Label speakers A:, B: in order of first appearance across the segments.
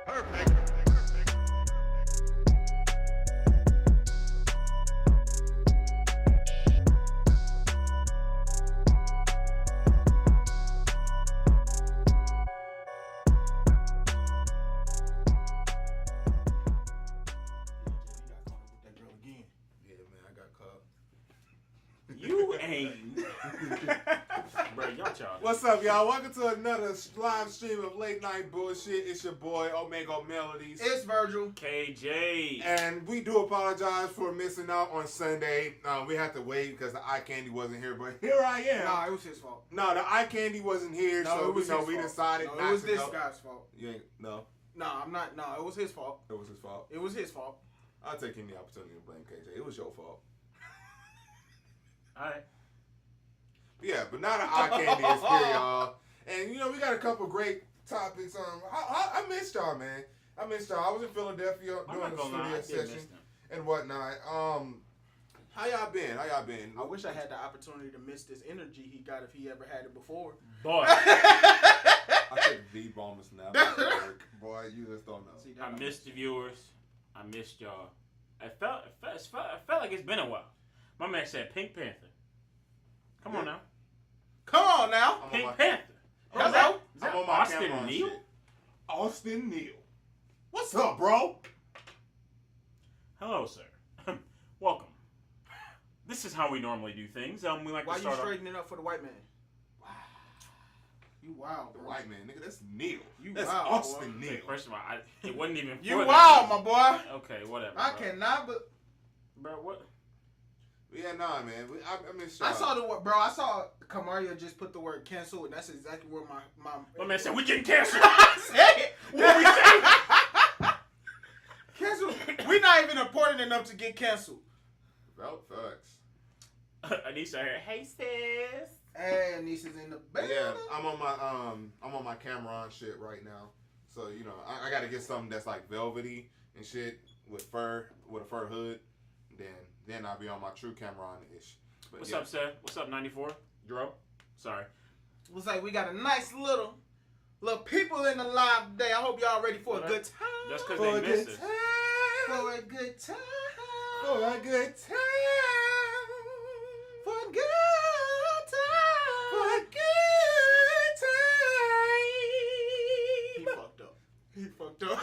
A: Perfect.
B: Yeah, man, I got caught.
C: You ain't. Bro, y'all childish.
B: What's up, y'all? Welcome to another live stream of Late Night Bullshit. It's your boy, Omega Melodies.
D: It's Virgil.
C: KJ.
B: And we do apologize for missing out on Sunday. We had to wait because the eye candy wasn't here, but here I am.
D: Nah, it was his fault.
B: No, the eye candy wasn't here,
D: No,
B: so
D: it was his
B: we
D: fault.
B: decided
D: No,
B: not
D: it was
B: to
D: this
B: go.
D: guy's fault.
B: You ain't, no,
D: Nah, I'm not. No, it was his fault.
B: it was his fault.
D: It was his fault.
B: I'll take any opportunity to blame KJ. It was your fault.
C: Alright.
B: Yeah, but now the eye candy is here, y'all. And, we got a couple great topics. I missed y'all, man. I missed y'all. I was in Philadelphia
C: I'm
B: doing
C: not
B: the
C: gonna lie, I
B: studio
C: did miss
B: session
C: them.
B: and whatnot. How y'all been?
D: I wish I had the opportunity to miss this energy he got if he ever had it before.
C: Boy,
B: I took the bombers now. Boy, you just don't know.
D: See,
C: I missed the viewers. I missed y'all. It felt like it's been a while. My man said Pink Panther. Come on now.
D: Come on now.
B: I'm on
C: Pink
B: my-
C: Panther.
D: Hello?
C: Is that
B: I'm on my
C: Austin
B: camera on
C: Neal?
B: shit. Austin Neal. What's up, bro?
C: Hello, sir. Welcome. This is how we normally do things. We like
D: Why
C: to
D: you
C: start off.
D: straightening up for the white man? You wild,
B: The
D: bro.
B: white man, nigga, that's Neal.
D: You
B: That's
D: wild,
B: Austin
D: boy.
B: Neal.
C: First of all, it wasn't even.
D: You
C: for
D: wild,
C: that.
D: my boy.
C: Okay, whatever.
D: I
C: bro.
D: cannot, but
C: Bro, what?
B: Yeah, nah, man. I missed y'all.
D: I saw the word, bro. I saw Kamaria just put the word cancel, and that's exactly where my
C: My man said we getting canceled.
D: Say it.
C: What we say?
D: Cancel. We're not even important enough to get canceled.
B: About facts.
C: Anisha here. Hey sis.
D: Hey, Anisha's in the
B: But
D: bed.
B: yeah, I'm on my Cameron shit right now. So I gotta get something that's like velvety and shit with a fur hood. Then I'll be on my true Cameron ish.
C: What's up, Seth? What's up, 94? Dro? Sorry.
D: Looks like we got a nice little people in the live today. I hope y'all ready for a
C: Well,
D: good time.
C: That's because
B: For
C: they
B: a
C: missed
B: good
C: us.
B: time.
D: For a good time.
B: For a good time.
D: For a good time.
B: For a
D: He
B: good time.
D: fucked up. He fucked up.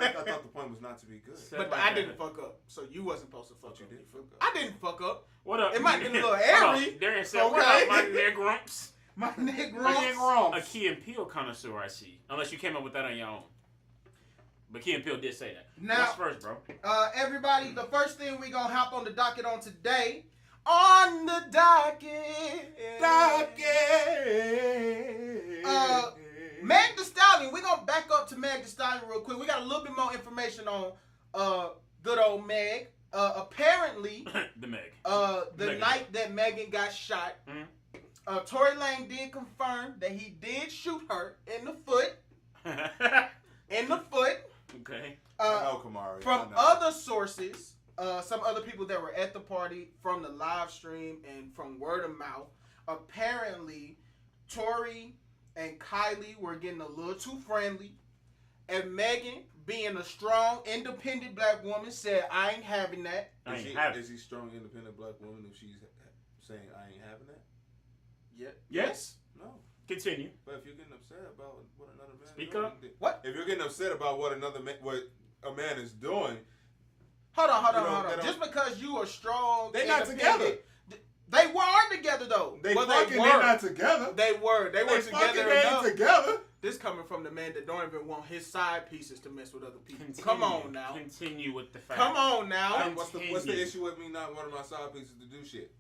B: I thought the point was not to be good.
C: Seth
D: But
C: like
D: I
C: that.
D: didn't fuck up, so you wasn't supposed to fuck
B: You
D: up.
B: did fuck up.
D: I didn't fuck up.
C: What up?
D: It might be a little
C: Hold on.
D: airy.
C: Darian said, what
D: Okay.
C: up, my negrumps?
D: My nigga
B: My nigga
C: A Key and Peele connoisseur, I see. Unless you came up with that on your own. But Key and Peele did say that.
D: Now-
C: What's first, bro?
D: Everybody, the first thing we gonna hop on the docket on today. On the docket. Meg Thee Stallion. We're gonna back up to Meg Thee Stallion real quick. We got a little bit more information on good old Meg. Apparently,
C: The Meg.
D: the
C: Megan.
D: night that Megan got shot,
C: Mhm.
D: Tory Lane did confirm that he did shoot her in the foot. In the foot.
C: Okay.
B: I know, Kamari.
D: From
B: I know.
D: other sources, some other people that were at the party, from the live stream and from word of mouth, apparently Tory and Kylie were getting a little too friendly. And Megan, being a strong, independent black woman, said, I ain't having that.
C: I
B: Is
C: ain't
B: he,
C: having
B: is he strong, independent black woman if she's saying I ain't having that?
C: Yes.
B: No.
C: Continue.
B: But if you're getting upset about what another man
C: Speak
B: is doing,
C: up.
D: What?
B: If you're getting upset about what what a man is doing,
D: Hold on.
B: You know, they don't-
D: Just because you are strong,
B: They not
D: independent-
B: together.
D: They were together though.
B: they
D: Well,
B: fucking
D: were.
B: they're not together.
D: They were
B: They
D: together
B: fucking ain't
D: enough.
B: together.
D: This coming from the man that don't even want his side pieces to mess with other people.
C: Continue.
D: Come on now.
C: Continue with the fact.
D: Come on now.
C: Con-
B: What's the
C: Continue.
B: issue with me not wanting my side pieces to do shit?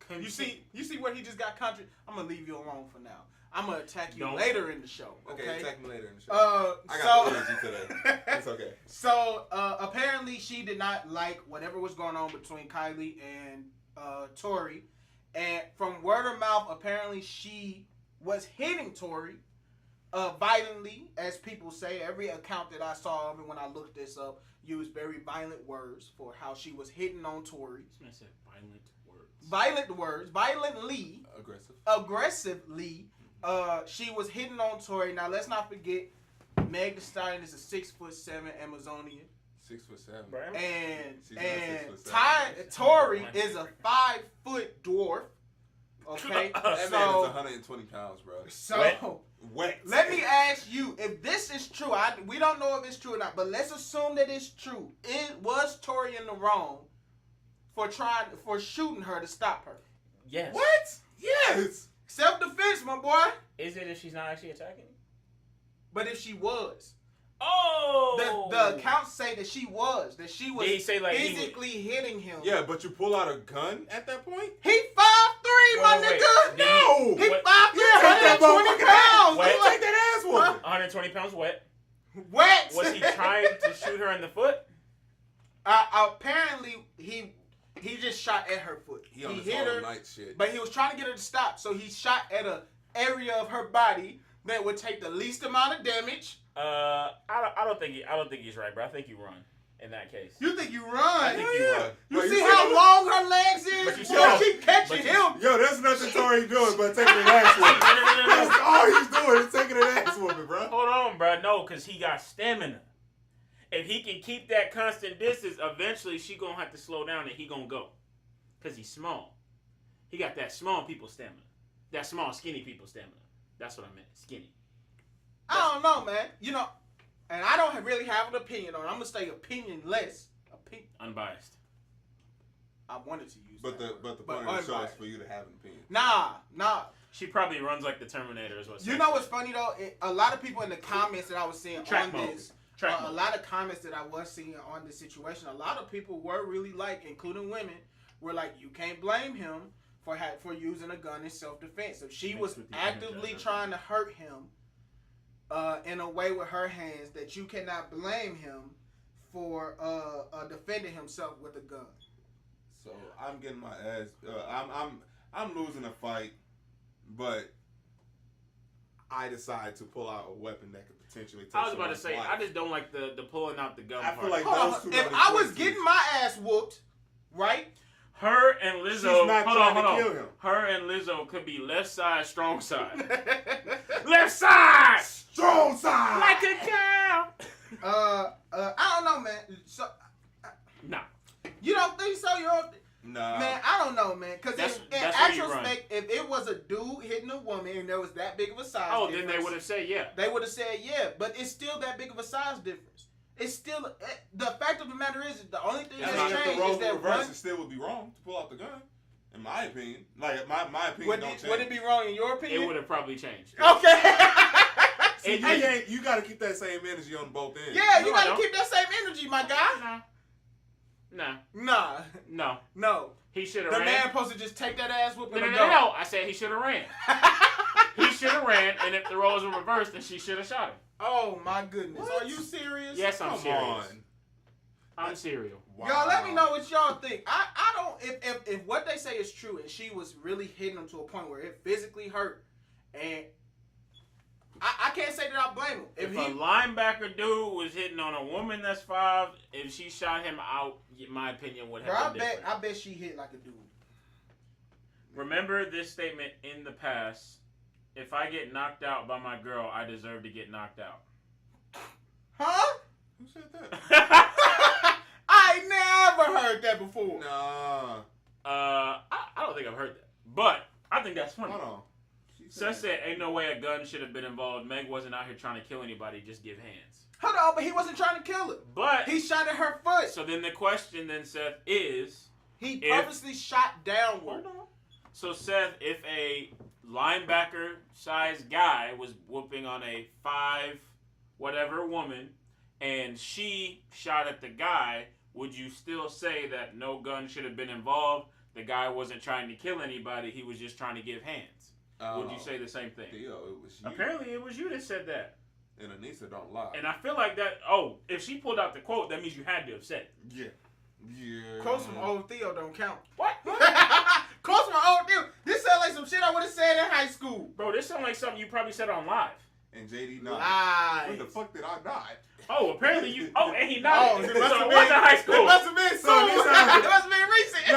D: You see where he just got country. I'm gonna leave you alone for now. I'm gonna attack you
C: Don't.
D: later in the show.
B: Okay, attack me later in the show. I
D: So
B: got the energy today. It's okay.
D: So apparently she did not like whatever was going on between Kylie and Tory, and from word of mouth, apparently she was hitting Tory violently, as people say. Every account that I saw of it when I looked this up used very violent words for how she was hitting on Tory.
C: This man said violent words.
D: Violent words, violently,
B: Aggressive.
D: aggressively. She was hitting on Tory. Now let's not forget, Meg Thee Stallion is a 6'7" Amazonian.
B: 6'7".
C: Bro,
D: And
B: She's not
D: and
B: 6'7".
D: Tory is a 5-foot dwarf. Okay,
B: That man is
D: so
B: 120 pounds, bro. Wet.
D: let me ask you if this is true. We don't know if it's true or not, but let's assume that it's true. Was Tory in the wrong for shooting her to stop her?
C: Yes.
B: What? Yes.
D: Self-defense, my boy.
C: Is it if she's not actually attacking?
D: But if she was,
C: Oh.
D: the accounts say that she was
C: Did he say
D: physically hitting him.
B: Yeah, but you pull out a gun at that point?
D: He 5'3", my
C: Wait,
D: nigga.
B: No.
D: He 5'3",
B: Yeah,
D: 120 pounds.
C: Wait.
B: Take that ass whooping.
C: 120 pounds wet.
D: Wet.
C: Was he trying to shoot her in the foot?
D: Apparently, he just shot at her foot.
B: He on his
D: hit her,
B: night shit.
D: but he was trying to get her to stop. So he shot at an area of her body that would take the least amount of damage.
C: I don't think he's right, bro. I think you run in that case.
D: You think you run?
C: I think you run.
D: You
B: Wait,
D: see
B: you
D: how
B: see-
D: long her legs is?
C: But you see
D: Boy,
C: how-
D: she catching
C: but you-
D: him.
B: Yo, there's nothing Tory doing but taking an ass whooping. That's all he's doing is taking an ass whooping, bro.
C: Hold on, bro. No, because he got stamina. If he can keep that constant distance, eventually she gonna have to slow down and he gonna go. Because he's small. He got that small people stamina. That small, skinny people stamina. That's what I meant. Skinny.
D: I don't know, man. You know, and I don't really have an opinion on it. I'm going to stay opinionless.
C: Unbiased.
D: I wanted to use
B: But
D: that
B: the
D: word,
B: point of the show is
D: unbiased.
B: for you to have an opinion.
D: Nah.
C: She probably runs like the Terminator is what
D: You
C: Sam
D: know
C: said.
D: what's funny, though? A lot of people in the comments that I was seeing
C: Track
D: on
C: mode.
D: this,
C: Track
D: a
C: mode.
D: lot of comments that I was seeing on this situation, a lot of people were really like, including women, were like, you can't blame him for using a gun in self-defense. If she
C: Mixed
D: was
C: with the
D: actively
C: energy.
D: trying to hurt him in a way with her hands, that you cannot blame him for defending himself with a gun.
B: So I'm getting my ass. I'm losing a fight, but I decide to pull out a weapon that could potentially take.
C: I was about to
B: someone's
C: say,
B: life.
C: I just don't like the pulling out the gun
B: I
C: part.
B: feel like
D: Hold
B: those
D: on.
B: two
D: If
B: are the
D: I was
B: choices.
D: getting my ass whooped, right?
C: Her and Lizzo.
B: She's not
C: hold
B: trying
C: on,
B: to
C: hold
B: kill
C: on.
B: him.
C: Her and Lizzo could be left side, strong side. Left side,
B: Strong side.
C: like a cow.
D: I don't know, man. So
C: Nah.
D: you don't think so? You don't,
B: Nah.
D: man. I don't know, man. Because
C: That's-
D: in
C: that's where you
D: actual
C: run.
D: respect, if it was a dude hitting a woman and there was that big of a size
C: Oh,
D: difference,
C: then they would have said yeah.
D: They would have said yeah, but it's still that big of a size difference. It's still the fact of the matter is the only thing
B: That's
D: that's
B: not if
D: changed
B: the roles
D: is
B: were
D: that
B: reversed.
D: one.
B: It still would be wrong to pull out the gun, in my opinion. Like my opinion
D: Would
B: don't
D: it,
B: change.
D: would it be wrong in your opinion?
C: It would have probably changed.
D: Okay.
B: See, you gotta keep that same energy on both ends.
D: Yeah, you
C: No, I
D: gotta
C: don't.
D: keep that same energy, my guy.
C: Nah.
D: Nah,
C: No.
D: no.
C: He should have
D: The
C: ran.
D: man supposed to just take that ass whooping
C: No.
D: and go.
C: I said he should have ran. He should have ran, and if the roles were reversed, then she should have shot him.
D: Oh my goodness.
B: What?
D: Are you serious?
C: Yes, I'm
B: Come
C: serious.
B: on.
C: I'm serial.
B: Wow.
D: Y'all let me know what y'all think. I don't if what they say is true and she was really hitting him to a point where it physically hurt, and I can't say that I blame him.
C: If
D: If
C: a
D: he
C: linebacker dude was hitting on a woman that's 5, if she shot him out, my opinion would
D: bro,
C: have been different.
D: I bet she hit like a dude.
C: Remember this statement in the past: if I get knocked out by my girl, I deserve to get knocked out.
D: Huh?
B: Who said that?
D: I never heard that before.
B: Nah.
C: I don't think I've heard that, but I think that's funny.
B: Hold on. She
C: Seth said, "Ain't no way a gun should have been involved. Meg wasn't out here trying to kill anybody. Just give hands."
D: Hold on, but he wasn't trying to kill her.
C: But
D: He shot at her foot.
C: so then the question then Seth is,
D: He
C: if-
D: purposely shot downward.
C: so Seth, if a linebacker sized guy was whooping on a 5 whatever woman and she shot at the guy, would you still say that no gun should have been involved? The guy wasn't trying to kill anybody. He was just trying to give hands. Would you say the same thing?
B: Theo, it was you.
C: Apparently, it was you that said that.
B: And Anissa don't lie.
C: And I feel like that, oh, if she pulled out the quote, that means you had to have said it.
B: Yeah. Yeah.
D: Quotes from old Theo don't count.
C: What?
D: Quotes from old Theo. This sounds like some shit I would have said in high school.
C: Bro, this sounds like something you probably said on live.
B: And JD not.
D: Lies.
B: When the fuck did I not?
C: Oh, apparently you, and he
D: Oh,
C: nodded.
D: it
C: So
D: must
C: it
D: have
C: wasn't
D: been
C: high school.
D: It must have been soon.
B: So this sounds-
D: It must have been recent.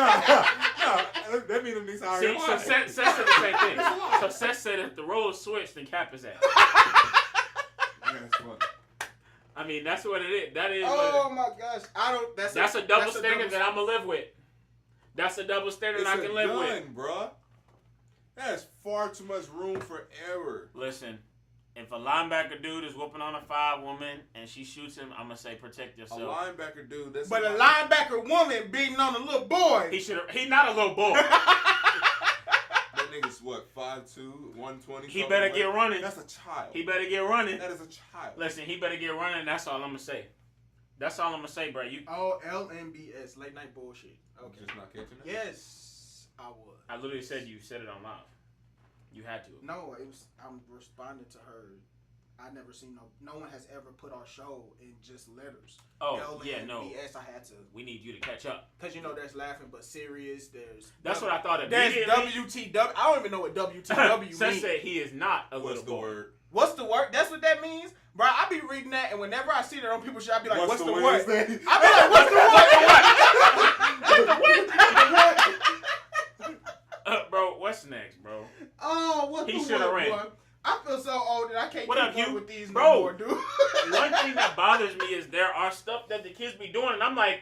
B: No, that means Anissa already
C: See, so
B: lied.
C: Seth said the same thing.
B: It's a lie.
C: So Seth said if the roles switched, then Cap his ass.
B: Yeah, that's funny.
C: I mean, that's what it is. That is.
D: Oh my gosh, I don't.
C: That's a double standard that I'm gonna live with. That's a double standard I can live with.
B: Bruh. That's far too much room for error.
C: Listen, if a linebacker dude is whooping on a 5 woman and she shoots him, I'm gonna say protect yourself.
B: A linebacker dude. That's
D: But a linebacker woman beating on a little boy.
C: He's not a little boy.
B: That nigga's what, 5'2", 120?
C: He better get running.
B: That's a child.
C: He better get running.
B: That is a child.
C: Listen, he better get running. That's all I'm gonna say. That's all I'm gonna say, bro.
D: Oh, LNBS, late night bullshit. Okay.
B: Just not catching it?
D: Yes, I was.
C: I literally said you said it on live. You had to.
D: No, it was. I'm responding to her. I never seen no one has ever put our show in just letters.
C: Oh, yeah, no.
D: LNBS, I had to.
C: We need you to catch up.
D: Cause there's laughing but serious.
C: That's what I thought.
D: There's WTW. I don't even know what WTW means.
C: Seth said he is not a
B: What's
C: little
B: the
C: boy.
B: word?
D: What's the word? That's what that means, bro. I be reading that, and whenever I see that on people's shit, I be like, "What's the word?" I be like, "What's the word?"
C: Bro, what's next, bro?
D: Oh, what
C: He
D: the
C: shoulda
D: word,
C: ran.
D: boy? I feel so old that I can't
C: What
D: keep
C: up,
D: up
C: Hugh?
D: with these
C: Bro.
D: no more, dude.
C: One thing that bothers me is there are stuff that the kids be doing, and I'm like,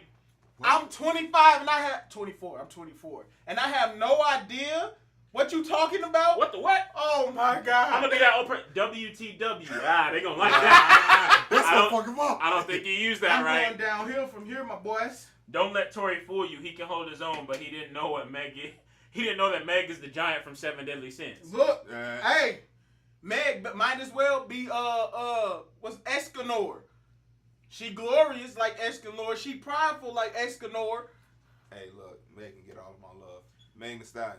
D: I'm 25 and I have 24. I'm 24, and I have no idea what you talking about.
C: what the what?
D: Oh my god!
C: I'm gonna be that open WTW. They gonna like that.
B: That's
C: I
B: so
C: don't-
B: fucking wrong.
C: I don't think you use that
D: I'm
C: right.
D: going downhill from here, my boys.
C: Don't let Tory fool you. He can hold his own, but he didn't know what Meg is. He didn't know that Meg is the giant from 7 Deadly Sins.
D: Look, hey, Meg, but might as well be what's Escanor? She glorious like Escanor. She prideful like Escanor.
B: Hey, look, Meg can get all of my love. Megan Thee Stallion.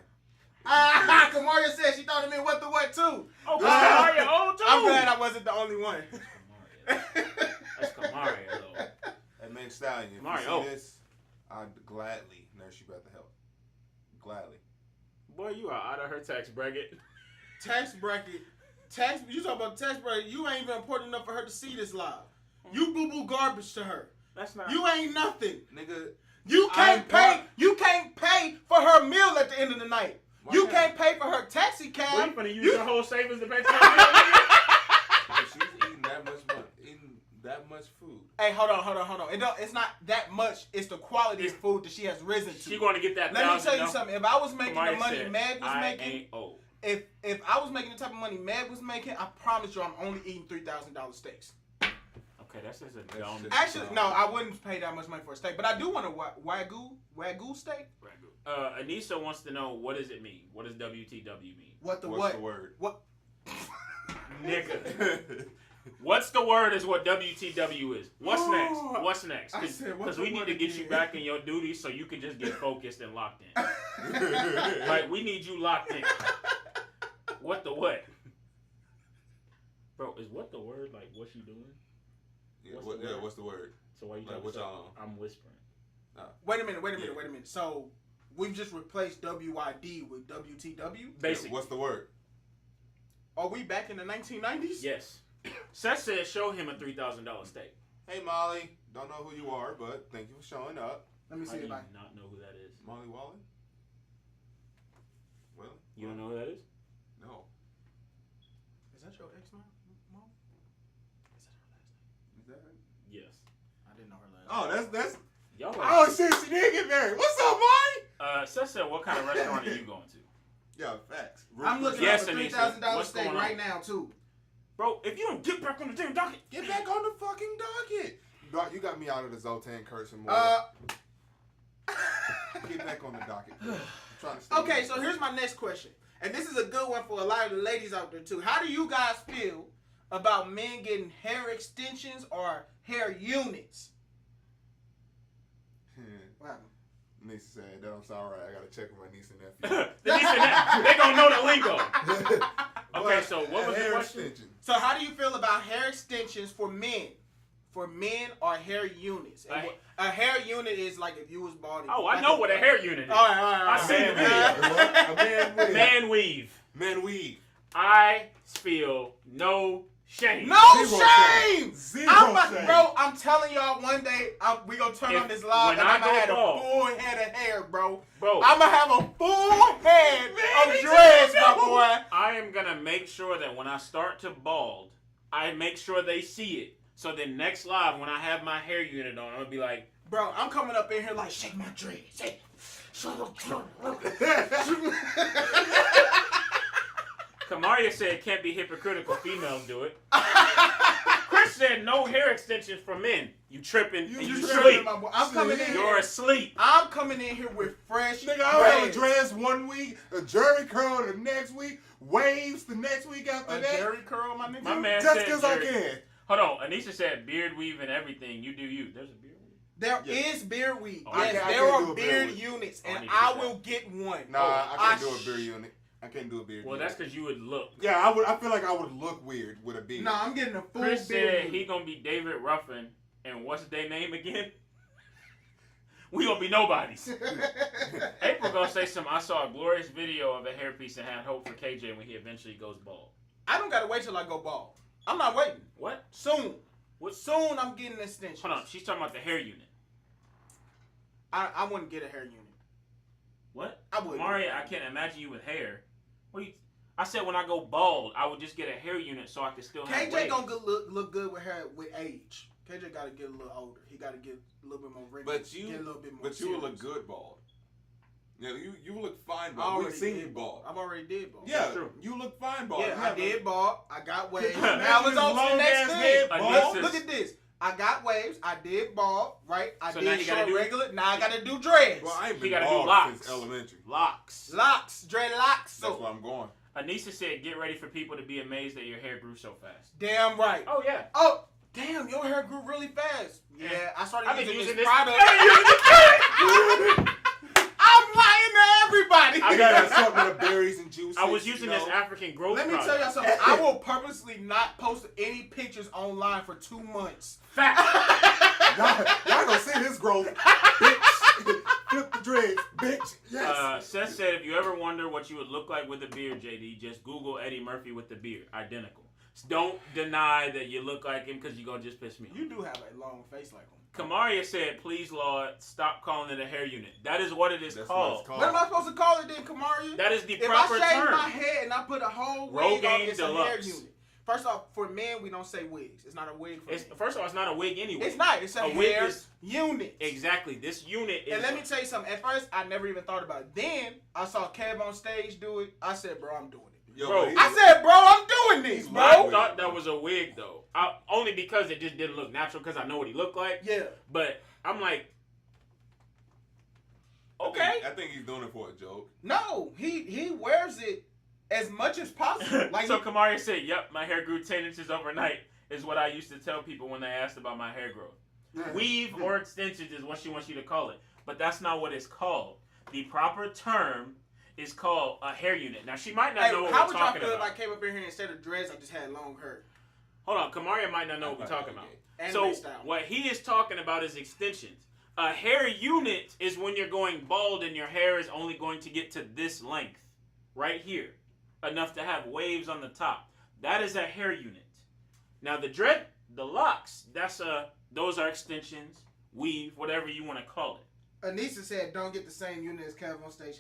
D: Kamaria said she thought it meant what the what too.
C: Oh, Kamaria, old too.
D: I'm glad I wasn't the only one.
C: That's Kamaria, though.
B: Hey, Megan Thee Stallion, if
C: Mario.
B: you see this, I'd gladly nurse you back to health. Gladly.
C: Boy, you are out of her tax bracket.
D: Tax bracket. You talk about tax bracket. You ain't even important enough for her to see this live. You boo-boo garbage to her.
C: That's not.
D: You ain't nothing.
B: Nigga,
D: You can't pay. You can't pay for her meal at the end of the night.
B: Why
D: You
B: not?
D: can't pay for her taxi
C: What, you
D: cab.
C: finna use your whole savings to pay for that?
B: she's eating that much money, eating that much food.
D: Hey, hold on. It's not that much. It's the quality of food that she has risen to.
C: She going to get that.
D: Let me tell you
C: 1,000,
D: something. If I was making
C: Kamaria
D: the money
C: said,
D: Meg was
C: I
D: making,
C: ain't old.
D: if I was making the type of money Meg was making, I promise you, I'm only eating $3,000 steaks.
C: Okay, that's just a dumb.
B: shit.
D: Actually, no, I wouldn't pay that much money for a steak, but I do want a wagyu steak.
C: Anissa wants to know, what does it mean? What does WTW mean?
D: What the
B: What's
D: what?
B: the word?
D: What?
C: Nigga. What's the word is what WTW is. What's next?
D: Oh,
C: What's next?
D: I said, what's
C: Because
D: the
C: we need
D: word
C: to get you
D: again?
C: back in your duties so you can just get focused and locked in. Like, we need you locked in. What the what? Bro, is what the word like what you doing?
B: What's the word?
C: So why you
B: Like,
C: talking
B: what
C: so
B: y'all on?
C: I'm whispering.
D: Wait a minute. So we've just replaced WID with WTW.
C: Basically.
B: What's the word?
D: Are we back in the 1990s?
C: Yes. Seth said show him a $3,000 steak.
B: Hey, Molly. Don't know who you are, but thank you for showing up.
D: Let me
C: How
D: see
C: do
D: if
C: you
D: I.
C: not know who that is?
B: Molly Wallen? Well,
C: You don't know who that is?
B: no.
D: Is that your ex, Mom? Is that her last name?
B: Is that her?
C: Yes.
D: I didn't know her last name.
B: Oh, that's.
C: Y'all
B: Oh,
C: like,
B: shit, she did get married. What's up, Molly?
C: Seth said, what kind of restaurant are you going to?
B: Yeah, facts.
D: I'm looking
C: Yes,
D: at a
C: Anisha.
D: $3,000
C: What's
D: steak
C: going on?
D: right now too.
C: Bro, if you don't get back on the damn docket.
B: Get back on the fucking docket. Dog, you got me out of the Zoltan cursing more. Get back on the docket. I'm trying to stay
D: Okay,
B: in.
D: so here's my next question, and this is a good one for a lot of the ladies out there too. How do you guys feel about men getting hair extensions or hair units? Wow.
B: Niece said that don't sound right. I gotta check with my niece and nephew.
C: They gonna know the lingo. Okay, so what was the
B: hair
C: question?
B: extension.
D: So how do you feel about hair extensions for men? For men or hair units? And a hair unit is like if you was bald.
C: Oh, I know what a hair unit is.
D: All right.
C: I seen the video.
B: A man weave.
C: Man weave.
B: Man weave.
C: I feel no shame.
D: No
B: Zero
D: shame.
B: Zero shame.
D: Bro, I'm telling y'all, one day we gonna turn on this live
C: when
D: and
C: I
D: I'm gonna
C: go
D: have
C: bald-
D: a full head of hair, bro.
C: Bro,
D: I'm gonna have a full head
C: Man,
D: of
C: me
D: dreads,
C: too.
D: my boy.
C: I am gonna make sure that when I start to bald, I make sure they see it So then next live, when I have my hair unit on, I'm gonna be like,
D: Bro, I'm coming up in here like, shake my dreads. Hey.
C: Kamaria said it can't be hypocritical. Females do it. Chris said no hair extensions for men. You tripping and you sleep.
D: I'm coming in.
C: You're asleep.
D: I'm coming in here with fresh
B: Nigga, I'll have a
D: dreads.
B: dress one week, a jerry curl the next week, waves the next week after
D: A
B: that.
D: Jerry curl, my nigga.
C: My man
B: Just
C: said
B: because I
C: Jerry.
B: can.
C: Hold on. Anisha said beard weave and everything. You do you. There's a beard weave.
D: There
B: Yeah.
D: is beard weave.
C: Oh,
D: Yes,
B: I
D: there
B: can't do
D: are
B: a beard
D: beard
B: weave.
D: units,
C: Oh, I
D: and
C: need to
D: I
C: get
D: will get one.
B: Nah, I can't do
D: I
B: a beard unit. I can't do a beard
C: Well,
B: unit.
C: that's because you would look.
B: Yeah, I feel like I would look weird with a beard.
D: No, I'm getting a full
C: Chris
D: beard
C: said
D: weave.
C: he gonna be David Ruffin, and what's their name again? We gonna be nobodies. April gonna say some. I saw a glorious video of a hairpiece and had hope for KJ when he eventually goes bald.
D: I don't gotta wait till I go bald. I'm not waiting.
C: What?
D: Soon.
C: What?
D: Soon I'm getting extensions.
C: Hold on. She's talking about the hair unit.
D: I wouldn't get a hair unit.
C: What?
D: I wouldn't.
C: Maria, I can't imagine you with hair. What you? I said when I go bald, I would just get a hair unit so I could still have
D: KJ
C: waves.
D: gonna look good with hair with age. KJ gotta get a little older. He gotta get a little bit more wrinkles.
B: But you,
D: get a little bit more
B: but you will look
D: serious.
B: good bald. Yeah, you look fine
D: I
B: bald. We've
D: already
B: seen
D: did
B: you bald.
D: I've already did bald.
B: Yeah,
C: true.
B: you look fine bald.
D: Yeah,
B: You
D: I
B: have
D: did bald. I got waves.
B: Could you
D: Now let's
B: imagine
D: on to
B: his
D: the next
B: long-ass
D: thing.
B: head
C: bald?
D: Look at this. I got waves. I did bald. Right. I
C: So now
D: did
C: you gotta
D: short
C: do-
D: regular. Now I gotta do dreads.
B: Well, I ain't
C: He
B: been
C: gotta do
B: bald
C: locks.
B: since elementary.
C: Locks.
D: Locks, dreadlocks.
B: That's where
D: So
B: I'm going.
C: Anissa said, "Get ready for people to be amazed that your hair grew so fast."
D: damn right.
C: Oh yeah.
D: Oh, damn, your hair grew really fast. Yeah, I started
C: I've been
D: using
C: using
D: this
C: this.
D: product.
C: I've been using this.
D: I'm lying to everybody.
B: I got an assortment of berries and juices.
C: I was using
B: you know?
C: this African growth.
D: Let me tell
C: product.
D: y'all something. I will purposely not post any pictures online for 2 months.
C: Fact.
B: Y'all gonna see this growth, bitch. Flip the dreads, bitch. Yes.
C: Seth said, if you ever wonder what you would look like with a beard, JD, just Google Eddie Murphy with the beard. Identical. Don't deny that you look like him because you're going to just piss me off.
D: You do have a long face like him.
C: Kamaria said, please, Lord, stop calling it a hair unit. That is what it is
B: That's
C: called.
B: what it's called.
D: What am I supposed to call it then, Kamaria?
C: That is the
D: If
C: proper
D: I shave
C: term.
D: my head and I put a whole wig on,
C: Rogaine
D: it's a hair
C: Deluxe.
D: unit. First off, for men, we don't say wigs. It's not a wig for
C: It's,
D: men.
C: first of all, it's not a wig anyway.
D: It's not. It's a
C: wig
D: hair
C: is-
D: unit.
C: Exactly. This unit is...
D: And let me tell you something. At first, I never even thought about it. Then, I saw Kev on stage do it. I said, bro, I'm doing it.
B: Yo,
C: Bro,
B: but he-
D: I said, bro, I'm doing this,
C: I
D: bro.
C: thought that was a wig, though. Only because it just didn't look natural because I know what he looked like.
D: Yeah.
C: But I'm like... Okay.
B: I think he's doing it for a joke.
D: No, he wears it as much as possible. Like,
C: So Kamaria said, yep, my hair grew 10 inches overnight is what I used to tell people when they asked about my hair growth. Weave or extensions is what she wants you to call it. But that's not what it's called. The proper term is called a hair unit. Now, she might not
D: hey,
C: know what
D: how
C: we're
D: would y'all
C: talking
D: feel if
C: about.
D: I came up in here instead of dreads, I just had long hair?
C: Hold on, Kamaria might not know what we're talking about.
D: Anime
C: So
D: style.
C: what he is talking about is extensions. A hair unit is when you're going bald and your hair is only going to get to this length, right here, enough to have waves on the top. That is a hair unit. Now the locks, those are extensions, weave, whatever you want to call it.
D: Anissa said, don't get the same unit as Kev on stage.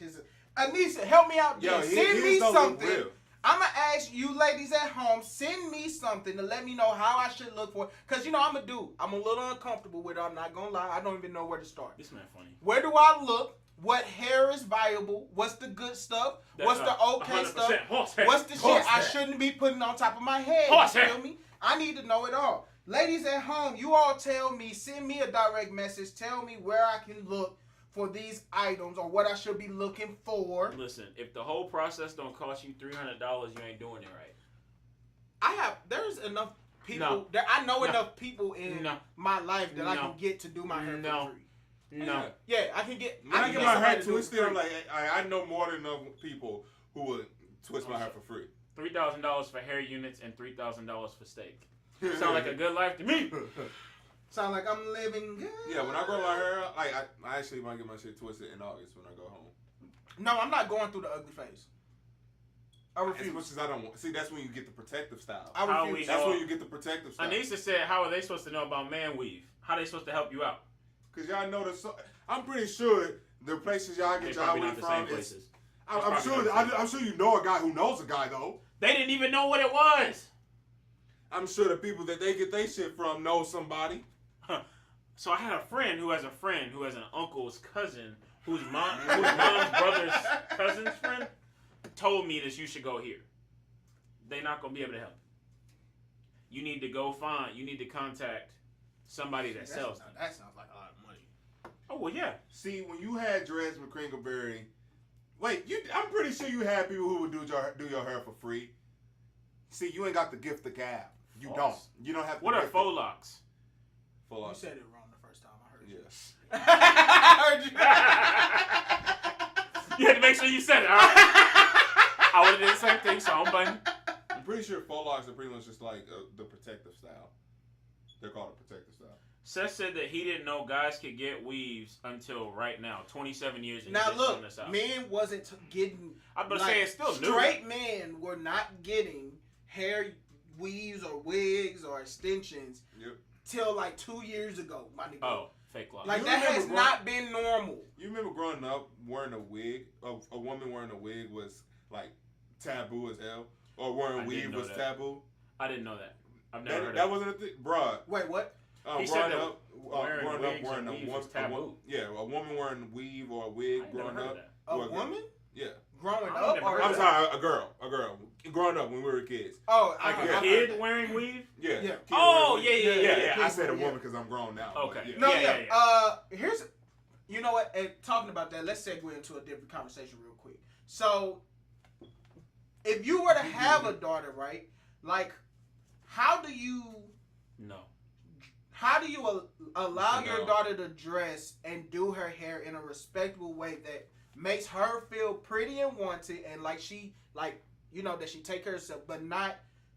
D: Anissa, help me out.
B: Yo,
D: Then. Send me
B: his don't look
D: something.
B: real.
D: I'm going to ask you ladies at home, send me something to let me know how I should look for it. Because, you know, I'm a dude. I'm a little uncomfortable with it. I'm not going to lie. I don't even know where to start.
C: This man funny.
D: Where do I look? What hair is viable? What's the good stuff? What's the okay
C: 100%
D: stuff?
C: horsehair.
D: What's the shit I
B: Horsehair.
D: shouldn't be putting on top of my head?
C: Horsehair.
D: You feel me? I need to know it all. Ladies at home, you all tell me, send me a direct message. Tell me where I can look for these items or what I should be looking for.
C: Listen, if the whole process don't cost you $300, you ain't doing it right.
D: There's enough people.
C: No.
D: I know
C: No.
D: enough people in
C: No.
D: my life that I
C: No.
D: can get to do my hair
C: No.
D: for free.
C: No.
D: Yeah, I can get.
B: When I
D: can
B: get
D: get
B: my
D: somebody
B: hair
D: to do it
B: twisted,
D: for
B: I'm
D: free.
B: like, I know more than enough people who would twist my hair for free.
C: $3,000 for hair units and $3,000 for steak. Sound like a good life to me.
D: Sound like I'm living good.
B: Yeah, when I grow my hair out, like I actually might get my shit twisted in August when I go home.
D: No, I'm not going through the ugly phase. I
B: As
D: refuse.
B: much as I don't want. See, that's when you get the protective style.
D: I
C: How
D: refuse.
C: we
B: That's
C: know-
B: when you get the protective style.
C: Anissa said, how are they supposed to know about man weave? How are they supposed to help you out?
B: Cause y'all know I'm pretty sure the places y'all
C: They
B: get y'all
C: probably
B: weed
C: not the same
B: from is.
C: places.
B: I'm
C: probably
B: sure.
C: not the same.
B: I'm sure you know a guy who knows a guy though.
C: They didn't even know what it was.
B: I'm sure the people that they get their shit from know somebody.
C: So I had a friend who has a friend who has an uncle's cousin whose mom's brother's cousin's friend told me that you should go here. They're not gonna be able to help. You need to you need to contact somebody that sells them.
D: That sounds like a lot of money.
C: Oh well, yeah.
B: See, when you had Dreads McCringleberry, I'm pretty sure you had people who would do your hair for free. See, you ain't got the gift of gab. You
C: False.
B: don't. You don't have.
C: What are faux locks?
B: Faux
D: You
B: locks.
D: said it wrong the first time I heard you.
B: Yes.
D: I heard you.
C: You had to make sure you said it. All right? I would have did the same thing, so I'm blaming.
B: I'm pretty sure faux locks are pretty much just like the protective style. They're called a protective style.
C: Seth said that he didn't know guys could get weaves until right now, 27 years. And
D: Now
C: he's
D: look,
C: on this out.
D: men wasn't getting.
C: I'm about to say it's still new.
D: Straight men were not getting hair weaves or wigs or extensions till like 2 years ago, my nigga.
C: Oh, fake locks.
D: Like
B: You
D: that has
B: remember
D: not been normal.
B: You remember growing up wearing a wig? A woman wearing a wig was like taboo as hell, or wearing
C: I
B: weave
C: didn't know
B: was
C: that.
B: taboo.
C: I didn't know that. I've never heard
B: That
C: of it.
B: wasn't a thing, bruh.
D: Wait, what?
C: He said
B: growing
C: that
B: up,
C: wearing
B: growing
C: wigs
B: up wearing
C: and
B: a
C: weaves
B: woman,
C: was taboo.
B: a woman wearing a weave or a
C: I
B: wig
C: ain't never
B: growing
C: heard of
B: up.
C: that.
D: A
B: or
D: woman?
B: Yeah.
D: Growing
C: I've
D: up?
C: never
D: Or
C: heard
B: I'm
C: of
B: sorry, a girl. Growing up when we were kids.
D: Oh,
C: Like
D: I
C: a
D: heard
C: kid
D: that.
C: wearing weave?
B: Yeah.
D: Yeah.
B: Kid
C: Oh,
B: wearing
C: yeah,
B: wig.
C: yeah.
B: I said a
D: Yeah.
B: woman because I'm grown now. but
C: Okay.
B: yeah.
D: No,
C: Yeah,
D: yeah. Here's, you know what? And talking about that, let's segue into a different conversation real quick. So, if you were to have a daughter, right? Like, how do you
C: No.
D: allow your
B: No.
D: daughter to dress and do her hair in a respectable way that makes her feel pretty and wanted, and like she, like, you know, that she take care of herself, but not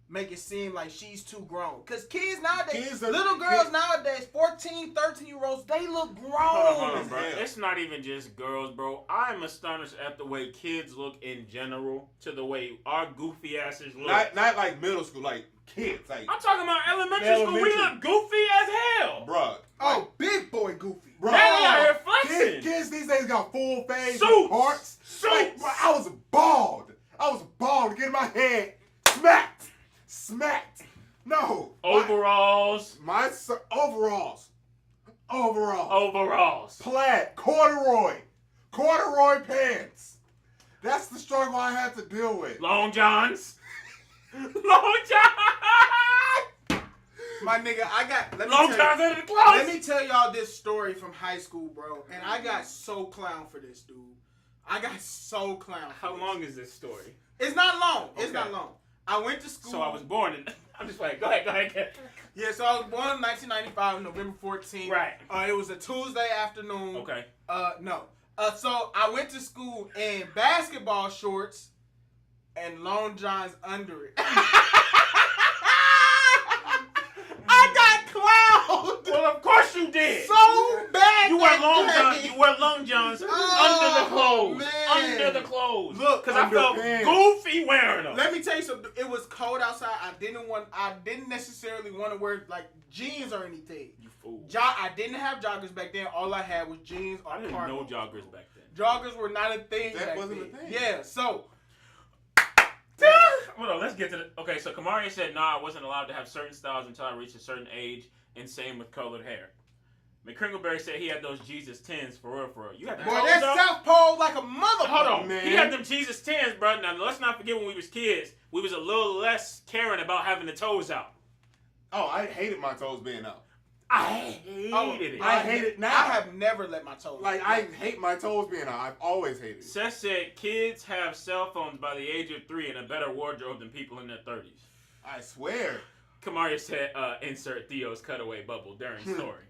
D: make it seem like she's too grown? Because kids nowadays, little girls nowadays, 14, 13-year-olds, they look grown.
C: Hold on, bro.
B: Yeah.
C: It's not even just girls, bro. I'm astonished at the way kids look in general to the way our goofy asses look.
B: Not like middle school, like kids, like
C: I'm talking about elementary school. We
B: Elementary.
C: look goofy as hell.
B: bruh.
D: Oh, big boy goofy.
B: Bruh.
C: Now they out here flexing.
B: Kids these days got full face
C: Suits.
B: hearts. Like,
C: Suits.
B: bro, I was bald. Get in my head, smacked. No.
C: Overalls.
B: Overalls. Plaid, corduroy pants. That's the struggle I had to deal with.
C: Long Johns. Long Johns.
D: My nigga,
C: Long Johns under the
D: let
C: clothes.
D: me tell y'all this story from high school, bro. And I got so clown for this, dude. I got so clown for
C: How
D: this.
C: long is this story?
D: It's not long. It's
C: Okay.
D: not long. I went to school.
C: So I was born in. I'm just like, go ahead.
D: Yeah, so I was born in 1995, November 14th.
C: Right.
D: It was a Tuesday afternoon.
C: Okay.
D: No. So I went to school in basketball shorts and long johns under it. I got clowned
C: Well, of course you did.
D: so bad.
C: You wear
D: that
C: long
D: day.
C: johns. You wear long johns
D: Oh,
C: under the clothes.
D: man.
C: Under the clothes.
D: Look,
C: because I
B: under
C: felt
B: pants.
C: goofy wearing them.
D: Let me tell you something. It was cold outside. I didn't necessarily want to wear like jeans or anything.
C: You fool.
D: I didn't have joggers back then. All I had was jeans or
C: I didn't
D: cargo.
C: know joggers back then.
D: Joggers were not a thing.
B: That
D: back
B: wasn't
D: then.
B: a thing.
D: Yeah. So
C: Hold on, let's get to the. Okay, so Kamari said, "Nah, I wasn't allowed to have certain styles until I reached a certain age, and same with colored hair." McCringleberry said he had those Jesus 10s for real, for real. You had the
D: boy,
C: toes
D: that's
C: up?
D: South Pole like a mother.
C: Hold on,
B: man.
C: he had them Jesus 10s, bro. Now let's not forget when we was kids, we was a little less caring about having the toes out.
B: Oh, I hated my toes being out.
C: I hated it.
B: I hate it now.
D: I have never let my toes.
B: Like, I hate my toes being out. I've always hated it.
C: Seth said kids have cell phones by the age of 3 and a better wardrobe than people in their 30s.
B: I swear.
C: Kamari said, insert Theo's cutaway bubble during story.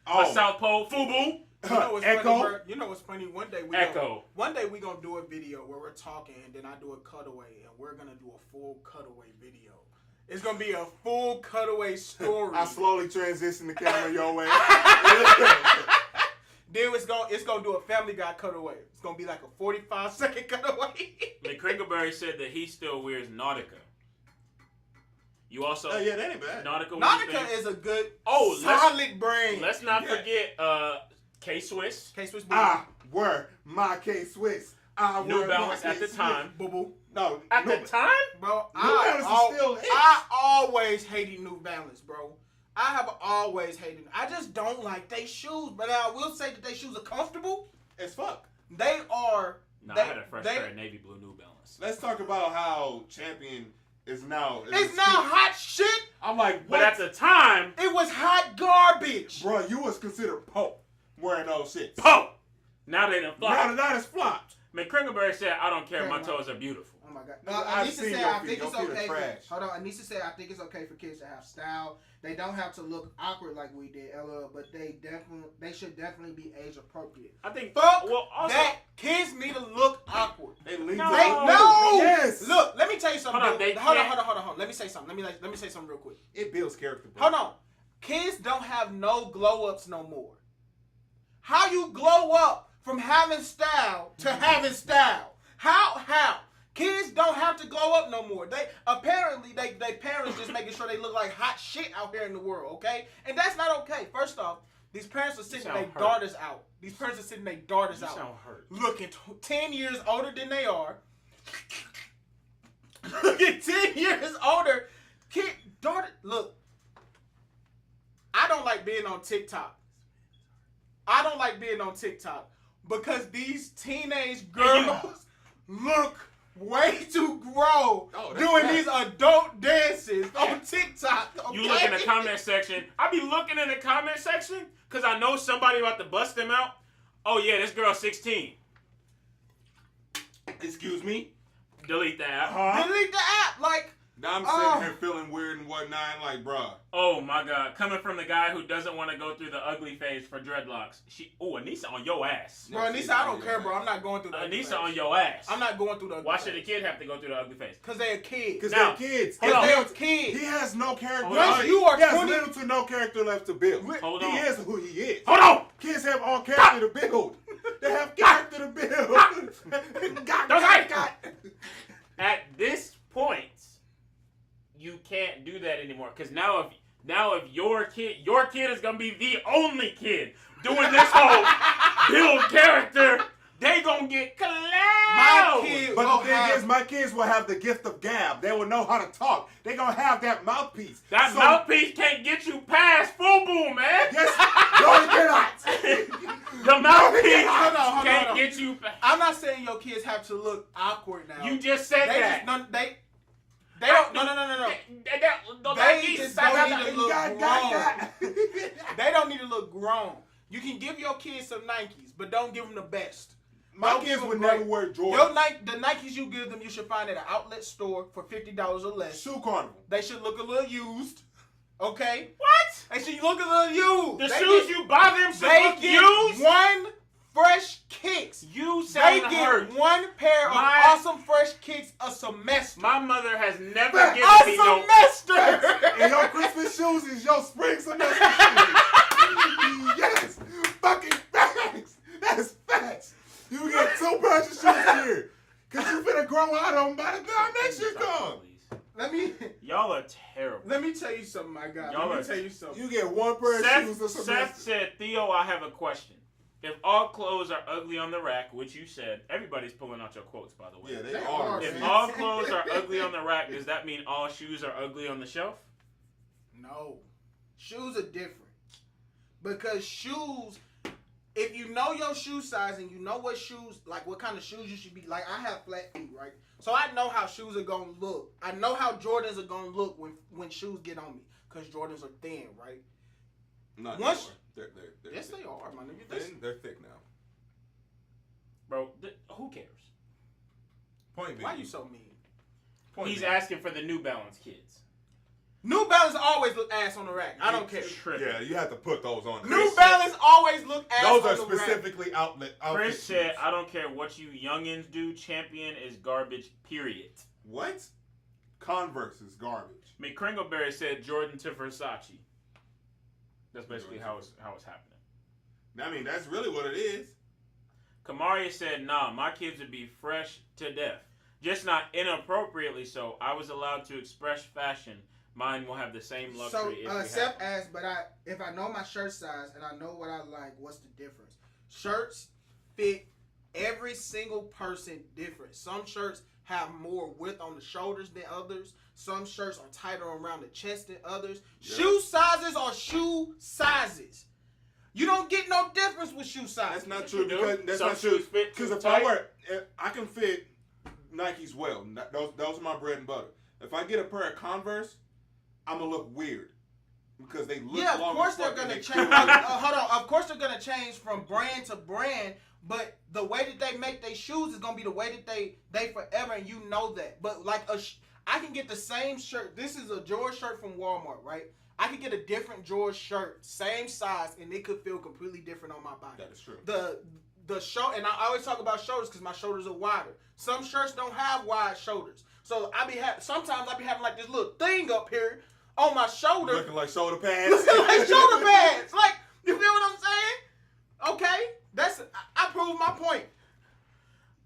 B: Oh,
C: South Pole, FUBU.
D: You know what's
B: Echo.
D: funny, bro? You know what's funny? One day we gonna do a video where we're talking, and then I do a cutaway, and we're gonna do a full cutaway video. It's gonna be a full cutaway story.
B: I slowly transition the camera your way.
D: Then it's gonna do a Family Guy cutaway. It's gonna be like a 45-second cutaway.
C: McCringleberry said that he still wears Nautica. You also
B: Oh, yeah, that ain't bad.
C: Nautica.
D: Nautica is a good,
C: Oh,
D: solid brand.
C: Let's not
B: Yeah.
C: forget K-Swiss.
D: K-Swiss
B: I wear my K-Swiss. I
C: New
B: wear
C: Balance
B: my
C: at the
B: K-Swiss.
C: time.
D: Boo boo.
B: No.
C: At
B: no,
C: the time?
D: Bro,
B: Balance is still it.
D: I always hated New Balance, bro. I have always hated them. I just don't like they shoes, but I will say that they shoes are comfortable
B: As fuck.
D: They are.
C: No,
D: they,
C: I had a fresh pair of navy blue New Balance.
B: Let's talk about how Champion is now.
D: It's now hot shit.
B: I'm like, what?
C: But at the time,
D: It was hot garbage.
B: Bro, you was considered Pope wearing those shits.
C: Pope! Now they done flopped.
B: Now it's flopped.
C: McCringleberry said, I don't care, my
D: Okay,
C: toes are beautiful.
D: Oh my god.
B: I've
D: Anisha
B: seen
D: said
B: your
D: I
B: feet.
D: think
B: Your
D: it's
B: feet are
D: okay.
B: trash.
D: Hold on. Anisha said I think it's okay for kids to have style. They don't have to look awkward like we did, LL, but they should definitely be age appropriate.
C: I think,
D: Fuck
C: well, also,
D: that kids need to look awkward.
B: They leave
C: No.
D: They no.
B: Yes.
D: Look, let me tell you something.
C: Hold on,
D: dude.
C: they
D: hold
C: can't-
D: on. Let me say something. Let me say something real quick.
B: It builds character, bro.
D: Hold on. Kids don't have no glow ups no more. How you glow up from having style to having style? How? Kids don't have to glow up no more. They apparently they parents just making sure they look like hot shit out here in the world, okay? And that's not okay. First off, these parents are sitting their
C: sound hurt.
D: daughters out. These parents are sitting their daughters
C: you
D: out,
C: sound hurt.
D: looking 10 years older than they are. Looking 10 years older. Kid, daughter, look. I don't like being on TikTok. Because these teenage girls look way too grown doing these adult dances on TikTok. Okay?
C: You look in the comment section. I be looking in the comment section because I know somebody about to bust them out. Oh, yeah, this girl's 16.
B: Excuse me?
C: Delete that.
D: Delete the app. Like,
B: Now I'm sitting here feeling weird and whatnot. Like, bruh.
C: Oh, my God. Coming from the guy who doesn't want to go through the ugly phase for dreadlocks. Anissa on your ass.
D: bro, Anissa, I don't care, bro. I'm not going through the ugly
C: Anissa
D: phase.
C: on your ass.
D: I'm not going through the ugly
C: Why
D: phase.
C: should a kid have to go through the ugly phase?
D: Because they're a kid.
B: Because
C: Now,
B: they're kids.
C: hold on.
D: They're kids.
B: He has no character.
C: Hold on.
D: You are
B: He has
D: 20.
B: little to no character left to build.
C: Hold
B: He
C: on.
B: is who he is.
C: Hold on.
B: Kids have all character to build. They have character to build. God.
C: At this point, you can't do that anymore. Because now if your kid is gonna be the only kid doing this whole build character, they gonna get clout.
D: My kid
B: But
D: will
B: the thing
D: have...
B: is, my kids will have the gift of gab. They will know how to talk. They gonna have that mouthpiece.
C: That
B: So-
C: mouthpiece can't get you past FUBU, man.
B: Yes, no, it cannot.
C: The mouthpiece
D: Hold on.
C: can't get you past.
D: I'm not saying your kids have to look awkward now.
C: You just said
D: They
C: that.
D: just, no, they don't. No. They just don't need to look grown. They don't need to look grown. You can give your kids some Nikes, but don't give them the best.
B: My
D: Don't
B: kids
D: give them
B: would
D: great.
B: never wear
D: Your
B: Jordans.
D: the Nikes you give them, you should find at an outlet store for $50 or less.
B: Shoe Carnival.
D: They should look a little used. Okay?
C: What?
D: They should look a little used.
C: The
D: They
C: shoes
D: get-
C: you buy them should
D: They
C: look
D: get
C: used?
D: one fresh kicks.
C: You
D: They
C: sound
D: get
C: hurt.
D: one pair of
C: My-
D: awesome fresh kicks a semester.
C: My mother has never
B: A
C: given me no...
D: semester.
B: And your Christmas shoes is your spring semester shoes. Yes. Fucking facts. That's facts. You get 2 pairs of shoes here. Because you finna grow out of them by the time next year comes.
C: Y'all are terrible.
D: Let me tell you something, my guy.
C: Y'all
D: Let
C: are-
D: me tell you something.
B: You get 1 pair of shoes a
C: Seth
B: semester.
C: said, Theo, I have a question. If all clothes are ugly on the rack, which you said, everybody's pulling out your quotes, by the way.
B: Yeah, they
D: They
B: are.
D: are,
C: If
D: man.
C: all clothes are ugly on the rack, does that mean all shoes are ugly on the shelf?
D: No. Shoes are different. Because shoes, if you know your shoe size and you know what shoes, like what kind of shoes you should be, like I have flat feet, right? So I know how shoes are going to look. I know how Jordans are going to look when shoes get on me. Because Jordans are thin, right?
B: Not
D: Once-
B: anymore. They're
D: Yes,
B: thick.
D: they are, my nigga.
B: They're thick now.
C: Bro, who cares?
B: Point being.
D: Why you so mean?
B: Point
C: He's
B: being.
C: asking for the New Balance kids.
D: New Balance always look ass on the rack. I don't care.
C: Tripping.
B: Yeah, you have to put those on.
D: New Balance always look ass
B: Those
D: on
B: are
D: the rack.
B: specifically outlet.
C: Chris said, I don't care what you youngins do, Champion is garbage, period.
B: What? Converse is garbage.
C: McCringleberry said Jordan to Versace. That's basically how it's happening.
B: I mean, that's really what it is.
C: Kamaria said, nah, my kids would be fresh to death. Just not inappropriately so. I was allowed to express fashion. Mine will have the same luxury
D: So,
C: if we have
D: Seth
C: one.
D: asked, but if I know my shirt size and I know what I like, what's the difference? Shirts fit every single person different. Some shirts have more width on the shoulders than others. Some shirts are tighter around the chest than others.
B: Yeah.
D: Shoe sizes are shoe sizes. You don't get no difference with shoe sizes.
B: That's not true because that's
C: Some
B: not true.
C: shoes fit
B: Because
C: too
B: if
C: tight.
B: I can fit Nikes well. Those are my bread and butter. If I get a pair of Converse, I'm gonna look weird because they look.
D: Yeah, of
B: long
D: course
B: as
D: they're
B: fuck and
D: gonna
B: they
D: change.
B: cool.
D: Hold on. Of course they're gonna change from brand to brand, but the way that they make their shoes is gonna be the way that they forever, and you know that. But like I can get the same shirt. This is a George shirt from Walmart, right? I could get a different George shirt, same size, and it could feel completely different on my body.
B: That is true.
D: The show, and I always talk about shoulders because my shoulders are wider. Some shirts don't have wide shoulders, so sometimes I be having like this little thing up here on my shoulder,
B: Looking like shoulder pads.
D: looking like shoulder pads. Like, you feel what I'm saying? Okay, I proved my point.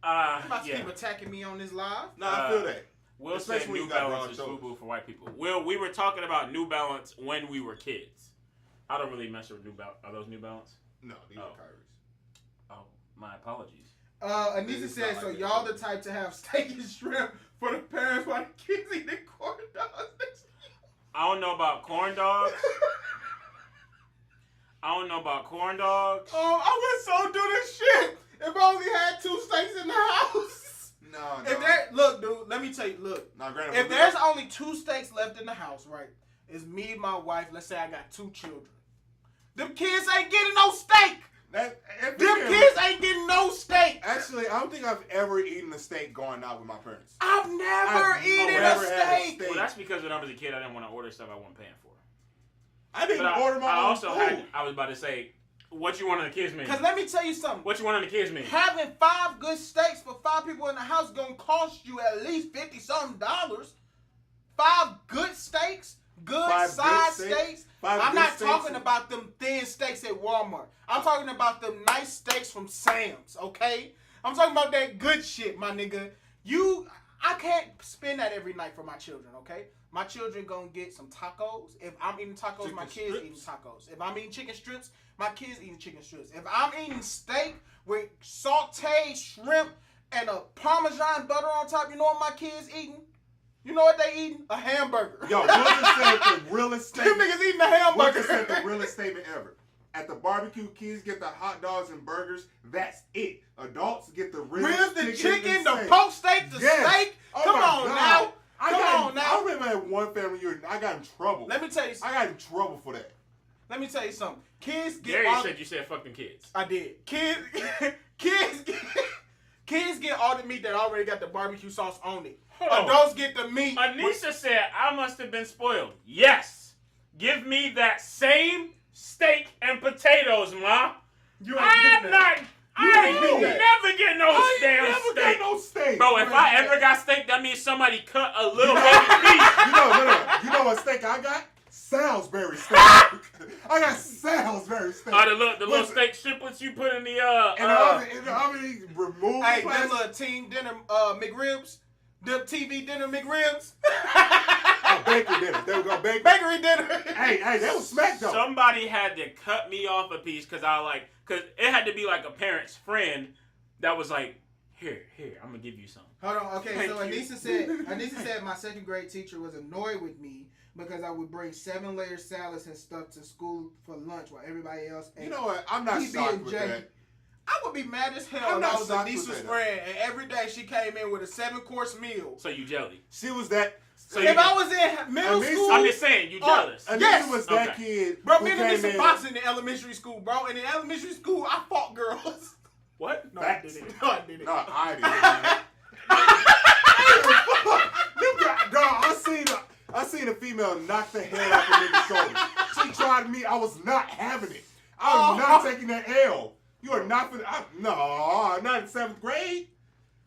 D: You about to keep attacking me on this live?
B: Nah, I feel that.
C: Will
B: Especially
C: said
B: when
C: New
B: you got
C: Balance
B: broad
C: is
B: shoulders.
C: FUBU for white people. Will, we were talking about New Balance when we were kids. I don't really mess with New Balance. Are those New Balance?
B: No, these are
C: Oh.
B: Kyrie's.
C: Oh, my apologies.
D: Anissa
B: It's
D: said,
B: not
D: so
B: like that.
D: y'all the type to have steak and shrimp for the parents while the kids eating corn dogs.
C: I don't know about corn dogs. I don't know about corn dogs.
D: Oh, I would so do this shit if I only had 2 steaks in the house.
B: No.
D: Look, dude, let me tell you, look.
B: No, granted,
D: If there's only 2 steaks left in the house, right? It's me and my wife. Let's say I got 2 children. Them kids ain't getting no steak. Them kids ain't getting no steak.
B: Actually, I don't think I've ever eaten a steak going out with my parents.
D: I've never
B: I've
D: eaten
B: never
D: a
B: had a
D: steak.
B: steak.
C: Well, that's because when I was a kid, I didn't want to order stuff I wasn't paying for.
B: I didn't
C: But
B: order my
C: I
B: own
C: also
B: food.
C: I was about to say, what you want on the kids menu?
D: Because let me tell you something.
C: What you want on the kids menu?
D: Having 5 good steaks for 5 people in the house gonna cost you at least $50-something. 5 good steaks, good
B: 5 good
D: size
B: steaks?
D: steaks.
B: 5
D: I'm
B: good
D: not
B: steaks
D: talking
B: and-
D: about them thin steaks at Walmart. I'm talking about them nice steaks from Sam's, okay? I'm talking about that good shit, my nigga. I can't spend that every night for my children, okay? My children gonna get some tacos. If I'm eating tacos, my
B: Chicken
D: kids
B: strips?
D: eating tacos. If I'm eating chicken strips, my kids eating chicken strips. If I'm eating steak with sauteed shrimp and a Parmesan butter on top, you know what my kids eating? You know what they eating? A hamburger.
B: Yo, Will just said the realest
D: Them
B: statement.
D: niggas eating a
B: Will
D: hamburger.
B: just said the realest statement ever. At the barbecue, kids get the hot dogs and burgers. That's it. Adults get the
D: Ribs, the chicken,
B: and
D: the
B: steak.
D: pork steak, the
B: Yes.
D: steak.
B: Oh
D: Come
B: my
D: on
B: God.
D: now.
B: I remember at one family reunion, I got in trouble.
D: Let me tell you.
B: I got in trouble for that.
D: Let me tell you something. Kids get
C: Gary
D: all.
C: said you said fuck them kids.
D: I did. Kids get all the meat that already got the barbecue sauce on it.
C: Hold on.
D: Adults get the meat.
C: Anissa said I must have been spoiled. Yes. Give me that same steak and potatoes, ma.
D: You ain't
C: I
D: getting that.
C: I
D: ain't
C: ain't
D: getting
C: never get no
B: I ain't
C: damn
B: never
C: steak.
B: got no steak.
C: Bro, if I ever got steak, that means somebody cut a little baby piece.
B: You know what steak I got? Salisbury steak. I got Salisbury steak.
C: The little steak striplets you put in the
B: in the oven, he removed
D: Hey,
B: the
D: them
B: plastic.
D: little team dinner McRibs. Them TV dinner McRibs.
B: Oh, bakery dinner. There we go, bakery.
D: Bakery dinner.
B: Hey, that was smack though.
C: Somebody had to cut me off a piece because it had to be like a parent's friend that was like, here, I'm gonna give you some.
D: Hold on. Okay,
C: Thank
D: so
C: you.
D: Anissa said my 2nd grade teacher was annoyed with me because I would bring 7-layer salads and stuff to school for lunch while everybody else ate.
B: You know what? I'm not
D: PB
B: shocked
D: and
B: with
D: J.
B: that.
D: I would be mad as hell
B: I'm
D: if
B: not
D: I was
B: shocked with
D: Anissa's
B: that.
D: friend and every day she came in with a 7-course meal.
C: So you jelly.
B: She was that.
C: So
D: If
C: you-
D: I was in middle
B: Anissa-
D: school,
C: I'm just saying, you jealous.
B: Anissa
D: Yes.
B: was that
C: Okay.
B: kid.
D: bro,
B: who
D: me and
B: came
D: Anissa
B: in-
D: boxing in elementary school, bro. And in elementary school, I fought girls.
C: What?
D: No,
B: Facts.
D: I didn't. No, I didn't.
B: No, I didn't. Dog, I seen a female knock the head off a nigga's shoulder. She tried me. I was not having it. I was not taking that L. You are not finna. No, not in 7th grade.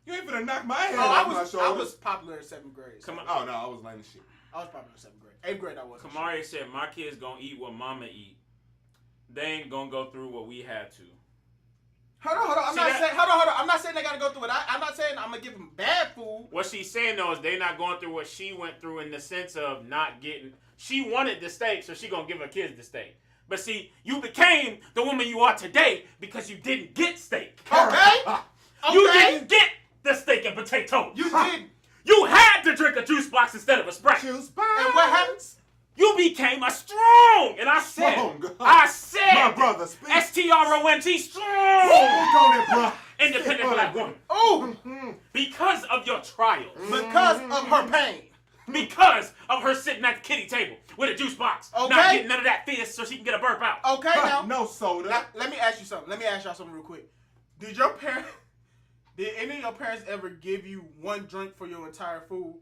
B: You ain't finna knock my head
D: Oh,
B: off
D: I
B: my
D: was
B: shoulder.
D: popular in 7th grade.
C: Come on.
B: Oh no, I was lame as shit.
D: I was popular in 7th grade. 8th grade, I wasn't.
C: Kamari said my kids gonna eat what mama eat. They ain't gonna go through what we had to.
D: Hold on. I'm
C: See
D: not
C: that-
D: saying. Hold on. I'm not saying they gotta go through it. I'm not saying I'm gonna give them bad food.
C: What she's saying though is they not going through what she went through in the sense of not getting. She wanted the steak, so she gonna give her kids the steak. But see, you became the woman you are today because you didn't get steak.
D: Okay.
C: You didn't get the steak and potato.
D: You did.
C: You had to drink a juice box instead of a Sprite.
B: Juice box.
D: And what happens?
C: You became a strong. And I said,
B: My brother, speak.
C: STRONT, strong.
B: on it, bro.
C: Independent black woman.
D: Oh,
C: Because of your trials.
D: because of her pain.
C: Because of her sitting at the kitty table with a juice box.
D: Okay.
C: Not getting none of that fizz so she can get a burp out.
D: Okay, now.
B: No soda.
D: Now, let me ask you something. Let me ask y'all something real quick. Did any of your parents ever give you one drink for your entire food?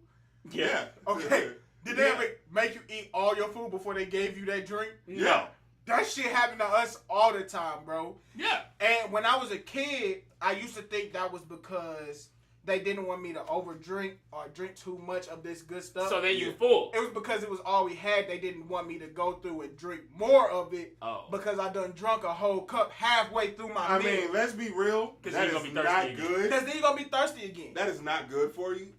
B: Yeah.
D: Okay. Did they ever make you eat all your food before they gave you that drink?
C: No.
D: That shit happened to us all the time, bro.
C: Yeah.
D: And when I was a kid, I used to think that was because they didn't want me to overdrink or drink too much of this good stuff.
C: So then you full.
D: It was because it was all we had. They didn't want me to go through and drink more of it because I done drunk a whole cup halfway through my meal.
B: I mean, let's be real.
C: 'Cause
B: That
C: you're
B: is
C: gonna be thirsty
B: not
C: again.
B: good.
D: Because then you're going to be thirsty again.
B: That is not good for you.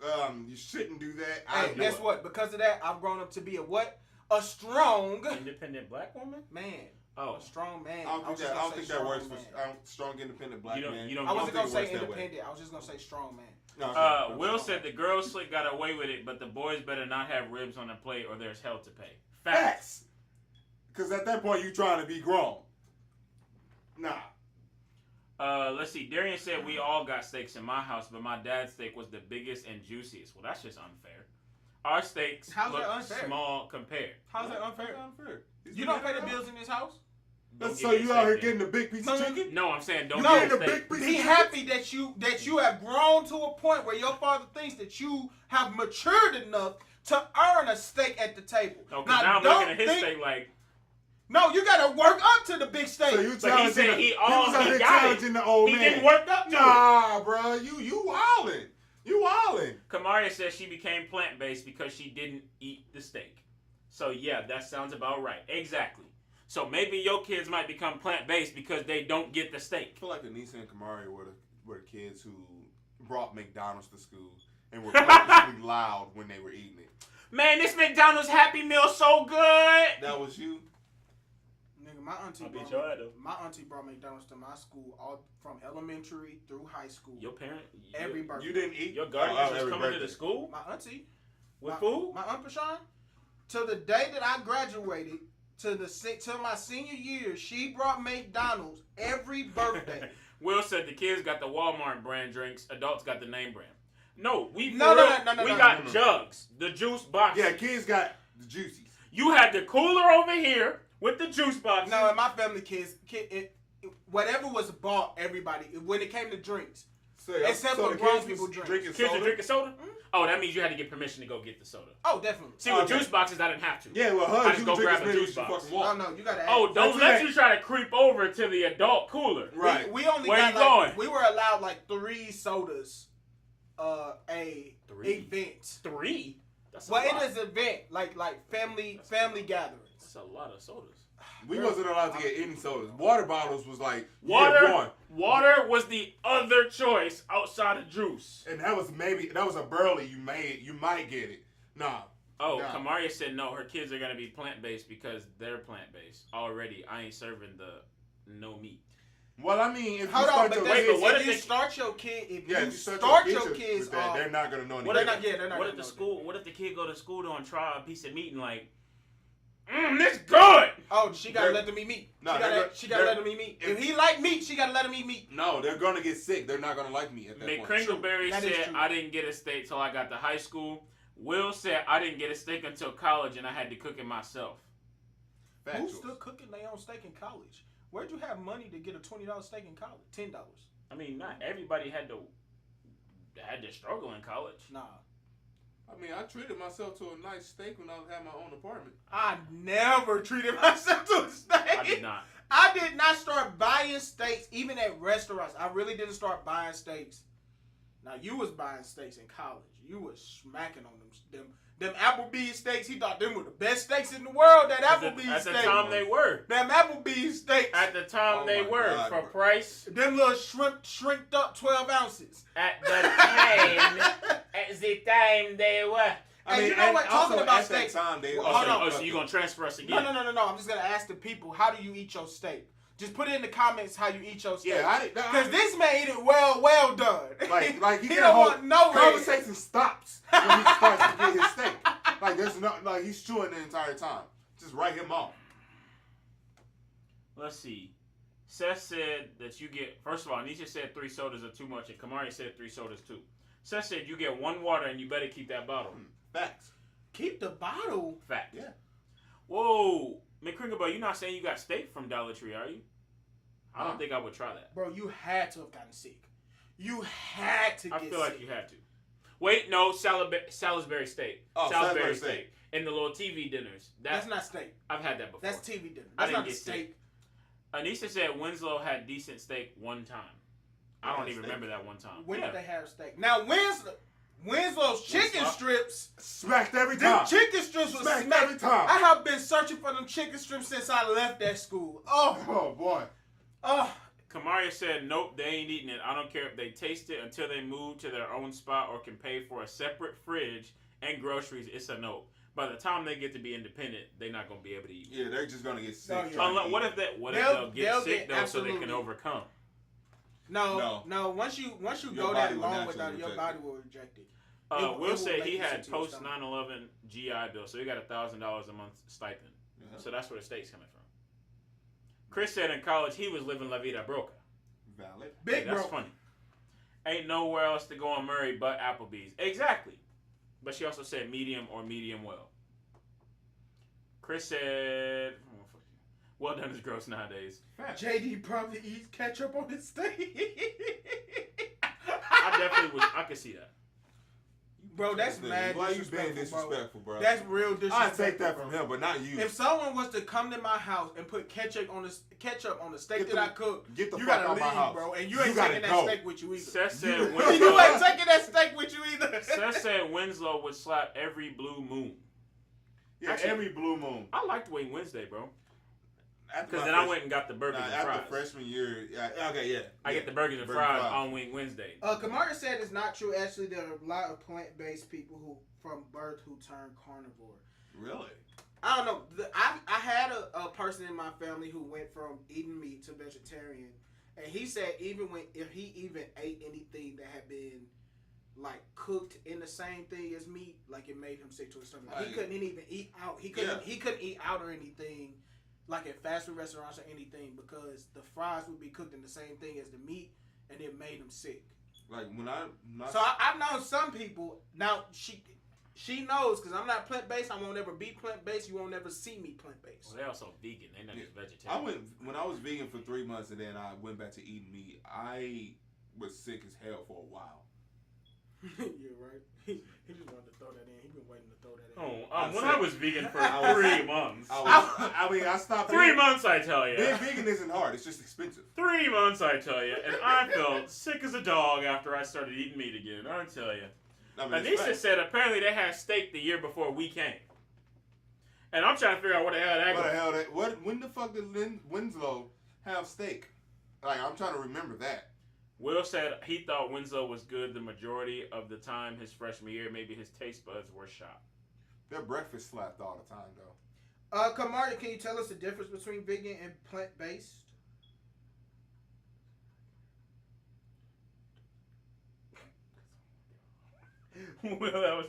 B: You shouldn't do that.
D: Hey, guess what? Because of that, I've grown up to be a what? A strong
C: Independent black woman?
D: man.
C: Oh.
D: A strong man.
B: I don't think that
D: strong
B: works
D: man.
B: for strong, independent black man.
C: You don't
D: I wasn't going to say
B: think it works that way.
D: independent. I was just going to say strong man.
B: No,
C: Will said the girls slick got away with it, but the boys better not have ribs on the plate or there's hell to pay. Facts.
B: Because at that point, you trying to be grown. Nah.
C: Let's see. Darian said we all got steaks in my house, but my dad's steak was the biggest and juiciest. Well, that's just unfair. Our steaks
D: How's
C: look
D: that unfair?
C: small compared.
D: How's that unfair?
B: Unfair.
D: You don't pay the bills in this house?
C: Don't
B: So
C: get me
B: you out here
C: steak
B: getting a big piece
D: No,
B: of
D: no,
B: chicken?
C: No, I'm saying don't
D: No,
C: get
B: the
C: a steak.
B: big piece
D: Be
B: of
D: happy that you have grown to a point where your father thinks that you have matured enough to earn a steak at the table.
C: No, because now I'm looking at his steak like,
D: No, you gotta work up to the big steak.
B: So you
C: but he
B: challenging
C: said
B: the,
C: he
B: was out here
C: got
B: challenging
C: it.
B: the old
C: He
B: man.
C: didn't work up to it.
B: Nah, bro. You wildin'. You wildin'.
C: Kamaria says she became plant-based because she didn't eat the steak. So yeah, that sounds about right. Exactly. So maybe your kids might become plant-based because they don't get the steak.
B: I feel like Anissa and Kamari were the kids who brought McDonald's to school and were purposely loud when they were eating it.
C: Man, this McDonald's Happy Meal so good.
B: That was you?
D: Nigga, my auntie brought McDonald's to my school all from elementary through high school.
C: Your parent,
D: Every birthday.
B: You didn't eat?
C: your guardians was
B: every
C: coming to
B: birthday.
C: the school
D: My auntie.
C: with food.
D: My Aunt Pashan. Till the day that I graduated, till my senior year, she brought McDonald's every birthday.
C: Will said the kids got the Walmart brand drinks, adults got the name brand. No, we
D: No,
C: got jugs, the juice boxes.
B: Yeah, kids got the juices.
C: You had the cooler over here with the juice boxes.
D: No, in my family, whatever was bought, everybody, when it came to drinks, except for grown people drinks.
B: Drinking
C: Kids
B: soda?
C: are drinking soda? Oh, that means you had to get permission to go get the soda.
D: Oh, definitely.
C: See, with
B: Okay.
C: juice boxes, I didn't have to.
B: Yeah, well,
C: I
B: Hud,
C: just
B: you
C: go
B: can drink
C: grab
B: as
C: a
B: many
C: juice
B: as you
C: box.
B: fucking
D: No,
B: want.
D: no, you gotta ask.
C: Oh, don't
B: That's
C: let
B: it.
C: you try to creep over to the adult cooler.
B: Right.
D: We only
C: Where
D: got
C: you going?
D: we were allowed like 3 sodas, a
C: 3?
D: event.
C: 3? That's a
D: Well,
C: lot.
D: it is an event like family gatherings.
C: That's a lot of sodas.
B: We wasn't allowed to get any sodas. Water bottles was like
C: Water,
B: one.
C: water was the other choice outside of juice.
B: And that was a burley you might get it. Nah.
C: Oh,
B: Nah.
C: Kamaria said no, her kids are going to be plant-based because they're plant-based. Already, I ain't serving the no meat.
B: Well, I mean, if
D: Hold
B: you
D: on,
B: start
D: but
B: your
C: wait,
B: kids,
C: but what
D: if
C: if
D: you
C: they-
D: start your kid, if
B: yeah,
D: you
B: if you
D: start
B: your
D: your kids
B: with that,
D: off,
B: they're not gonna know
D: Well,
B: anything.
D: they're not
C: What
D: gonna
C: if the
D: know
C: school? What if the kid go to school to try a piece of meat and like, this good?
D: Oh, she gotta
B: They're-
D: let them eat meat.
B: No,
D: she gotta let them eat meat. If he like meat, she gotta let him eat meat.
B: No, they're gonna get sick. They're not gonna like me at that point.
C: McCringleberry
D: That is
C: said
D: true.
C: I didn't get a steak till I got to high school. Will said I didn't get a steak until college and I had to cook it myself.
D: Who's
B: Factuals.
D: still cooking their own steak in college? Where'd you have money to get a $20 steak in college? $10.
C: I mean, not everybody had to struggle in college.
D: Nah.
B: I mean, I treated myself to a nice steak when I had my own apartment.
D: I never treated myself to a steak.
C: I did not.
D: I did not start buying steaks even at restaurants. I really didn't start buying steaks. Now you was buying steaks in college. You was smacking on them Applebee's steaks. He thought them were the best steaks in the world. That Applebee's
C: At the
D: steak.
C: time they were.
D: Them Applebee's steaks.
C: At the time
B: Oh
C: they
B: my
C: were
B: God,
C: for
B: bro.
C: price.
D: Them little shrinked up 12 ounces.
C: At the time they were.
D: Hey, you know what? Talking about
B: at that
D: steak.
B: time, they
D: Well,
C: Oh,
D: hold
C: so,
D: on.
C: oh, so you gonna transfer us again?
D: No. I'm just gonna ask the people, how do you eat your steak? Just put it in the comments how you eat your steak.
B: Yeah,
D: Because this man eat it well done.
B: like
D: he
B: he
D: don't want no red.
B: conversation stops when he starts to get his steak. Like there's no, like he's chewing the entire time. Just write him off.
C: Let's see. Seth said that you get, first of all, Nisha said 3 sodas are too much, and Kamari said 3 sodas too. Seth said you get 1 water and you better keep that bottle.
B: Facts.
D: Keep the bottle.
C: Fact.
B: Yeah.
C: Whoa. McCringlebell, you're not saying you got steak from Dollar Tree, are you? I don't think I would try that.
D: Bro, you had to have gotten sick. You had to get sick.
C: I feel like you had to. Wait, no, Salisbury steak.
B: Oh,
C: Salisbury
B: Salisbury steak.
C: And the little TV dinners.
D: That's not steak.
C: I've had that before.
D: That's TV dinner.
C: I
D: That's
C: didn't
D: not
C: get
D: steak.
C: Anisha said Winslow had decent steak one time. I don't even
B: steak.
C: remember that one time.
D: When did they have steak? Now, Winslow's chicken strips.
B: Smacked every
D: Them
B: time.
D: chicken strips was
B: Smacked
D: smacked.
B: every time.
D: I have been searching for them chicken strips since I left that school.
B: Oh boy.
D: Oh.
C: Kamaria said, nope, they ain't eating it. I don't care if they taste it until they move to their own spot or can pay for a separate fridge and groceries. It's a no. By the time they get to be independent, they're not going to be able to eat.
B: Yeah, they're just gonna get sick.
D: Oh, yeah.
B: trying to
C: What
B: eat.
C: if they'll
D: They'll
C: get
D: get
C: sick though, so they can
D: absolutely.
C: overcome?
D: No. Once you
B: Your
D: go
B: body
D: that
B: will
D: long
B: naturally
D: without it, your
B: reject
D: body
B: it.
D: will reject it.
C: Will
D: will
C: said
D: make
C: he
D: you
C: had
D: sick to your
C: post
D: stomach.
C: 9/11 GI Bill, so he got $1,000 a month stipend.
B: Yeah.
C: So that's where the steak's coming from. Chris said in college he was living La Vida Broca.
B: Valid.
D: Big
C: That's
D: bro.
C: funny. Ain't nowhere else to go on Murray but Applebee's. Exactly. But she also said medium or medium well. Chris said, oh, fuck you. Well done is gross nowadays.
D: JD probably eats ketchup on his steak.
C: I definitely would. I could see that.
D: Bro, that's mad
B: Why you being
D: disrespectful,
B: disrespectful, bro?
D: That's real
B: I
D: disrespectful.
B: take that
D: bro.
B: from him, but not you.
D: If someone was to come to my house and put ketchup on the steak
B: Get
D: that
B: the-
D: I cook,
B: get the
D: you
B: fuck
D: gotta
B: out my
D: leave,
B: house.
D: bro. And you
B: You
D: ain't
B: gotta
D: taking
B: go.
D: that steak with you either.
C: Seth said
D: You
C: Winslow.
D: ain't taking that steak with you either.
C: Seth said Winslow would slap every blue moon.
B: Yeah,
C: Actually-
B: every blue moon.
C: I liked Wing Wednesday, bro.
B: After
C: Because
B: my
C: then I
B: fresh-
C: went and got the burgers and
B: after
C: fries.
B: freshman year. Okay, yeah.
C: I get the burgers and
B: Burger
C: fries
B: fries.
C: on Wing Wednesday.
D: Kamara said it's not true. Actually, there are a lot of plant-based people who, from birth, who turn carnivore.
B: Really?
D: I don't know. I had a person in my family who went from eating meat to vegetarian, and he said if he even ate anything that had been like cooked in the same thing as meat, like it made him sick to his stomach. Like, he couldn't even eat out. He couldn't eat out or anything, like at fast food restaurants or anything, because the fries would be cooked in the same thing as the meat, and it made him sick.
B: Like when
D: So I've known some people. Now she knows, because I'm not plant-based. I won't ever be plant-based. You won't ever see me plant-based.
C: Well, they're also vegan. They're not just vegetarian.
B: when I was vegan for 3 months and then I went back to eating meat. I was sick as hell for a while.
D: You're right. He just wanted to throw that in. He's been waiting to throw that in.
C: When
B: said-
C: I was vegan for
B: I was-
C: 3 months.
B: I stopped.
C: 3 months, I tell you.
B: Being vegan isn't hard. It's just expensive.
C: 3 months, I tell you. And I felt sick as a dog after I started eating meat again. I tell you.
B: I mean, it's
C: Anisha
B: facts.
C: said apparently they had steak the year before we came. And I'm trying to figure out what the hell that
B: What the
C: goes.
B: hell? When the fuck did Winslow have steak? Like I'm trying to remember that.
C: Will said he thought Winslow was good the majority of the time his freshman year. Maybe his taste buds were shot.
B: Their breakfast slapped all the time though.
D: Kamari, can you tell us the difference between vegan and plant-based?
C: Will, that was.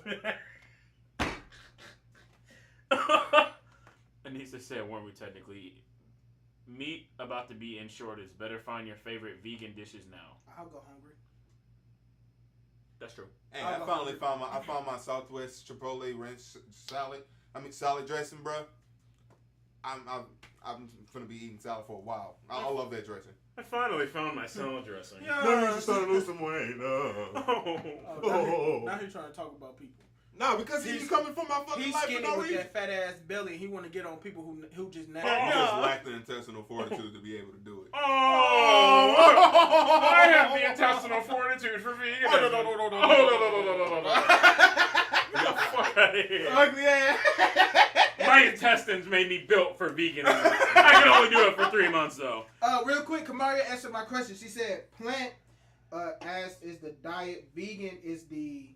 C: Anissa said, weren't we technically? Meat about to be in shortage. Better find your favorite vegan dishes now.
D: I'll go hungry.
C: That's true.
B: Hey,
D: I'll
B: I
D: go
B: finally
D: hungry.
B: found my Southwest Chipotle ranch salad. Salad dressing, bro. I'm gonna be eating salad for a while. I love that dressing.
C: I finally found my salad dressing.
D: Yeah.
B: to lose some weight.
D: Now he's trying to talk about people.
B: No, because he's coming from my fucking
D: He's
B: life for
D: skinny
B: no
D: with
B: reason.
D: that fat ass belly, and he want to get on people who just
B: He
D: naturally.
B: just lacked the intestinal fortitude to be able to do it.
C: Oh, I have the intestinal fortitude for veganism.
D: Oh, no.
C: Get the fuck out of here.
D: Ugly ass.
C: My intestines made me built for veganism. I can only do it for 3 months though.
D: Real quick, Kamaria answered my question. She said plant as is the diet, vegan is the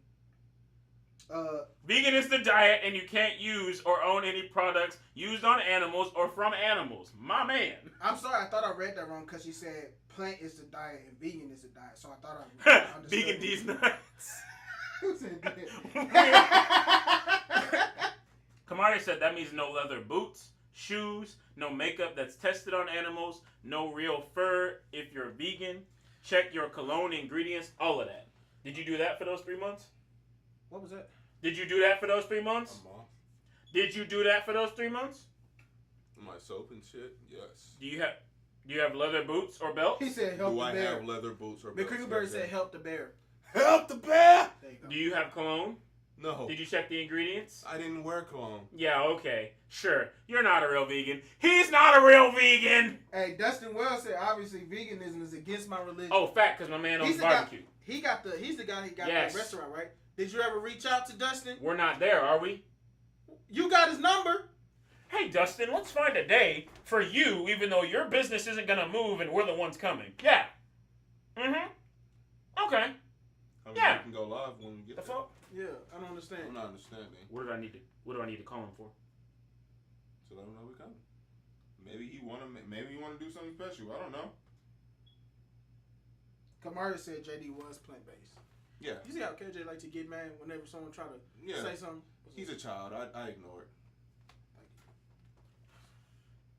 C: Vegan is the diet, and you can't use or own any products used on animals or from animals. My man.
D: I'm sorry, I thought I read that wrong because she said plant is the diet and vegan is the diet. So I thought I understood.
C: Vegan D's nuts.
D: Who said that?
C: Kamari said that means no leather boots, shoes, no makeup that's tested on animals, no real fur if you're vegan. Check your cologne ingredients, all of that. Did you do that for those 3 months?
D: What was that?
C: Did you do that for those 3 months?
B: I'm off.
C: Did you do that for those 3 months?
B: My soap and shit. Yes.
C: Do you have leather boots or belts?
D: He said help
B: Do
D: the
B: I
D: bear.
B: have leather boots or
D: The
B: belts?
D: Creekberry said help the bear.
B: Help the bear.
D: There you go.
C: Do you have cologne?
B: No.
C: Did you check the ingredients?
B: I didn't wear cologne.
C: Yeah, okay. Sure. You're not a real vegan. He's not a real vegan!
D: Hey, Dustin Wells said obviously veganism is against my religion.
C: Oh, fat, because my man owns
D: He's the guy-
C: barbecue.
D: He's the guy who got
C: Yes.
D: that restaurant, right? Did you ever reach out to Dustin?
C: We're not there, are we?
D: You got his number.
C: Hey, Dustin, let's find a day for you, even though your business isn't going to move and we're the ones coming. Yeah. Mm-hmm. Okay.
B: I mean,
C: Yeah.
B: we can go live when we get
C: The
B: there.
C: fuck?
D: Yeah, I don't understand.
B: I'm not understanding.
C: What do I need to call him for?
B: So let him know we're coming. Maybe he want to do something special. I don't know.
D: Kamara said JD was plant based.
B: Yeah.
D: You see how KJ like to get mad whenever someone try to
B: Yeah.
D: say something?
B: He's a child. I ignore it.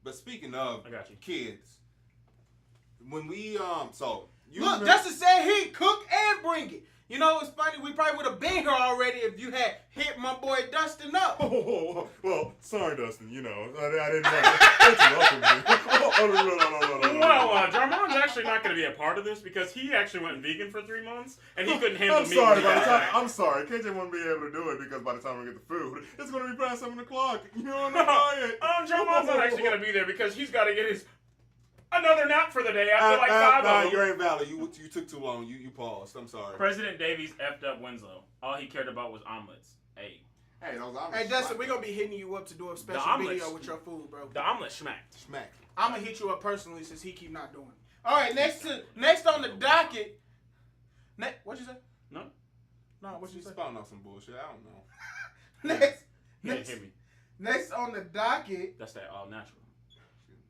B: But speaking of
C: I got you.
B: kids, when we so you
D: Look,
B: remember-
D: Justin said he'd cook and bring it. You know, it's funny. We probably would have been here already if you had hit my boy Dustin up.
B: Oh, well, sorry, Dustin. You know, I didn't know.
C: Well, Jarmon's actually not going to be a part of this because he actually went vegan for 3 months and he couldn't handle
B: I'm
C: meat.
B: sorry.
C: when he
B: By the
C: got
B: time,
C: back.
B: I'm sorry. KJ won't be able to do it because by the time we get the food, it's going to be past 7 o'clock. You know what I'm saying?
C: Jarmon's not actually going to be there because he's got to get his another nap for the day after like 5 of them.
B: You're invalid. You took too long. You paused. I'm sorry.
C: President Davies effed up Winslow. All he cared about was omelets. Hey,
B: Hey, those omelets.
D: Hey, Dustin, we're going to be hitting you up to do a special
C: omelets.
D: video with your food, bro.
C: the omelet smacked.
B: Smack.
D: I'm going to hit you up personally since he keep not doing it. All right, next on the docket. What'd you say?
C: No.
D: No, what'd you
B: She's
D: say?
B: spouting off some bullshit. I don't know.
D: Next,
C: He didn't hear me.
D: next on the docket.
C: That's that all natural.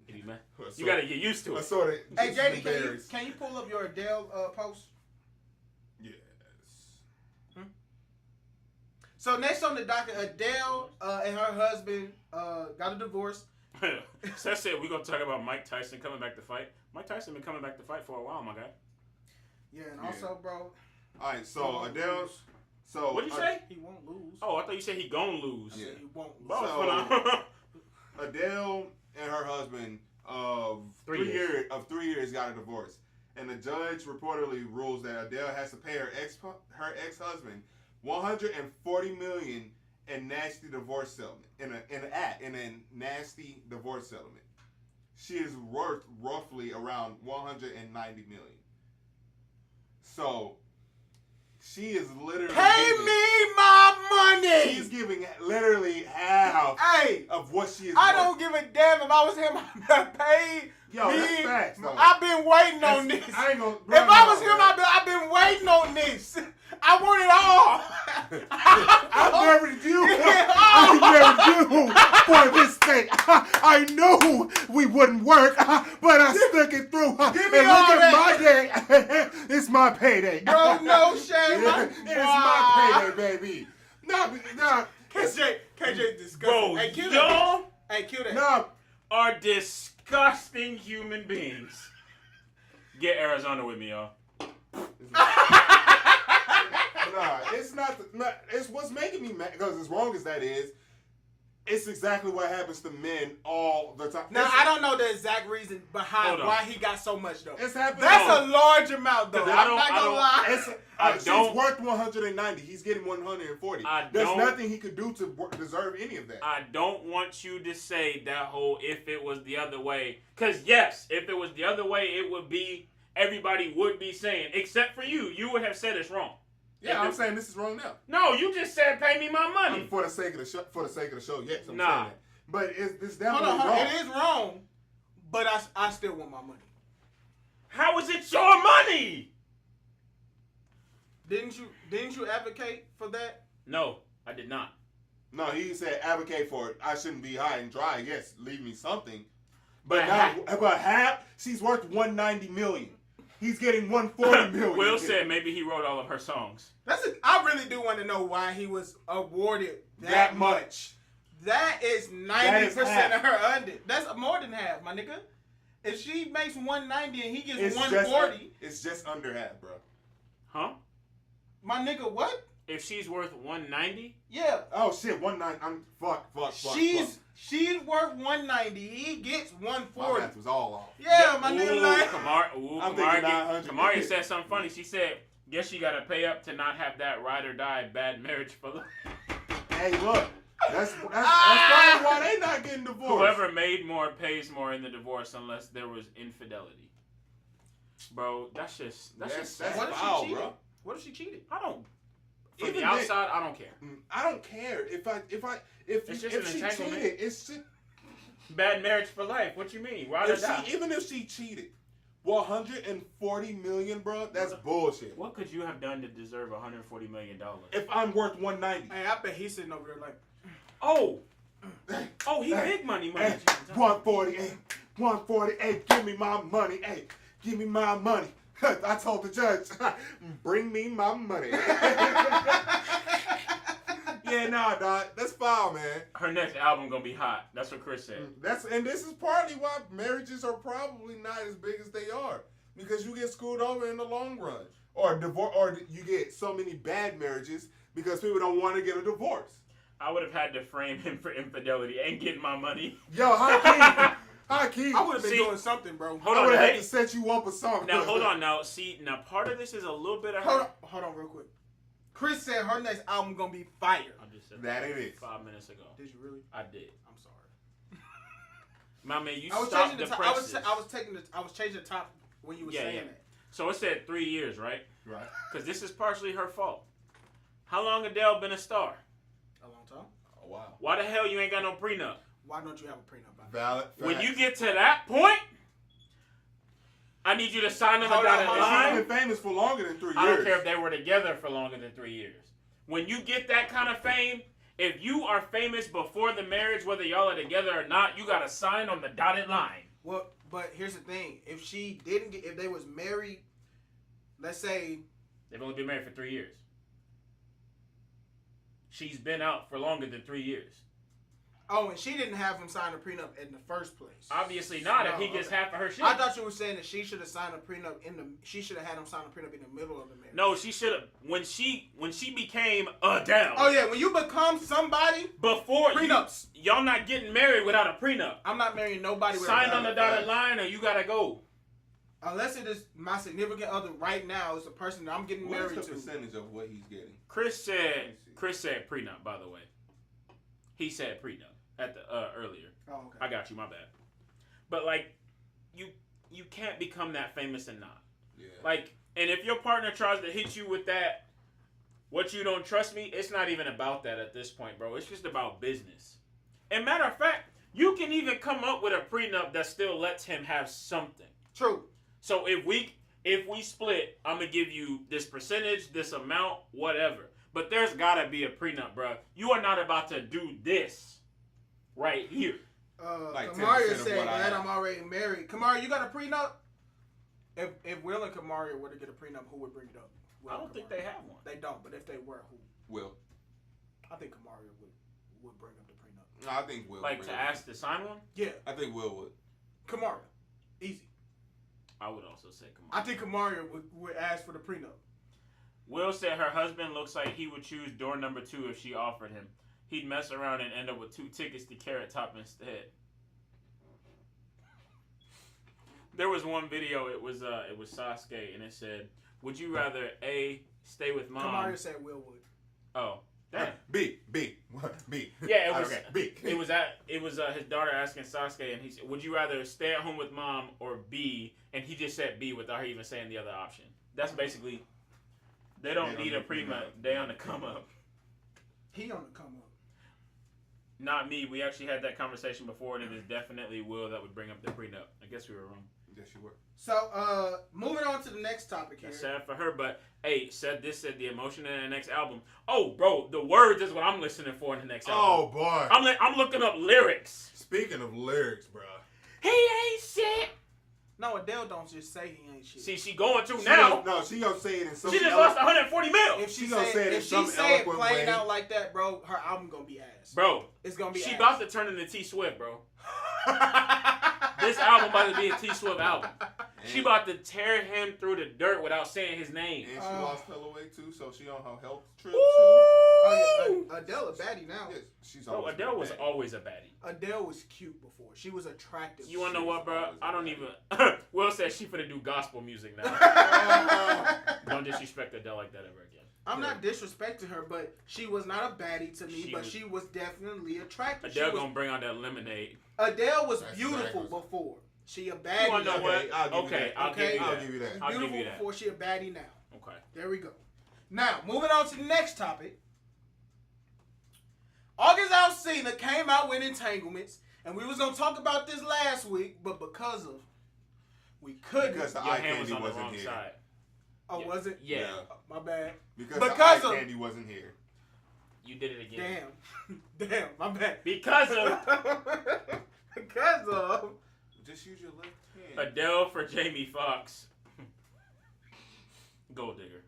C: He man.
B: Assorted-
C: You got to get used to it.
B: assorted
D: Hey,
B: juices and
D: JD,
B: berries.
D: can you pull up your Adele post?
B: Yes.
D: So next on the docket, Adele and her husband got a divorce.
C: So I said we're going to talk about Mike Tyson coming back to fight. Mike Tyson been coming back to fight for a while, my guy.
D: Yeah, and also, bro,
B: All right. So Adele's. So
C: What'd you say?
D: he won't lose.
C: Oh, I thought you said he gonna lose.
D: I
B: Yeah.
D: said he won't lose.
C: Bro,
B: So-
C: hold on.
B: Adele and her husband of
C: 3
B: 3
C: years.
B: years. 3 years got a divorce, and the judge reportedly rules that Adele has to pay her ex-husband $140 million in nasty divorce settlement in a nasty divorce settlement. She is worth roughly around $190 million. So she is literally
D: Pay
B: giving-
D: me my money.
B: She's giving literally half
D: Hey,
B: of what she is.
D: I
B: worth.
D: don't give a damn if I was him. I'd paid
B: Yo,
D: me.
B: that's facts, though.
D: I've been waiting on this.
B: I ain't gonna.
D: If I was him, I've been waiting on this. I want it all.
B: I married you.
D: I
B: married you for this thing. I knew we wouldn't work, but I stuck it through.
D: Give me all that.
B: day. It's my payday.
D: Bro, no shame.
B: Yeah, it's my payday, baby. Nah.
D: KJ disgusting.
C: Bro,
D: Hey, kill that.
C: y'all
D: Hey, kill that.
B: Nah.
C: are disgusting human beings. Get Arizona with me, y'all.
B: Nah, it's not. It's what's making me mad. Because as wrong as that is, it's exactly what happens to men all the time.
D: Now, I don't know the exact reason behind
C: Hold on.
D: why he got so much, though.
B: It's happening.
D: That's a large amount, though.
C: I
D: I'm
C: don't-
D: not
C: I
D: gonna
C: don't-
D: lie.
B: She's
C: don't-
B: worth 190. He's getting 140. There's
C: don't-
B: nothing he could do to deserve any of that.
C: I don't want you to say that whole if it was the other way. Because, yes, if it was the other way, it would be, everybody would be saying, except for you. You would have said it's wrong.
B: Yeah, I'm saying this is wrong now.
C: No, you just said pay me my
B: I
C: money.
B: mean, for the sake of the show, yes, I'm
C: Nah.
B: saying that. But it's
D: Hold
B: definitely
D: on,
B: wrong.
D: it is wrong, but I still want my money.
C: How is it your money?
D: Didn't you advocate for that?
C: No. I did not.
B: No, he said advocate for it. I shouldn't be high and dry. Yes, leave me something.
C: But
B: But half, she's worth 190 million. He's getting 140 million.
C: Will said maybe he wrote all of her songs.
D: I really do want to know why he was awarded that much. That is 90% of her under. That's more than half, my nigga. If she makes 190 and he gets 140,
B: it's just under half, bro.
C: Huh?
D: My nigga, what?
C: If she's worth 190?
D: Yeah.
B: Oh shit, 190. I'm fuck.
D: She's worth 190. He gets 140.
B: My math was all off.
D: Yeah, my nigga. Like,
B: I'm thinking 900.
C: Kamari said something funny. She said, "Guess you gotta pay up to not have that ride or die bad marriage for life."
B: Hey, look. That's probably why they not getting divorced.
C: Whoever made more pays more in the divorce unless there was infidelity. Bro, that's just sad.
D: what if
B: foul,
D: she cheated?
B: bro.
D: What if she cheated?
C: I don't. From
B: Even
C: the outside, I don't care.
B: I don't care if
C: It's just an
B: she
C: entanglement.
B: cheated. It's just,
C: Bad marriage for life. What you mean? Ride or die.
B: even if she cheated, 140 million, bro. That's bullshit.
C: What could you have done to deserve $140 million?
B: If I'm worth 190,
D: Hey, I bet he's sitting over there like,
C: Oh, he big money.
B: hey, 140, hey, 140, hey, give me my money, hey, give me my money. I told the judge, bring me my money. Yeah, nah, dog. That's foul, man.
C: Her next album gonna be hot. That's what Chris said.
B: And this is partly why marriages are probably not as big as they are, because you get screwed over in the long run, or divorce, or you get so many bad marriages because people don't want to get a divorce.
C: I would have had to frame him for infidelity and get my money.
B: Yo, high key.
D: I would have been
C: See,
D: doing something, bro.
C: Hold
B: I
C: on,
B: would have had
C: hey.
B: to set you up or something.
C: Now hold on. Now part of this is a little bit of her.
D: Hold on, real quick. Chris said her next album gonna be fire.
C: I just said
B: That it is.
C: 5 minutes ago.
D: Did you really?
C: I did.
D: I'm sorry.
C: My man, you
D: I was
C: stopped
D: changing
C: the
D: the
C: presses.
D: I was changing the top when you were saying that.
C: So it said 3 years, right?
B: Right.
C: Because this is partially her fault. How long Adele been a star?
D: A long time.
B: Oh, wow.
C: Why the hell you ain't got no prenup?
D: Why don't you have a prenup? By
B: Valid.
C: When you get to that point, I need you to sign on the dotted
B: She's
C: line.
B: been famous for longer than 3 years.
C: I don't care if they were together for longer than 3 years. When you get that kind of fame, if you are famous before the marriage, whether y'all are together or not, you got to sign on the dotted line.
D: Well, but here's the thing: if she didn't get, if they was married, let's say
C: They've only been married for 3 years. She's been out for longer than 3 years.
D: Oh, and she didn't have him sign a prenup in the first place.
C: Obviously not.
D: No,
C: if he gets
D: okay.
C: half of her shit.
D: I thought you were saying that she should have signed a prenup she should have had him sign a prenup in the middle of the marriage.
C: No, she should have. When she became Adele.
D: Oh yeah, when you become somebody,
C: Before
D: prenups.
C: y'all not getting married without a prenup.
D: I'm not marrying nobody with
C: Sign
D: a
C: on the dotted line, or you gotta go.
D: Unless it is my significant other right now is the person that I'm getting
B: What
D: married
B: is the
D: to.
B: percentage of what he's getting?
C: Chris said prenup. By the way, he said prenup at the earlier.
D: Oh, okay.
C: I got you. My bad. But like, you can't become that famous and not.
B: Yeah.
C: Like, and if your partner tries to hit you with that, what you don't trust me, it's not even about that at this point, bro. It's just about business. And matter of fact, you can even come up with a prenup that still lets him have something.
D: True.
C: So if we split, I'm gonna give you this percentage, this amount, whatever. But there's gotta be a prenup, bro. You are not about to do this right here.
B: Like 10%
D: Kamaria
B: of
D: said
B: what I
D: that
B: have.
D: I'm already married. Kamaria, you got a prenup? If Will and Kamaria were to get a prenup, who would bring it up? Will
C: I
D: and
C: don't think
D: Kamaria.
C: they have one.
D: They don't, but if they were, who?
B: Will.
D: I think Kamaria would bring up the prenup.
B: No, I think Will.
C: Like
B: would
C: to
B: bring it.
C: ask to sign one?
D: Yeah,
B: I think Will would.
D: Kamaria. Easy.
C: I would also say Kamari.
D: I think Kamaria would ask for the prenup.
C: Will said her husband looks like he would choose door number 2 if she offered him. He'd mess around and end up with 2 tickets to Carrot Top instead. There was one video. It was Sasuke, and it said, "Would you rather A, stay with mom?"
D: Kamaria said Will would.
C: Oh, damn.
B: B.
C: Yeah, it was.
B: Okay, B.
C: It was his daughter asking Sasuke, and he said, "Would you rather stay at home with mom or B?" And he just said B without her even saying the other option. That's basically. They don't need a prenup. They on the come up.
D: He on the come up.
C: Not me. We actually had that conversation before, and it is definitely Will that would bring up the prenup. I guess we were wrong.
B: Yes, she would.
D: So, moving on to the next topic here.
C: That's sad for her, but hey, said the emotion in the next album. Oh, bro, the words is what I'm listening for in the next album.
B: Oh boy.
C: I'm looking up lyrics.
B: Speaking of lyrics, bro.
C: He ain't shit.
D: No, Adele don't just say he ain't shit.
C: See, she going to now.
B: She gonna say it in some.
C: She just lost 140 mil.
D: If she
B: gonna say it in
D: if she
B: some
D: say it
B: eloquent
D: playing
B: way.
D: out like that, bro, her album gonna be ass.
C: Bro,
D: It's gonna be
C: she
D: ass.
C: about to turn into T Swift, bro. This album about to be a T Swift album. She about to tear him through the dirt without saying his name.
B: And she lost hella weight too, so she on her health trip
C: Woo!
B: too.
D: Oh, yeah, Adele a baddie now.
B: Yes, she's
C: Bro,
B: always
C: Adele
B: been
C: was
B: bad.
C: always a baddie.
D: Adele was cute before. She was attractive.
C: You wanna know what, bro? I don't even. Will said she finna do gospel music now. Don't disrespect Adele like that ever again.
D: I'm not disrespecting her, but she was not a baddie to me, but
C: was-
D: she was definitely attractive.
C: Adele gonna bring out that lemonade.
D: Adele was
B: That's
D: beautiful
B: exactly-
D: before. She a
C: You
D: baddie.
C: wanna know
D: now.
C: what?
B: I'll give you
C: Okay,
B: that.
C: I'll give you
B: I'll
C: that.
B: give you that.
C: I'll give
D: Beautiful
C: you that.
D: before she a baddie now.
C: Okay.
D: There we go. Now, moving on to the next topic. August Alsina came out with Entanglements, and we was gonna talk about this last week, but because of we couldn't.
B: Because the
C: Your
B: eye
C: hand was
B: candy
C: on the
B: wasn't
C: wrong
B: here.
C: side.
D: Oh, was it?
C: Yeah.
D: My bad.
B: Because
D: Because
B: the
D: of-
B: eye candy wasn't here.
C: You did it again.
D: Damn, my bad.
C: Because of
D: Because of
B: Just use your left hand.
C: Adele for Jamie Foxx. Gold Digger.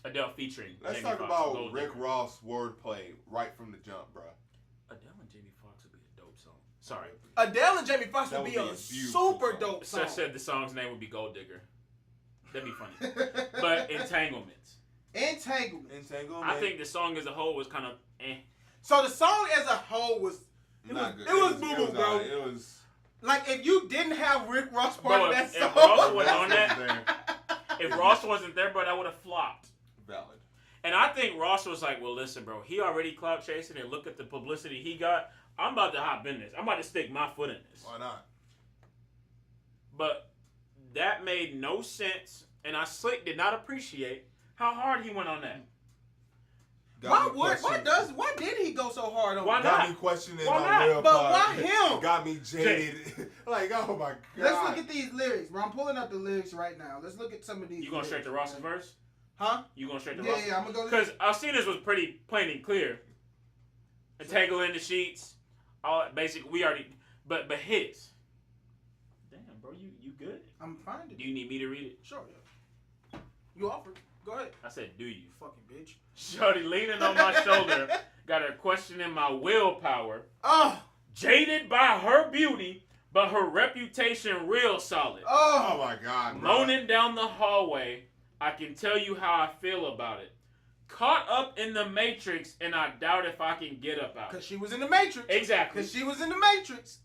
C: Adele featuring
B: Let's
C: Jamie
B: talk
C: Foxx,
B: about
C: Gold
B: Rick
C: Digger.
B: Ross wordplay right from the jump, bro.
C: Adele and Jamie Foxx would be a dope song. Sorry.
D: Adele and Jamie Foxx
B: That
D: would be
B: would
D: a
B: be a beautiful
D: super
B: song.
D: dope song.
C: Seth said the song's name would be Gold Digger. That'd be funny. But Entanglements.
D: Entanglements.
B: Entanglement.
C: I think the song as a whole was kind of eh.
D: So the song as a whole was
B: Not good.
D: it was boo-boo, bro.
B: alright. It was.
D: like if you didn't have Rick Ross part
C: Bro,
D: of that
C: if
D: song.
C: Ross was on
B: That's
C: that, if Ross wasn't there, bro, that would have flopped.
B: Valid.
C: And I think Ross was like, well, listen, bro, he already clout chasing and look at the publicity he got. I'm about to hop in this. I'm about to stick my foot in this.
B: Why not?
C: But that made no sense, and I slick did not appreciate how hard he went on that.
B: Got me
D: Why
B: questioning-
D: why did he go so hard on
C: Why
D: it?
C: not?
B: Got me questioning
C: Why
B: on
C: not?
B: real
D: But
B: pod.
D: why him?
B: Got me jaded. Like, oh my god.
D: Let's look at these lyrics, bro. I'm pulling up the lyrics right now. Let's look at some of these.
C: You going straight to
D: lyrics,
C: Ross's
D: man.
C: verse?
D: Huh?
C: You going straight to
D: Yeah,
C: Ross's?
D: yeah, I'm gonna go.
C: Because Alcina's was pretty plain and clear. Entangle in the sheets. All basic. We already. But his. Damn, bro, you good?
D: I'm finding
C: Do
D: it.
C: you need me to read it?
D: Sure, yeah. You offered. Go ahead.
C: I said, do you?
D: Fucking bitch.
C: Shorty leaning on my shoulder, got her questioning my willpower.
D: Oh,
C: Jaded by her beauty, but her reputation real solid.
B: Oh
D: oh.
B: my god, bro.
C: Moaning down the hallway, I can tell you how I feel about it. Caught up in the Matrix, and I doubt if I can get up out.
D: Because she was in the Matrix.
C: Exactly.
D: Because she was in the Matrix.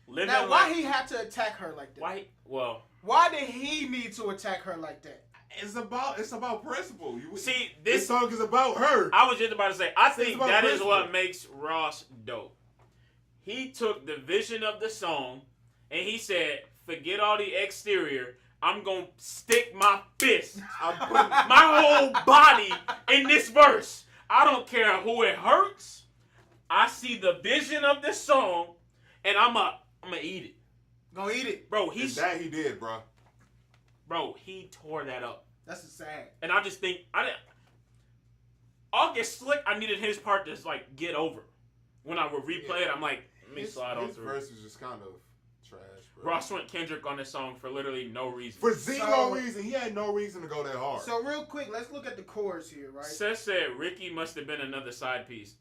C: Living
D: Now, why
C: like-
D: he had to attack her like that?
C: Why? Well,
D: Why did he need to attack her like that?
B: It's about principle. You
C: see,
B: this
C: this.
B: song is about her.
C: I was just about to say, I
B: It's
C: think
B: about
C: that is
B: principle.
C: what makes Ross dope. He took the vision of the song and he said, forget all the exterior. I'm going to stick my fist,
B: I'm putting,
C: my whole body in this verse. I don't care who it hurts. I see the vision of this song and I'm going to eat it.
D: Go eat it.
C: Bro,
B: and that he did, bro.
C: he tore that up.
D: That's sad.
C: And I just think, August Slick, I needed his part to like get over. When I would replay it, I'm like, let me slide on
B: his
C: through.
B: verse is just kind of trash, bro.
C: Ross went Kendrick on this song for literally no reason.
B: For zero
D: So-
B: reason. He had no reason to go that hard.
D: So real quick, let's look at the chorus here, right?
C: Seth said Ricky must have been another side piece.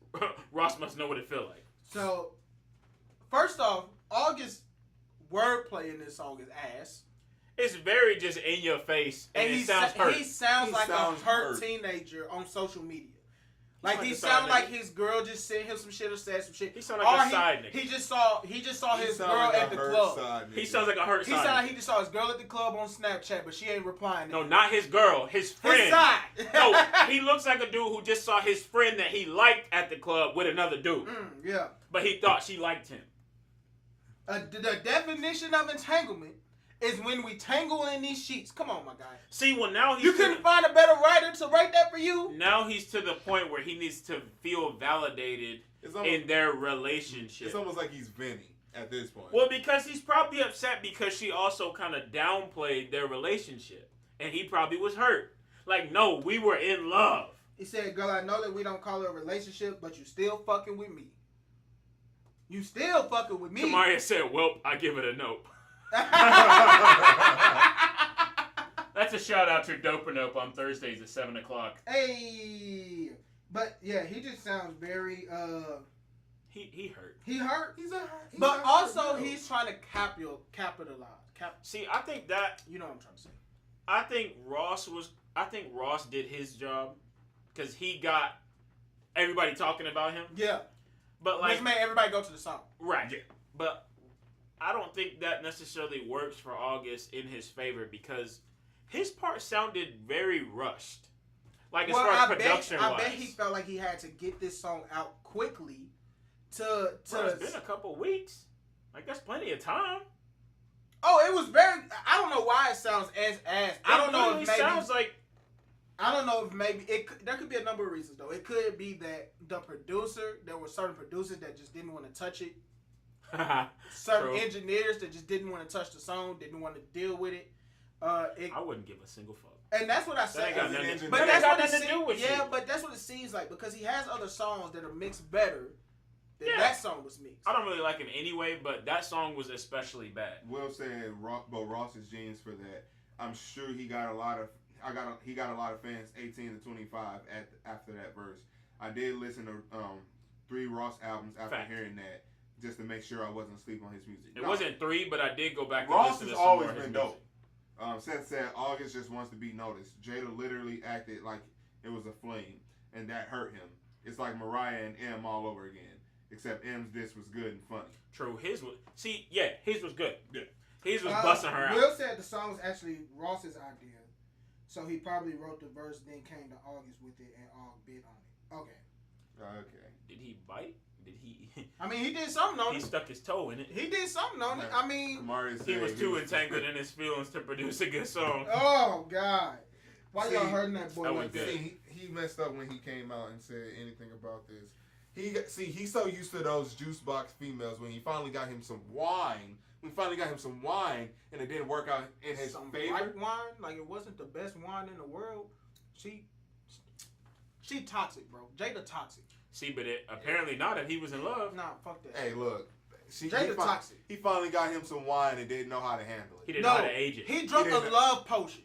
C: Ross must know what it feel like.
D: So, first off, August wordplay in this song is ass.
C: It's very just in your face, and
D: he
C: it sounds hurt.
D: He sounds
B: He
D: like
B: sounds
D: a hurt
B: hurt.
D: teenager on social media. Like
C: like
D: he
C: a side
D: sounded like
C: nigga.
D: his girl just sent him some shit or said some shit.
C: He sound like
D: Or
C: a side nigga.
D: He just saw his
B: sound
D: girl
B: like a
D: at the
B: hurt
D: club.
B: side
C: He
B: nigga.
C: sounds like a hurt
D: He
C: side.
D: sounded like
C: nigga.
D: he just saw his girl at the club on Snapchat, but she ain't replying.
C: No, not his girl. His friend.
D: his side.
C: No, he looks like a dude who just saw his friend that he liked at the club with another dude.
D: Yeah.
C: But he thought she liked him.
D: The definition of entanglement is when we tangle in these sheets. Come on, my guy.
C: See, well now he's
D: You
C: to
D: couldn't
C: the-
D: find a better writer to write that for you?
C: now he's to the point where he needs to feel validated
B: It's almost,
C: in their relationship.
B: it's almost like he's Vinny. at this point.
C: Well, because he's probably upset because she also kind of downplayed their relationship, and he probably was hurt. Like, no, we were in love.
D: He said, "Girl, I know that we don't call it a relationship, but you still fucking with me. You still fucking with me."
C: Kamaria said, "Well, I give it a nope." That's a shout out to Dope Nope on Thursdays at 7:00.
D: Hey, but yeah, he just sounds very
C: He hurt.
D: he hurt.
B: he's
D: But
B: a
D: also
B: hurt,
D: he's trying to capitalize.
C: See, I think that
D: You know what I'm trying to say.
C: I think Ross did his job because he got everybody talking about him.
D: Yeah,
C: But like,
D: which made everybody go to the song.
C: right? Yeah. But I don't think that necessarily works for August in his favor because his part sounded very rushed. Like as far as production
D: I
C: wise.
D: bet he felt like he had to get this song out quickly. To
C: Bro, it's been a couple weeks. Like that's plenty of time.
D: Oh, it was very. I don't know why it sounds as. I don't know if maybe.
C: Sounds like.
D: I don't know if maybe there could be a number of reasons though. It could be that the producer, there were certain producers that just didn't want to touch it. Certain
C: True.
D: engineers that just didn't want to touch the song, didn't want to deal with it.
C: I wouldn't give a single fuck.
D: And that's what I
C: That
D: said.
C: ain't got nothing.
D: But
C: that
D: that's
C: ain't got
D: what it
C: nothing to do with
D: seems. Yeah,
C: shit.
D: but that's what it seems like because he has other songs that are mixed better than
C: Yeah.
D: that song was mixed.
C: I don't really like him anyway, but that song was especially bad.
B: Will said Ross is genius for that. I'm sure he got a lot of fans 18 to 25 after that verse. I did listen to 3 Ross albums after
C: Fact.
B: hearing that just to make sure I wasn't asleep on his music.
C: It wasn't 3, but I did go back and
B: Ross
C: listen to
B: has
C: some
B: always
C: more of his
B: been
C: music.
B: dope. Seth said August just wants to be noticed. Jada literally acted like it was a fling, and that hurt him. It's like Mariah and M all over again. Except M's diss was good and funny.
C: True, his was his was good. Yeah. His was busting her out.
D: Will said the song was actually Ross's idea, so he probably wrote the verse, then came to August with it, and Aug bit on it. Okay.
B: Okay.
C: Did he bite? Did he?
D: I mean, he did something on
C: He
D: it.
C: stuck his toe in it.
D: He did something on it. I mean,
B: Kamari said
C: He was too entangled in his feelings to produce a good song.
D: oh God, why
B: See,
D: y'all hurting that boy
C: that
D: like
C: was
D: that?
C: good.
B: See, he messed up when he came out and said anything about this. He's so used to those juice box females. When he finally got him some wine, and it didn't work out in his
D: Some
B: favor.
D: white wine, like it wasn't the best wine in the world. She toxic, bro. Jada toxic.
C: See, but apparently not if he was in love.
D: Nah, fuck that.
B: Hey, look,
D: Jada toxic.
B: he finally got him some wine and didn't know how to handle
C: He
B: it.
C: didn't know how to age it.
D: He drunk
B: He
D: a
B: didn't-
D: love potion.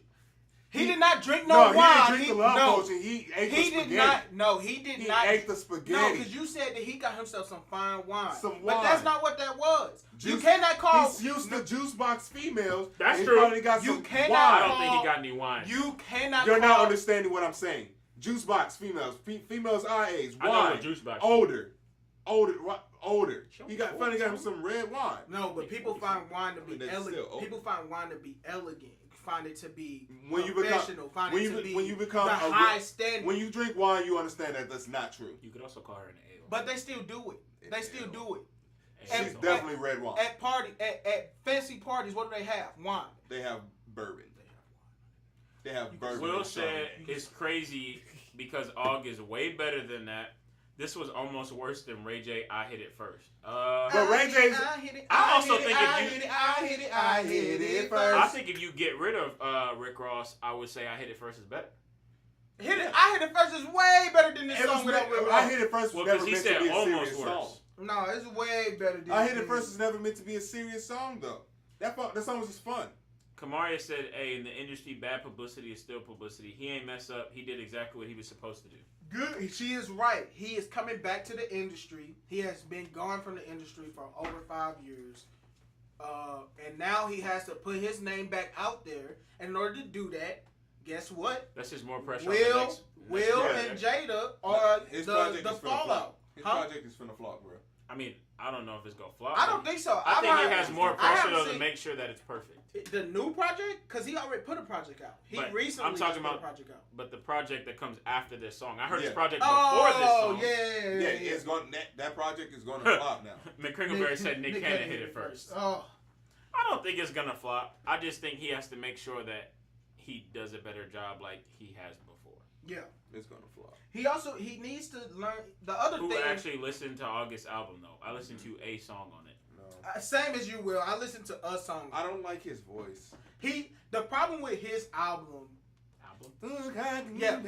D: He did not drink no
B: he
D: wine.
B: didn't drink the love potion. He ate the
D: He
B: spaghetti.
D: did not. No, he did
B: He
D: not.
B: ate the
D: No,
B: spaghetti.
D: because you said that he got himself some fine wine.
B: Some
D: But that's
B: wine.
D: not what that was. You
B: Juice-
D: cannot call.
B: He's used to juice box females.
C: That's
B: and
C: true.
B: He finally got
D: You
B: some
D: cannot
C: I
B: wine.
C: don't think he got any wine.
D: You cannot.
B: You're
D: call,
B: not understanding what I'm saying. Juice box females, females our age,
C: I know
B: wine,
C: what juice box.
B: older.
C: Show
B: He
C: me
B: finally got him
C: 40.
B: some red wine.
D: No, but people find wine to
B: I mean,
D: be
B: that's
D: elegant.
B: still old.
D: People find wine to be elegant. Find it to be
B: When you become-
D: professional. Find
B: when
D: it
B: you
D: to
B: be-
D: be
B: when you become
D: the
B: a
D: high standard.
B: When you drink wine, you understand that that's not true.
C: You could also call her an ale.
D: But they still do it. They still do it.
C: Ale.
B: She's
D: And-
B: definitely red wine.
D: At fancy parties, what do they have? Wine.
B: They have bourbon. They have bourbon.
C: Will
B: and
C: said
B: Chardonnay.
C: it's crazy because Aug is way better than that. This was almost worse than Ray J. I Hit It First.
B: But Ray J's.
D: I hit it.
C: I
D: I
C: also
D: hit it,
C: think
D: I
C: if you-
D: hit it, I hit it, I hit it
B: first.
C: I think if you get rid of Rick Ross, I would say I Hit It First is better.
D: Hit it. I hit it first is way better than this
B: It was
D: song without Rick
B: I
D: Ross.
B: Hit It First was
C: Well,
B: never
C: because he
B: meant to
C: said
B: be a
C: almost
B: serious
C: worse.
B: song.
D: No, it's way better than
B: I Hit It First is never meant to be a serious song though. That song was just fun.
C: Kamaria said, hey, in the industry, bad publicity is still publicity. He ain't mess up. He did exactly what he was supposed to do.
D: Good. She is right. He is coming back to the industry. He has been gone from the industry for over 5 years. And now he has to put his name back out there. And in order to do that, guess what?
C: That's just more pressure on the next.
D: Will
B: Yeah.
D: and Jada are
B: His
D: the
B: project is finna
D: fallout.
B: flop. His
D: Huh?
B: project is finna flop, bro.
C: I mean, I don't know if it's going to flop.
D: I don't think so.
C: I think
D: I've
C: he
D: heard-
C: has more
D: I
C: pressure,
D: haven't
C: though, to
D: seen-
C: make sure that it's perfect.
D: The new project? Because he already put a project out. He
C: But
D: recently
C: I'm talking
D: just put a
C: about-
D: project out.
C: But the project that comes after this song. I heard
B: Yeah.
C: this project before this song.
D: Yeah,
B: It's going that project is gonna flop now.
C: McCringleberry said Nick Cannon hit it first.
D: Oh,
C: I don't think it's going to flop. I just think he has to make sure that he does a better job like he has before.
D: Yeah.
B: It's gonna flop.
D: He needs to learn the other
C: Who
D: thing.
C: actually listened to August album though? I listened to a song on it.
B: No.
D: Same as you will. I listened to a song.
B: I don't like his voice.
D: The problem with his album. Yeah.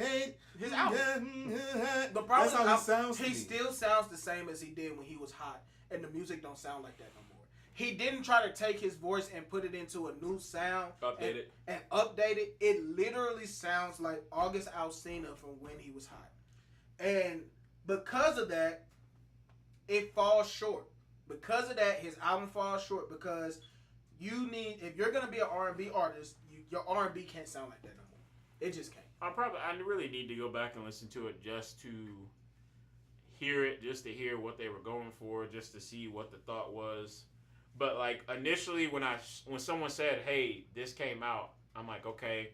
D: His album. The problem
B: That's how he sounds.
D: he still sounds the same as he did when he was hot, and the music don't sound like that no more. He didn't try to take his voice and put it into a new sound and update it. It literally sounds like August Alsina from when he was hot, and because of that, it falls short. Because of that, his album falls short because you need, if you're gonna be an R&B artist, your R&B can't sound like that no more. It just can't.
C: I really need to go back and listen to it just to hear it, just to hear what they were going for, just to see what the thought was. But like initially, when someone said, "Hey, this came out," I'm like, "Okay,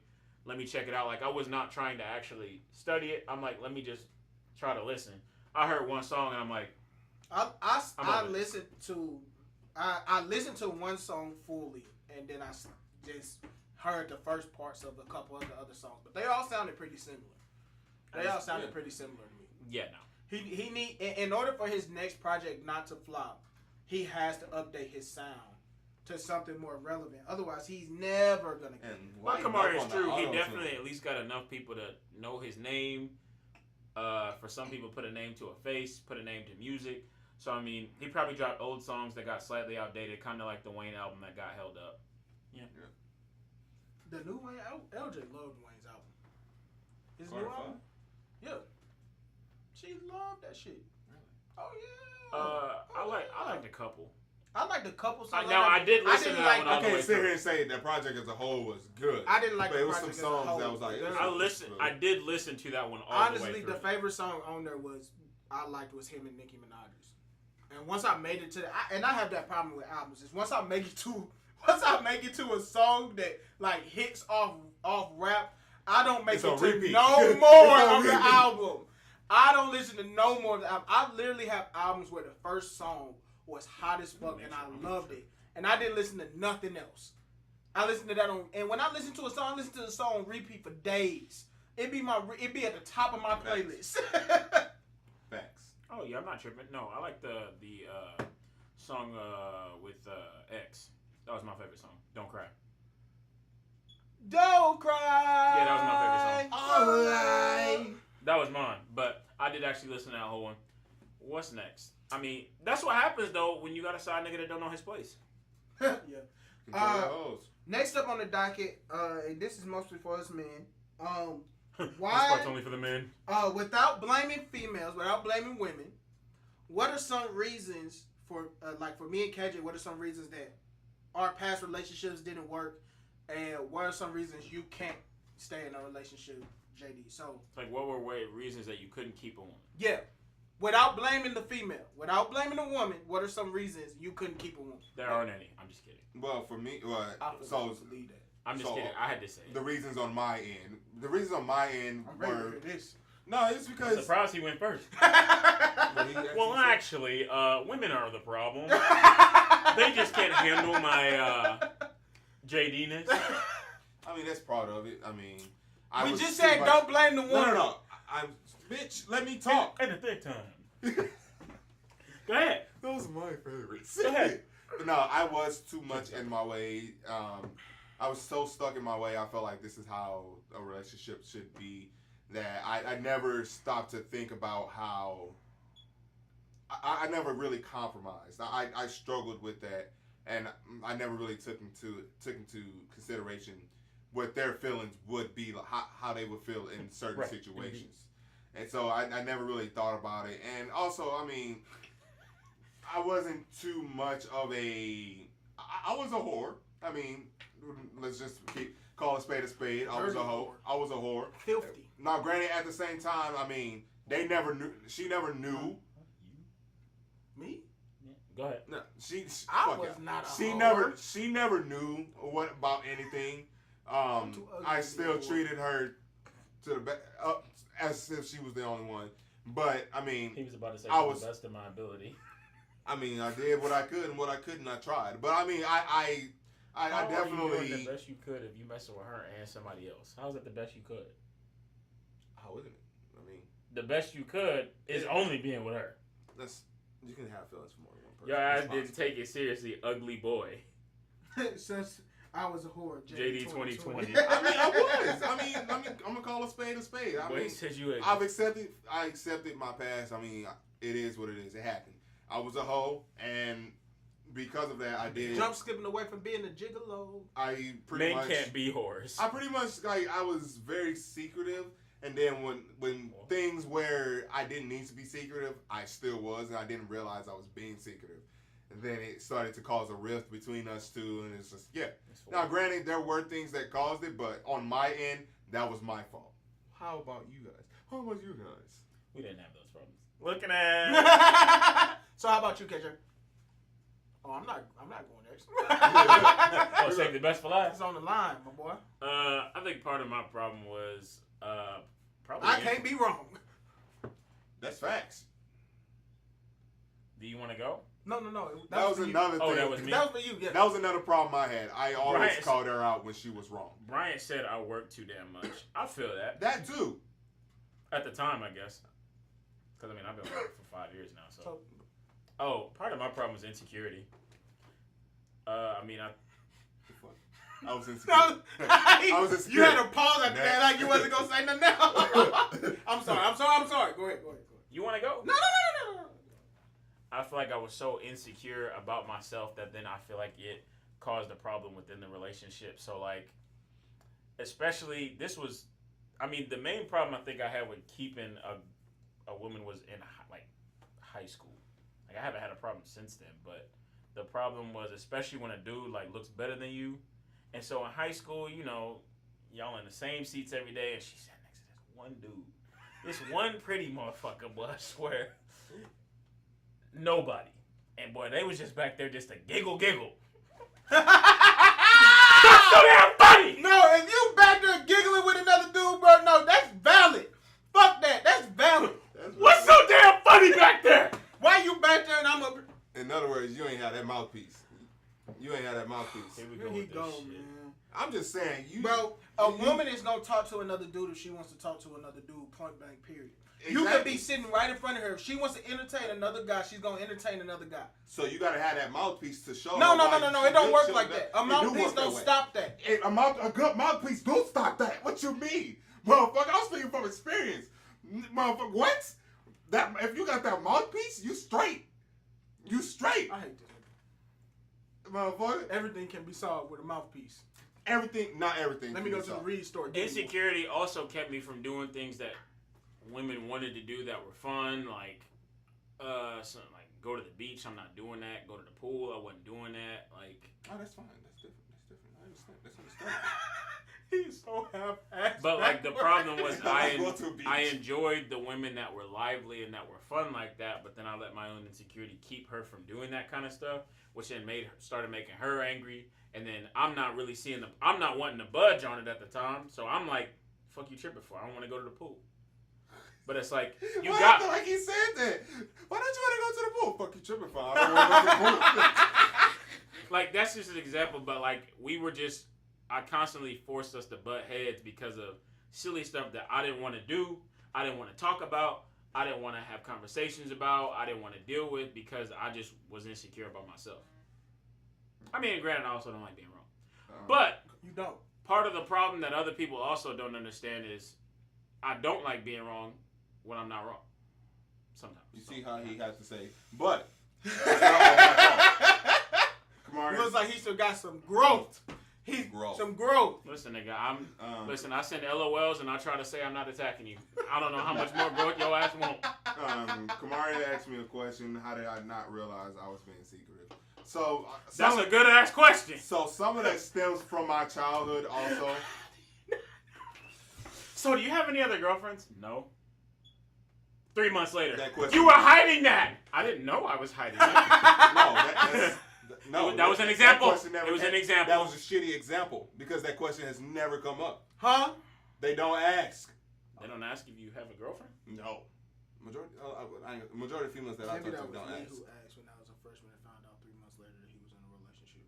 C: let me check it out." Like I was not trying to actually study it. I'm like, "Let me just try to listen." I heard one song and I'm like,
D: I listened to one song fully, and then I just heard the first parts of a couple of the other songs, but they all sounded pretty similar. Pretty similar to me.
C: Yeah, no.
D: He need, in order for his next project not to flop, he has to update his sound to something more relevant. Otherwise, he's never gonna get it.
C: Well, Kamari is true. He definitely at least got enough people to know his name. For some people, put a name to a face, put a name to music. So, I mean, he probably dropped old songs that got slightly outdated, kind of like the Wayne album that got held up. Yeah.
D: The new Wayne, LJ loved Wayne's album. His new album? Yeah. She loved that shit. Really? Oh, yeah.
C: I liked a couple.
D: I liked a couple songs.
C: I did listen to that one all the way
B: I can't sit
C: through.
B: here and say that project as a whole was good.
D: I didn't like
B: but
D: the
B: it was some
D: project as a
B: songs
D: whole.
B: that was like...
C: I did listen to that one all the way
D: Honestly,
C: through.
D: the favorite song on there I liked was him and Nicki Minaj's. And once I made it to and I have that problem with albums, is once I make it to a song that like hits off rap, I don't make it to
B: repeat.
D: no more of the album. I don't listen to no more of the album. I literally have albums where the first song was hot as fuck and I loved it. And I didn't listen to nothing else. I listened to that and when I listen to a song, I listen to the song on repeat for days. It'd be at the top of my playlist.
B: Facts.
C: Oh yeah, I'm not tripping. No, I like the song with X. That was my favorite song. Don't Cry.
D: Don't cry.
C: Yeah, that was my favorite song.
D: Alright.
C: That was mine, but I did actually listen to that whole one. What's next? I mean, that's what happens though when you got a side nigga that don't know his place.
D: Yeah.
B: Control your hoes.
D: Next up on the docket, and this is mostly for us men.
C: This
D: Why?
C: part's only for the men.
D: Without blaming females, without blaming women, what are some reasons for me and KJ? What are some reasons that our past relationships didn't work, and what are some reasons you can't stay in a relationship, JD? So,
C: Like, what were reasons that you couldn't keep a woman?
D: yeah, without blaming the female, without blaming the woman, what are some reasons you couldn't keep a woman?
C: There aren't any. I'm just kidding.
B: Well, for me,
D: I feel
B: so
D: like you believe that.
C: I'm just kidding. I had to say it.
B: the reasons on my end. The reasons on my end
D: I'm ready
B: were
D: for this.
B: no. It's
C: I'm
B: because
C: surprised he went first.
B: But he
C: Well,
B: said-
C: actually, women are the problem. They just can't handle my JD-ness.
B: I mean, that's part of it. I mean,
D: We
B: was
D: just
B: too
D: said
B: much-
D: don't blame the woman.
B: No. I'm bitch. Let me talk.
C: At the third time. Go ahead.
B: Those are my favorites.
C: Go ahead.
B: No, I was too much in my way. I was so stuck in my way. I felt like this is how a relationship should be. That I never stopped to think about how. I never really compromised. I struggled with that, and I never really took into consideration what their feelings would be, like how they would feel in certain
C: Right.
B: situations. And so I never really thought about it. And also, I mean, I wasn't too much of a. I was a whore. I mean, let's just call a spade a spade. I was a hoe. I was a whore.
D: Filthy.
B: Now, granted, at the same time, I mean, they never knew. She never knew.
D: Me?
C: Go ahead.
B: No, she.
D: I
B: fuck
D: was
B: yeah.
D: not a
B: She
D: whore.
B: She never knew what about anything.
D: too ugly
B: I
D: to
B: still
D: be a whore.
B: treated her to the as if she was the only one. But I mean,
C: He was about to say
B: I
C: to
B: was-
C: the best of my ability.
B: I did what I could, and what I couldn't, I tried. But I mean, I
C: How are you doing
B: definitely.
C: the best you could if you messing with her and somebody else? How's that the best you could?
B: How isn't it? I mean,
C: The best you could is only being with her.
B: you can have feelings for more than one person.
C: Your ass
B: It's
C: didn't
B: possible.
C: take it seriously, ugly boy.
D: Since I was a whore,
C: JD 2020.
B: I mean, I'm gonna call a spade a spade. I
C: Boy,
B: mean,
C: he said you
B: I accepted my past. I mean, it is what it is. It happened. I was a hoe, and because of that, I did.
D: Jump skipping away from being a gigolo.
B: I pretty
C: men
B: much
C: can't be whores.
B: I pretty much I was very secretive, and then when things where I didn't need to be secretive, I still was, and I didn't realize I was being secretive. And then it started to cause a rift between us two, and it's just Now, granted, there were things that caused it, but on my end, that was my fault. How about you guys? How about you guys?
C: We didn't have those problems. Looking at.
D: So how about you, KJ? Oh, I'm not going next.
C: Oh, save the best for last.
D: It's on the line, my boy.
C: I think part of my problem was probably.
D: I can't be wrong.
B: That's facts.
C: Do you want to go?
D: No.
B: That was
D: for you.
B: another thing.
C: Oh, that was me.
D: That was for you. Yeah.
B: That was another problem I had. I always
C: Bryant-
B: called her out when she was wrong.
C: Bryant said I work too damn much. I feel that.
B: That too.
C: At the time, I guess. Because, I mean, I've been working for 5 years now, so. Oh, part of my problem was insecurity. I mean,
B: I was insecure.
D: I
B: was insecure.
D: You had to pause after that like you wasn't going to say nothing else. I'm sorry. Go ahead.
C: you want to go?
D: No.
C: I feel like I was so insecure about myself that then I feel like it caused a problem within the relationship. So, like, especially, the main problem I think I had with keeping a woman was in, high school. Like, I haven't had a problem since then, but the problem was, especially when a dude, looks better than you. And so in high school, y'all in the same seats every day, and she sat next to this one dude. This one pretty motherfucker, boy, I swear. Nobody. And boy, they was just back there just to giggle. That's so damn funny!
D: No, if you back there giggling with another dude, bro, no, that's valid. Fuck that. That's valid.
C: What's so damn funny back there?
D: Why you back there and I'm up?
B: In other words, you ain't had that mouthpiece. You ain't had that mouthpiece.
C: Here we
D: Here
C: go
D: he
C: with
D: go,
C: this shit.
D: man.
B: I'm just saying,
D: Bro, a woman is gonna talk to another dude if she wants to talk to another dude. Point blank. Period. You could be sitting right in front of her. If she wants to entertain another guy, she's gonna entertain another guy.
B: So you gotta have that mouthpiece to show.
D: No. It don't work like that. A mouthpiece don't stop that.
B: A good mouthpiece don't stop that. What you mean, motherfucker? I was speaking from experience, motherfucker. What? That if you got that mouthpiece, you straight. You straight,
D: I hate this.
B: motherfucker.
D: Everything can be solved with a mouthpiece.
B: Everything, not everything.
D: Let me go to the Reed store.
C: Insecurity also kept me from doing things that women wanted to do that were fun, like go to the beach. I'm not doing that. Go to the pool. I wasn't doing that. Like,
B: oh, that's fine. That's different. I understand. That's understandable.
D: He's so half-assed.
C: but like the problem was
B: Go to a beach.
C: I enjoyed the women that were lively and that were fun like that, but then I let my own insecurity keep her from doing that kind of stuff, which then started making her angry. And then I'm not really I'm not wanting to budge on it at the time, so I'm like, "Fuck you tripping for? I don't want to go to the pool." But it's like
B: I feel like he said that. Why don't you want to go to the pool? Fuck you tripping for? I don't want to go to the pool.
C: Like, that's just an example, but like I constantly forced us to butt heads because of silly stuff that I didn't want to do, I didn't want to talk about, I didn't want to have conversations about, I didn't want to deal with because I just was insecure about myself. I mean, granted, I also don't like being wrong. But
D: You don't.
C: part of the problem that other people also don't understand is I don't like being wrong when I'm not wrong. Sometimes.
B: You see how he has to say, but it's not all my fault. Kamari.
D: It looks like he still got some growth. Some growth.
C: Listen, nigga, listen, I send LOLs and I try to say I'm not attacking you. I don't know how much more growth your ass want.
B: Kamari asked me a question. How did I not realize I was being secretive? So
C: That's a good ass question.
B: So some of that stems from my childhood also.
C: So do you have any other girlfriends? No. 3 months later.
B: That question-
C: You were hiding that. I didn't know I was hiding that.
B: No,
C: that was an example.
B: That question never
C: It was an
B: came-
C: example.
B: That was a shitty example because that question has never come up.
D: Huh?
B: They don't ask.
C: They don't ask if you have a girlfriend?
B: No. Majority of females that I
D: Maybe
B: talk
D: that
B: to
D: was
B: don't
D: me
B: ask.
D: who asked when I was a freshman and found out 3 months later that he was in a relationship.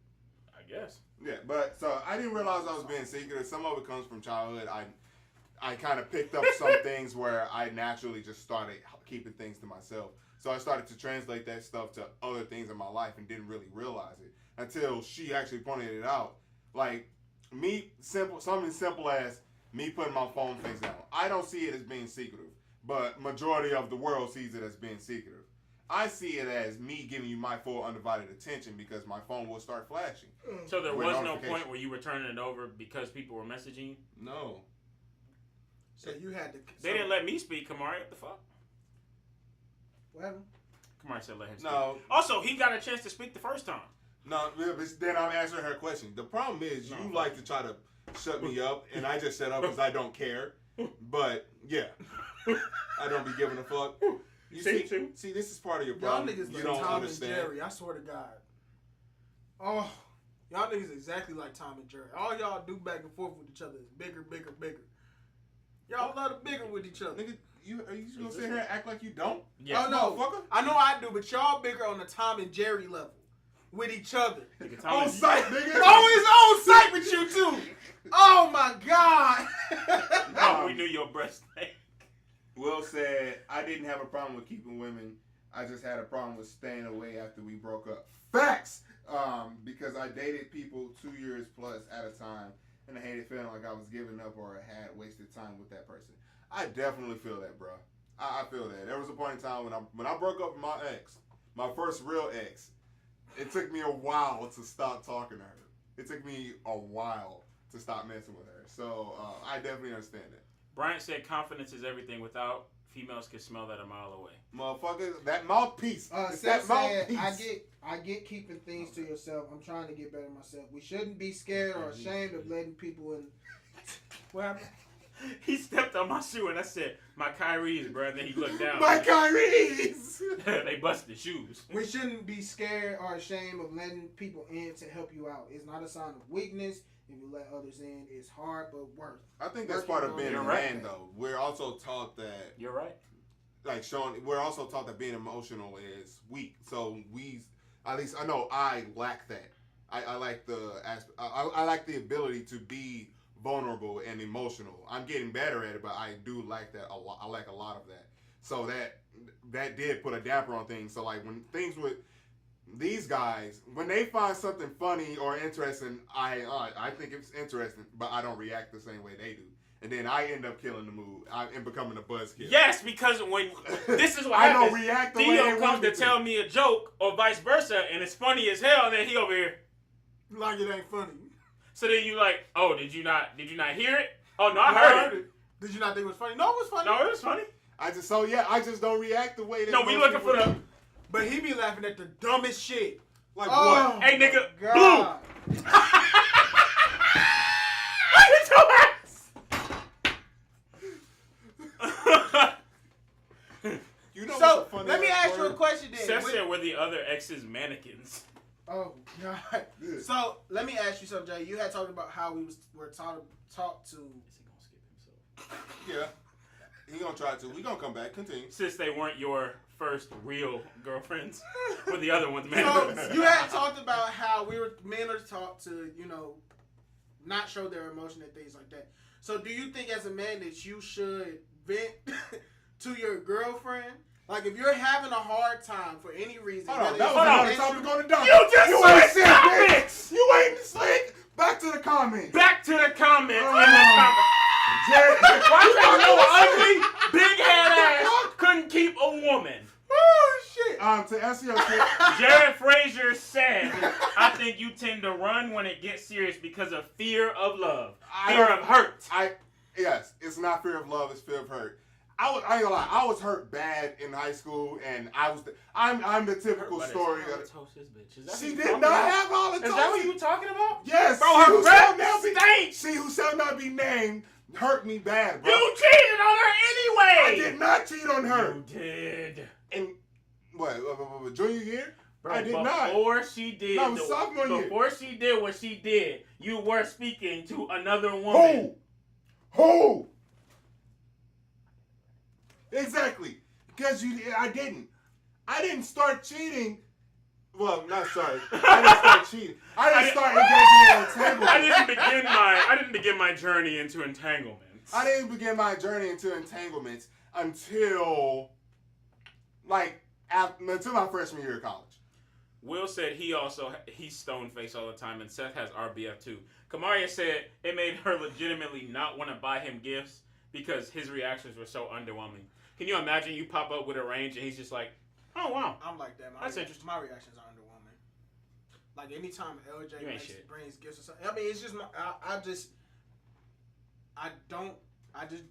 C: I guess.
B: Yeah, but so I didn't realize I was being secretive. Some of it comes from childhood. I kind of picked up some things where I naturally just started keeping things to myself. So I started to translate that stuff to other things in my life and didn't really realize it until she actually pointed it out. Like something simple as me putting my phone face down. I don't see it as being secretive, but majority of the world sees it as being secretive. I see it as me giving you my full undivided attention because my phone will start flashing.
C: So there
B: With
C: was no
B: notification.
C: point where you were turning it over because people were messaging you?
B: No.
D: So you had to.
C: They didn't let me speak, Kamari. What the fuck?
D: Well,
C: Kamari said let him speak.
B: No.
C: Also, he got a chance to speak the first time.
B: No, but then I'm answering her question. The problem is you like to try to shut me up, and I just shut up because I don't care. But, yeah. I don't be giving a fuck. You see, this is part of your
D: y'all
B: problem.
D: niggas
B: You
D: like
B: don't
D: Tom
B: understand.
D: and Jerry. I swear to God. Oh, y'all niggas exactly like Tom and Jerry. All y'all do back and forth with each other is bigger, bigger, bigger. Y'all love to bigger with each other.
B: Nigga, are you gonna sit here and act like you don't?
C: Yeah.
D: Oh no,
B: Motherfucker.
D: I know I do, but y'all bigger on the Tom and Jerry level with each other.
C: Nigga, Tom
B: On
C: and-
B: site, nigga.
D: Oh, his own site with you too. Oh my God.
C: Oh, we knew your breast thing.
B: Will said, I didn't have a problem with keeping women. I just had a problem with staying away after we broke up. Facts! Because I dated people 2 years plus at a time, and I hated feeling like I was giving up or had wasted time with that person. I definitely feel that, bro. I feel that. There was a point in time when I broke up with my ex, my first real ex, it took me a while to stop talking to her. It took me a while to stop messing with her. So I definitely understand that.
C: Bryant said confidence is everything. Without females can smell that a mile away.
B: Motherfucker, that mouthpiece. It's
D: Seth
B: that
D: said,
B: mouthpiece.
D: I get keeping things to yourself. I'm trying to get better myself. We shouldn't be scared or ashamed of letting people in. What happened?
C: He stepped on my shoe and I said, my Kyrie's, bro. And then he looked down.
B: My Kyrie's!
C: They busted shoes.
D: We shouldn't be scared or ashamed of letting people in to help you out. It's not a sign of weakness. If you let others in, it's hard but worth.
B: I think that's part of being a
C: You're
B: man,
C: right.
B: though. We're also taught that,
C: You're right.
B: like we're also taught that being emotional is weak. So at least I know I lack that. I like I like the ability to be vulnerable and emotional. I'm getting better at it, but I do like that a lot. I like a lot of that. So that did put a damper on things. So like when things with these guys, when they find something funny or interesting, I think it's interesting, but I don't react the same way they do. And then I end up killing the mood and becoming a buzzkill.
C: Yes, because when this is what
B: I
C: happens.
B: don't react the way they
C: Theo
B: want
C: comes
B: me
C: to tell me a joke or vice versa, and it's funny as hell, and then he over here.
D: Like it ain't funny.
C: So then you like, oh, did you not hear it? Oh no, I heard it.
D: Did you not think it was funny? No, it was funny.
C: No, it was funny.
B: I just don't react the way that
C: No, we
B: most
C: looking for
B: people
C: the.
B: do.
D: But he be laughing at the dumbest shit.
B: Like
D: Oh,
B: what?
C: Hey, nigga,
D: God.
C: Look at your ass.
B: You know
D: So
B: what's a funny
D: let me
B: ass
D: ask you a
B: word?
D: question then.
C: Seth said we're the other ex's mannequins.
D: Oh God.
B: Yeah.
D: So let me ask you something, Jay. You had talked about how were taught to.
C: Is he gonna skip himself?
B: Yeah. He gonna try to. We gonna come back. Continue.
C: Since they weren't your first real girlfriends, but the other ones,
D: So
C: man.
D: you had talked about how men are taught to, not show their emotion and things like that. So do you think as a man that you should vent to your girlfriend? Like if you're having a hard time for any reason.
B: Hold on.
D: whether
B: That
D: it's
B: was
C: Hold
B: another
D: an
B: topic
D: issue-
B: on the docket.
C: You just
B: you
C: switched
B: ain't shit,
C: topics!
B: bitch. You ain't slick. Back to the comments.
C: Back to the comments.
B: Jared,
C: Why you ugly, big head ass couldn't keep a woman?
D: Oh shit.
B: to answer your question,
C: Jared Frazier said, I think you tend to run when it gets serious because of fear of love. Fear of hurt.
B: yes, it's not fear of love, it's fear of hurt. I ain't gonna lie, I was hurt bad in high school, and I'm the typical story of. She did not have all the
C: Is that what you were talking about?
B: Yes,
C: Bro, her breath stinks.
B: She who shall not be named hurt me bad, bro.
C: You cheated on her
B: I
C: anyway.
B: did not cheat on her.
C: You did.
B: In what, junior year?
C: Bro,
B: I did not.
C: before she did,
B: No, sophomore year.
C: before she did what she did, you were speaking to another woman.
B: Who? Exactly. Because I didn't start cheating. Well, not sorry. I didn't start cheating. I didn't start engaging in entanglement.
C: I didn't begin my journey into entanglement.
B: I didn't begin my journey into entanglements until until my freshman year of college.
C: Will said he's stone faced all the time, and Seth has RBF too. Kamaria said it made her legitimately not want to buy him gifts because his reactions were so underwhelming. Can you imagine you pop up with a range and he's just like, oh wow.
D: I'm like that.
C: That's interesting.
D: My reactions are underwhelming. Like anytime LJ brings gifts or something. I mean, it's just I just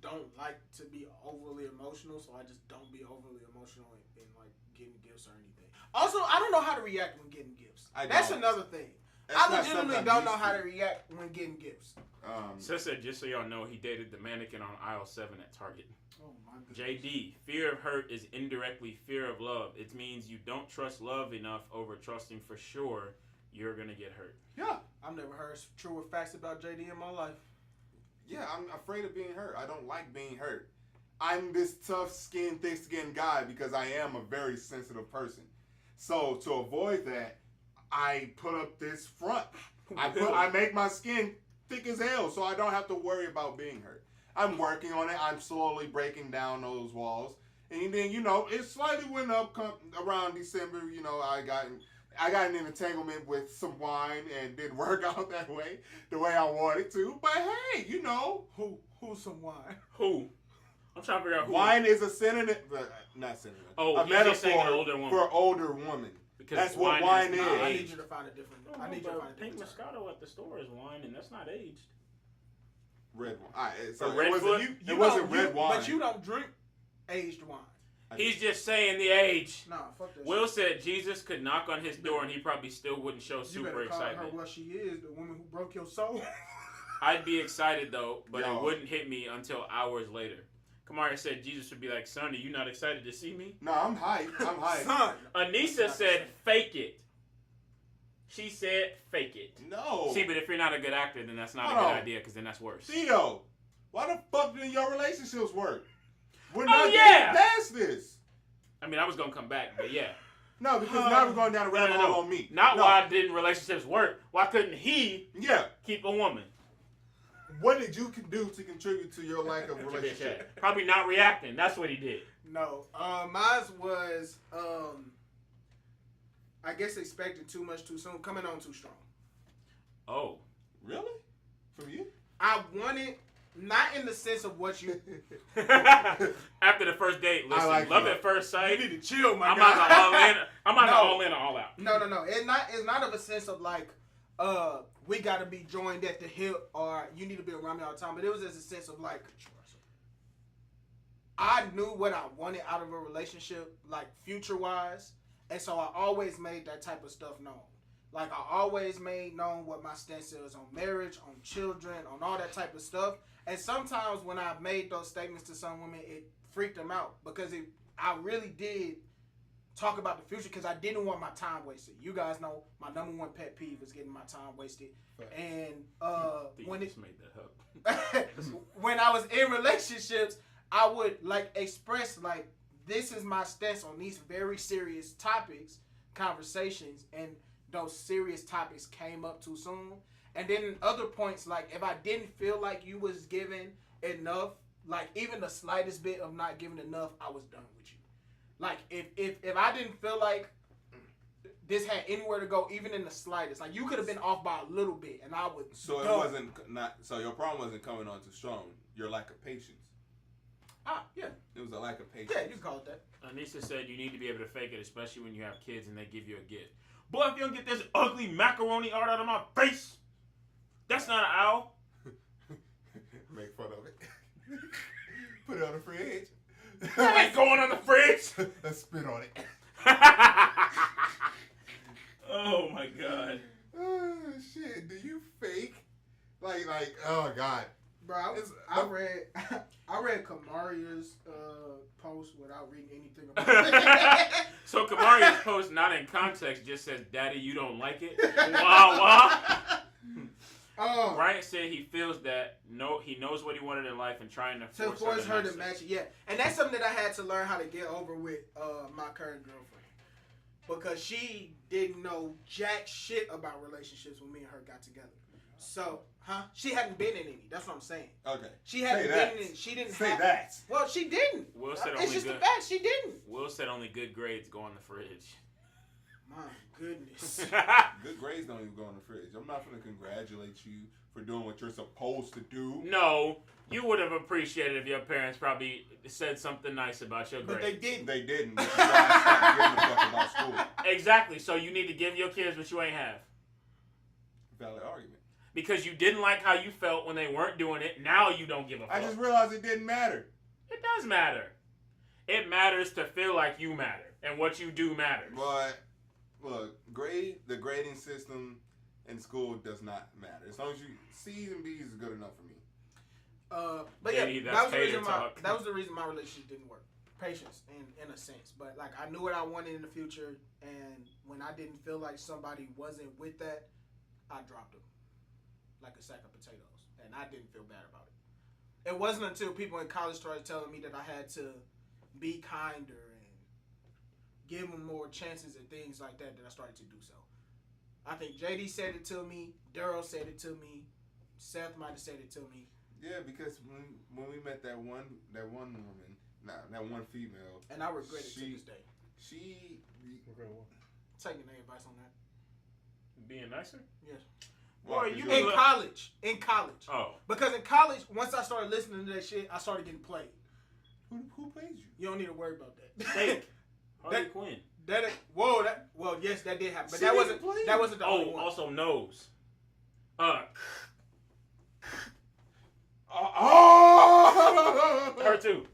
D: don't like to be overly emotional, so I just don't be overly emotional in like getting gifts or anything. Also, I don't know how to react when getting gifts. That's another thing. I legitimately don't know how to react when getting gifts.
C: Seth said, just so y'all know, he dated the mannequin on aisle 7 at Target.
D: Oh my goodness.
C: JD, fear of hurt is indirectly fear of love. It means you don't trust love enough over trusting for sure you're going to get hurt.
D: Yeah. I've never heard truer facts about JD in my life.
B: Yeah, I'm afraid of being hurt. I don't like being hurt. I'm this tough-skinned, thick-skinned guy because I am a very sensitive person. So to avoid that, I put up this front. I make my skin thick as hell so I don't have to worry about being hurt. I'm working on it. I'm slowly breaking down those walls. And then, it slightly went up around December. I got an entanglement with some wine and didn't work out that way, the way I wanted to. But hey,
D: Who's some wine?
C: Who? I'm trying to figure out who.
B: Wine is a synonym, not synonym.
C: Oh,
B: a metaphor for older woman.
C: Because
B: that's what wine is.
D: I need you to find a different.
C: I need you to find a different. Pink Moscato at the store is wine, and that's not aged.
B: Red wine. So
C: it
B: wasn't red wine.
D: But you don't drink aged wine.
C: He's just saying the age.
D: Nah, fuck that.
C: Will said Jesus could knock on his door and he probably still wouldn't show super excitement.
D: Call her what she is, the woman who broke your soul.
C: I'd be excited though, but it wouldn't hit me until hours later. Kamari said Jesus would be like, son, are you not excited to see me?
B: No, I'm hyped.
D: Son.
C: Anissa said, fake it. She said, fake it.
B: No.
C: See, but if you're not a good actor, then that's not a good idea, because then that's worse.
B: Theo, why the fuck did your relationships work? We're
C: not
B: getting past this.
C: I mean, I was going to come back, but yeah.
B: No, because now we're going down the rabbit hole on me.
C: Why didn't relationships work. Why couldn't he keep a woman?
B: What did you do to contribute to your lack of relationship?
C: Probably not reacting. That's what he did.
D: No. Mine was, I guess expecting too much too soon, coming on too strong.
C: Oh.
B: Really? From you?
D: I wanted, not in the sense of what you...
C: After the first date, listen, like love at first sight.
D: You need to chill, my
C: guy. I'm not all in or all out.
D: No. It's not of a sense of like, we got to be joined at the hip or you need to be around me all the time. But it was as a sense of like, I knew what I wanted out of a relationship, like future-wise. And so I always made that type of stuff known. Like I always made known what my stance is on marriage, on children, on all that type of stuff. And sometimes when I made those statements to some women, it freaked them out because I really did talk about the future because I didn't want my time wasted. You guys know my number one pet peeve is getting my time wasted. And when it made that up. When I was in relationships, I would like express like this is my stance on these very serious topics, conversations, and those serious topics came up too soon. And then other points, like if I didn't feel like you was giving enough, like even the slightest bit of not giving enough, I was done with you. Like if I didn't feel like this had anywhere to go, even in the slightest, like you could have been off by a little bit, and I would.
B: So it wasn't not. So your problem wasn't coming on too strong. Your lack of patience.
D: Yeah.
B: It was a lack of patience.
D: Yeah, you called that.
C: Anissa said you need to be able to fake it, especially when you have kids and they give you a gift. Boy, if you don't get this ugly macaroni art out of my face, that's not an owl.
B: Make fun of it. Put it on the fridge.
C: That ain't going on the fridge.
B: Let's spit on it.
C: Oh my god.
B: Oh shit! Do you fake? Like, oh god.
D: Bro, I read Kamaria's post without reading anything about it.
C: So Kamaria's post, not in context, just says, "Daddy, you don't like it." Wah wah. Bryant said he feels that he knows what he wanted in life and trying to force her to match it.
D: Yeah, and that's something that I had to learn how to get over with my current girlfriend because she didn't know jack shit about relationships when me and her got together. So, she hadn't been in any. That's what I'm saying.
B: Okay.
D: She hadn't
B: Say that.
D: been in any. She didn't
B: Say
D: have.
B: that.
D: Well, she didn't.
C: Will said
D: It's
C: only
D: just
C: good.
D: the fact she didn't.
C: Will said only good grades go in the fridge.
D: My goodness.
B: Good grades don't even go in the fridge. I'm not going to congratulate you for doing what you're supposed to do.
C: No, you would have appreciated if your parents probably said something nice about your
D: But
C: grades.
D: they didn't.
B: They didn't. Which is why I stopped giving a fuck about school.
C: Exactly. So you need to give your kids what you ain't have.
B: Valid argument.
C: Because you didn't like how you felt when they weren't doing it. Now you don't give a fuck.
B: I just realized it didn't matter.
C: It does matter. It matters to feel like you matter. And what you do matters.
B: But, look, the grading system in school does not matter. As long as you C's and B's is good enough for me.
D: But
C: Katie,
D: yeah,
C: that's
D: that was the reason
C: hater talk.
D: that was the reason my relationship didn't work. Patience, in a sense. But like I knew what I wanted in the future, and when I didn't feel like somebody wasn't with that, I dropped them like a sack of potatoes, and I didn't feel bad about it. It wasn't until people in college started telling me that I had to be kinder and give them more chances and things like that I started to do so. I think JD said it to me, Daryl said it to me, Seth might have said it to me.
B: Yeah, because when we met that one woman, that one female,
D: And I regret it to this day.
B: she
D: Taking their advice on that.
C: Being nicer?
D: Yes.
C: Boy, you
D: In
C: look-
D: college.
C: Oh.
D: Because in college, once I started listening to that shit, I started getting played.
B: Who plays you?
D: You don't need to worry about that.
C: Steak. Harley
D: That-
C: Quinn.
D: Well, yes, that did happen, but
B: She
D: that
B: didn't
D: wasn't
B: play
D: that
B: you.
D: wasn't the only
C: Oh,
D: one.
C: also nose. Her too.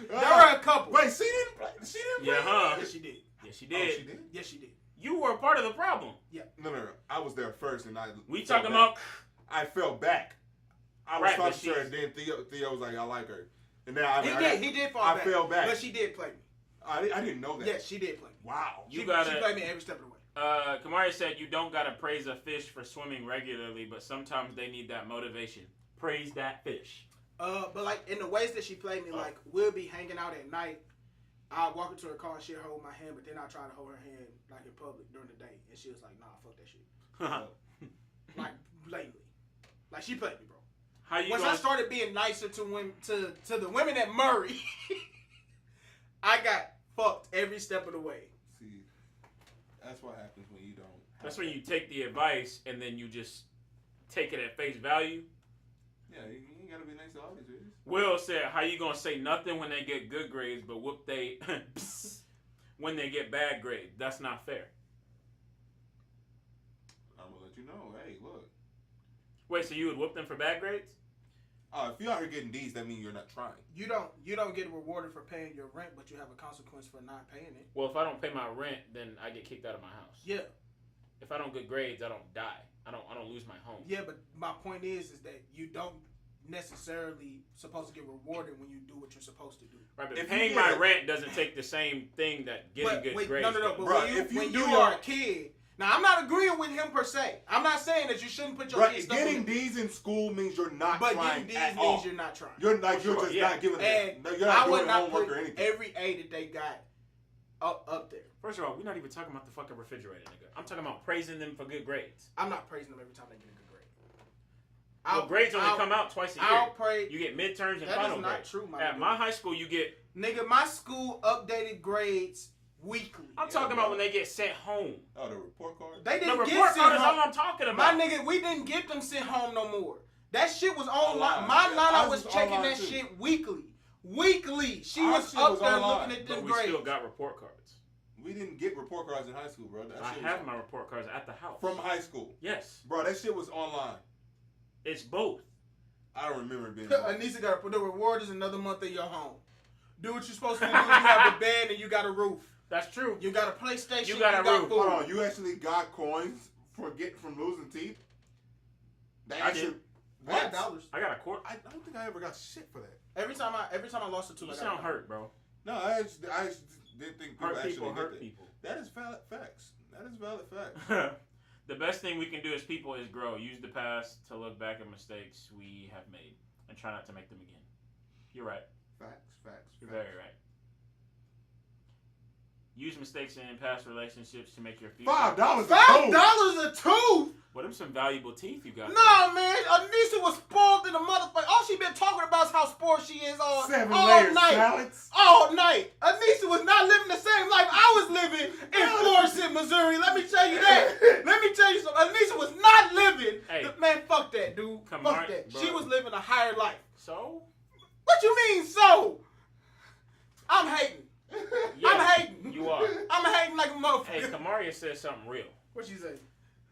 D: There were a couple.
B: Wait, she didn't play. She didn't play.
C: Yeah, huh?
D: Yes, she did.
C: Yes, she
B: Oh,
C: did.
B: she did.
D: Yes, she did.
C: You were a part of the problem.
B: No. I was there first, and I.
C: We
B: fell
C: talking
B: back.
C: about.
B: I fell back. I was
C: Right, but
B: talking to her, and then Theo was like, "I like her," and then
D: He did fall
B: I
D: back.
B: fell back.
D: But she did play me.
B: I didn't know that.
D: Yes, she did play me.
B: Wow.
C: You
D: She
C: gotta.
D: played me every step of the way.
C: Kamari said you don't gotta praise a fish for swimming regularly, but sometimes they need that motivation. Praise that fish.
D: But like in the ways that she played me, like we'll be hanging out at night. I'll walk into her car and she'll hold my hand, but then I'll try to hold her hand like in public during the day, and she was like, "Nah, fuck that shit." Like blatantly, like she played me, bro.
C: How you
D: Once
C: gonna?
D: I started being nicer to women, to the women at Murray, I got fucked every step of the way.
B: See, that's what happens when you don't.
C: That's when you take the advice and then you just take it at face value.
B: Yeah, you gotta be nice to all these bitches.
C: Will said, "How you gonna say nothing when they get good grades, but whoop they when they get bad grades? That's not fair."
B: I'm gonna let you know. Hey, look.
C: Wait, so you would whoop them for bad grades?
B: If you're out here getting D's, that means you're not trying.
D: You don't get rewarded for paying your rent, but you have a consequence for not paying it.
C: Well, if I don't pay my rent, then I get kicked out of my house.
D: Yeah,
C: If I don't get grades, I don't die. I don't lose my home.
D: yeah, but my point is that you don't necessarily supposed to get rewarded when you do what you're supposed to do.
C: Right, but
B: If you
C: paying
B: get
C: my
B: a-
C: rent doesn't take the same thing that getting good
D: wait,
C: grades.
D: no.
C: does.
D: But
B: Bruh,
D: when
B: if you
D: when
B: do
D: you
B: your-
D: are a kid, now I'm not agreeing with him per se. I'm not saying that you shouldn't put your
B: Right,
D: kids stuff
B: getting
D: on-
B: D's in school means you're not
D: but
B: trying
D: getting
B: at
D: D's
B: all.
D: means you're not trying.
B: You're like
C: For
B: you're
C: sure,
B: just
C: yeah.
B: not giving
D: And
B: them. You're not
D: I would
B: doing
D: not
B: homework
D: put
B: or anything.
D: every A that they got up there.
C: First of all, we're not even talking about the fucking refrigerator, nigga. I'm talking about praising them for good grades.
D: I'm not praising them every time they get a good grade.
C: Well, grades only come out twice a year.
D: I'll pray.
C: You get midterms and
D: That
C: final
D: is not
C: grades.
D: true, my
C: At
D: nigga.
C: my high school, you get.
D: Nigga, my school updated grades weekly.
C: I'm talking about when they get sent home.
B: Oh, the report card.
D: They
C: The
D: didn't
C: report
D: get
C: card
D: sent
C: is all
D: home.
C: I'm talking
D: My
C: about.
D: nigga, we didn't get them sent home no more. That shit was online.
B: Online.
D: My
B: Yeah,
D: nana
B: ours
D: was
B: was
D: checking
B: online
D: that
B: too.
D: shit weekly. Weekly. She
B: Our
D: was
B: shit
D: up
B: was
D: there
B: online,
D: looking at
C: But
D: them
C: we
D: grades.
C: still got report cards.
B: We didn't get report cards in high school, bro. That
C: I
B: shit
C: have
B: was
C: my report cards at the house.
B: from high school,
C: Yes,
B: bro. That shit was online.
C: it's both.
B: I don't remember it being. online.
D: Anissa got to put the reward is another month in your home. Do what you're supposed to do. You have a bed and you got a roof.
C: That's true.
D: You got a PlayStation.
C: You got a roof.
D: food.
B: Hold on, you actually got coins from losing teeth? That
C: I
B: actually-
C: did.
B: What?
D: $5.
C: I got a quarter.
B: I don't think I ever got shit for that.
D: Every time I lost a tooth,
C: You
D: I got
C: sound
D: a
C: hurt, bro.
B: No, I just didn't think people
C: Hurt
B: actually
C: people
B: did
C: hurt
B: that.
C: people.
B: That is valid facts. That is valid facts.
C: The best thing we can do as people is grow. Use the past to look back at mistakes we have made and try not to make them again. You're right.
B: Facts.
C: You're very right. Use mistakes in past relationships to make your future.
B: $5 a
D: $5
B: tooth.
D: a tooth.
C: What them some valuable teeth you got.
D: No, man. Anisha was spoiled in the motherfucker. All she been talking about is how spoiled she is all
B: 7-layer
D: night.
B: salads.
D: All night. Anisha was not living the same life I was living in Florissant, Missouri. Let me tell you that. Let me tell you something. Anisha was not living.
C: Hey.
D: Man, fuck that, dude.
C: Come on,
D: fuck that.
C: bro.
D: She was living a higher life.
C: So?
D: What you mean, so? I'm hating.
C: Yeah,
D: I'm hating.
C: You are.
D: I'm hating like a motherfucker.
C: Hey, Kamaria said something real.
D: What you say?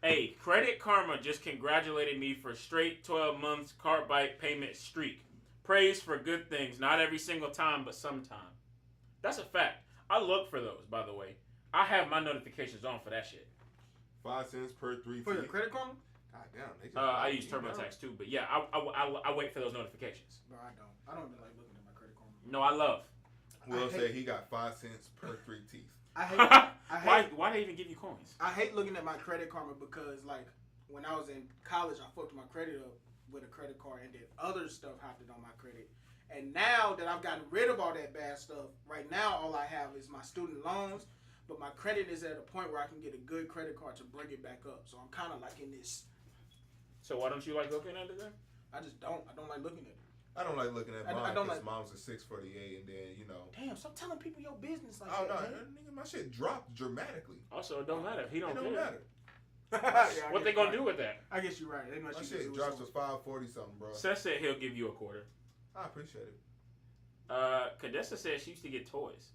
C: Hey, Credit Karma just congratulated me for straight 12 months car bike payment streak. Praise for good things, not every single time, but sometime. That's a fact. I look for those, by the way. I have my notifications on for that shit.
B: 5 cents per 3
D: For your
B: teeth.
D: Credit Karma?
B: God damn. They just
C: I use TurboTax too, but yeah, I wait for those notifications.
D: Bro, I don't. I don't even like looking at my Credit Karma.
C: No, I love.
B: Will
D: I hate-
B: said he got 5 cents per 3 teeth.
D: I hate.
C: Why they even give you coins?
D: I hate looking at my Credit Karma because, like, when I was in college, I fucked my credit up with a credit card, and then other stuff happened on my credit. And now that I've gotten rid of all that bad stuff, right now all I have is my student loans. But my credit is at a point where I can get a good credit card to bring it back up. So I'm kind of like in this.
C: So why don't you like looking at it then?
D: I just don't. I don't like looking at it.
B: I don't like looking at
D: I
B: mine
D: don't
B: because
D: like-
B: mom's a 648 and then, you know.
D: Damn, stop telling people your business like
B: Oh, no,
D: that. man.
B: nigga, my shit dropped dramatically.
C: Also, it don't matter. He don't
B: It don't
C: care.
B: matter.
D: Yeah, I
C: What
D: guess
C: they
D: you're
C: gonna
D: right.
C: do with that?
D: I guess you're right. They must
B: My
D: use
B: shit
D: it
B: dropped to
D: with
B: 540 something, bro.
C: Seth said he'll give you a quarter.
B: I appreciate it.
C: Cadessa said she used to get toys.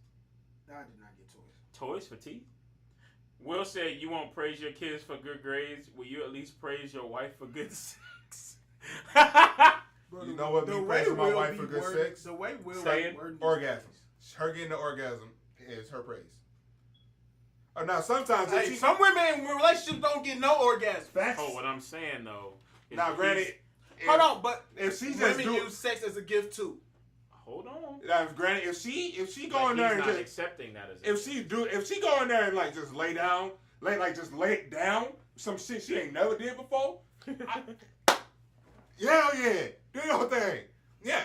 D: I did not get toys.
C: Toys for teeth? Will said you won't praise your kids for good grades. Will you at least praise your wife for good sex?
D: Bro,
B: You know what me praising my wife for good sex?
D: The way Will
C: Saying
D: wording
B: Orgasm. Her getting the orgasm is her praise. Now, sometimes if
D: Hey,
B: she...
D: some women in relationships don't get no orgasm.
B: Facts.
C: Oh, what I'm saying though. Is
B: Now, granted...
D: Hold on, but
B: If she just
D: women
B: do...
D: use sex as a gift too.
C: Hold on.
B: Now, granted, if she go
C: Like,
B: in there
C: he's
B: and
C: not
B: just...
C: accepting that as
B: If she go in there and like just lay down, just lay it down, some shit she ain't never did before. Hell yeah, do your thing. Yeah,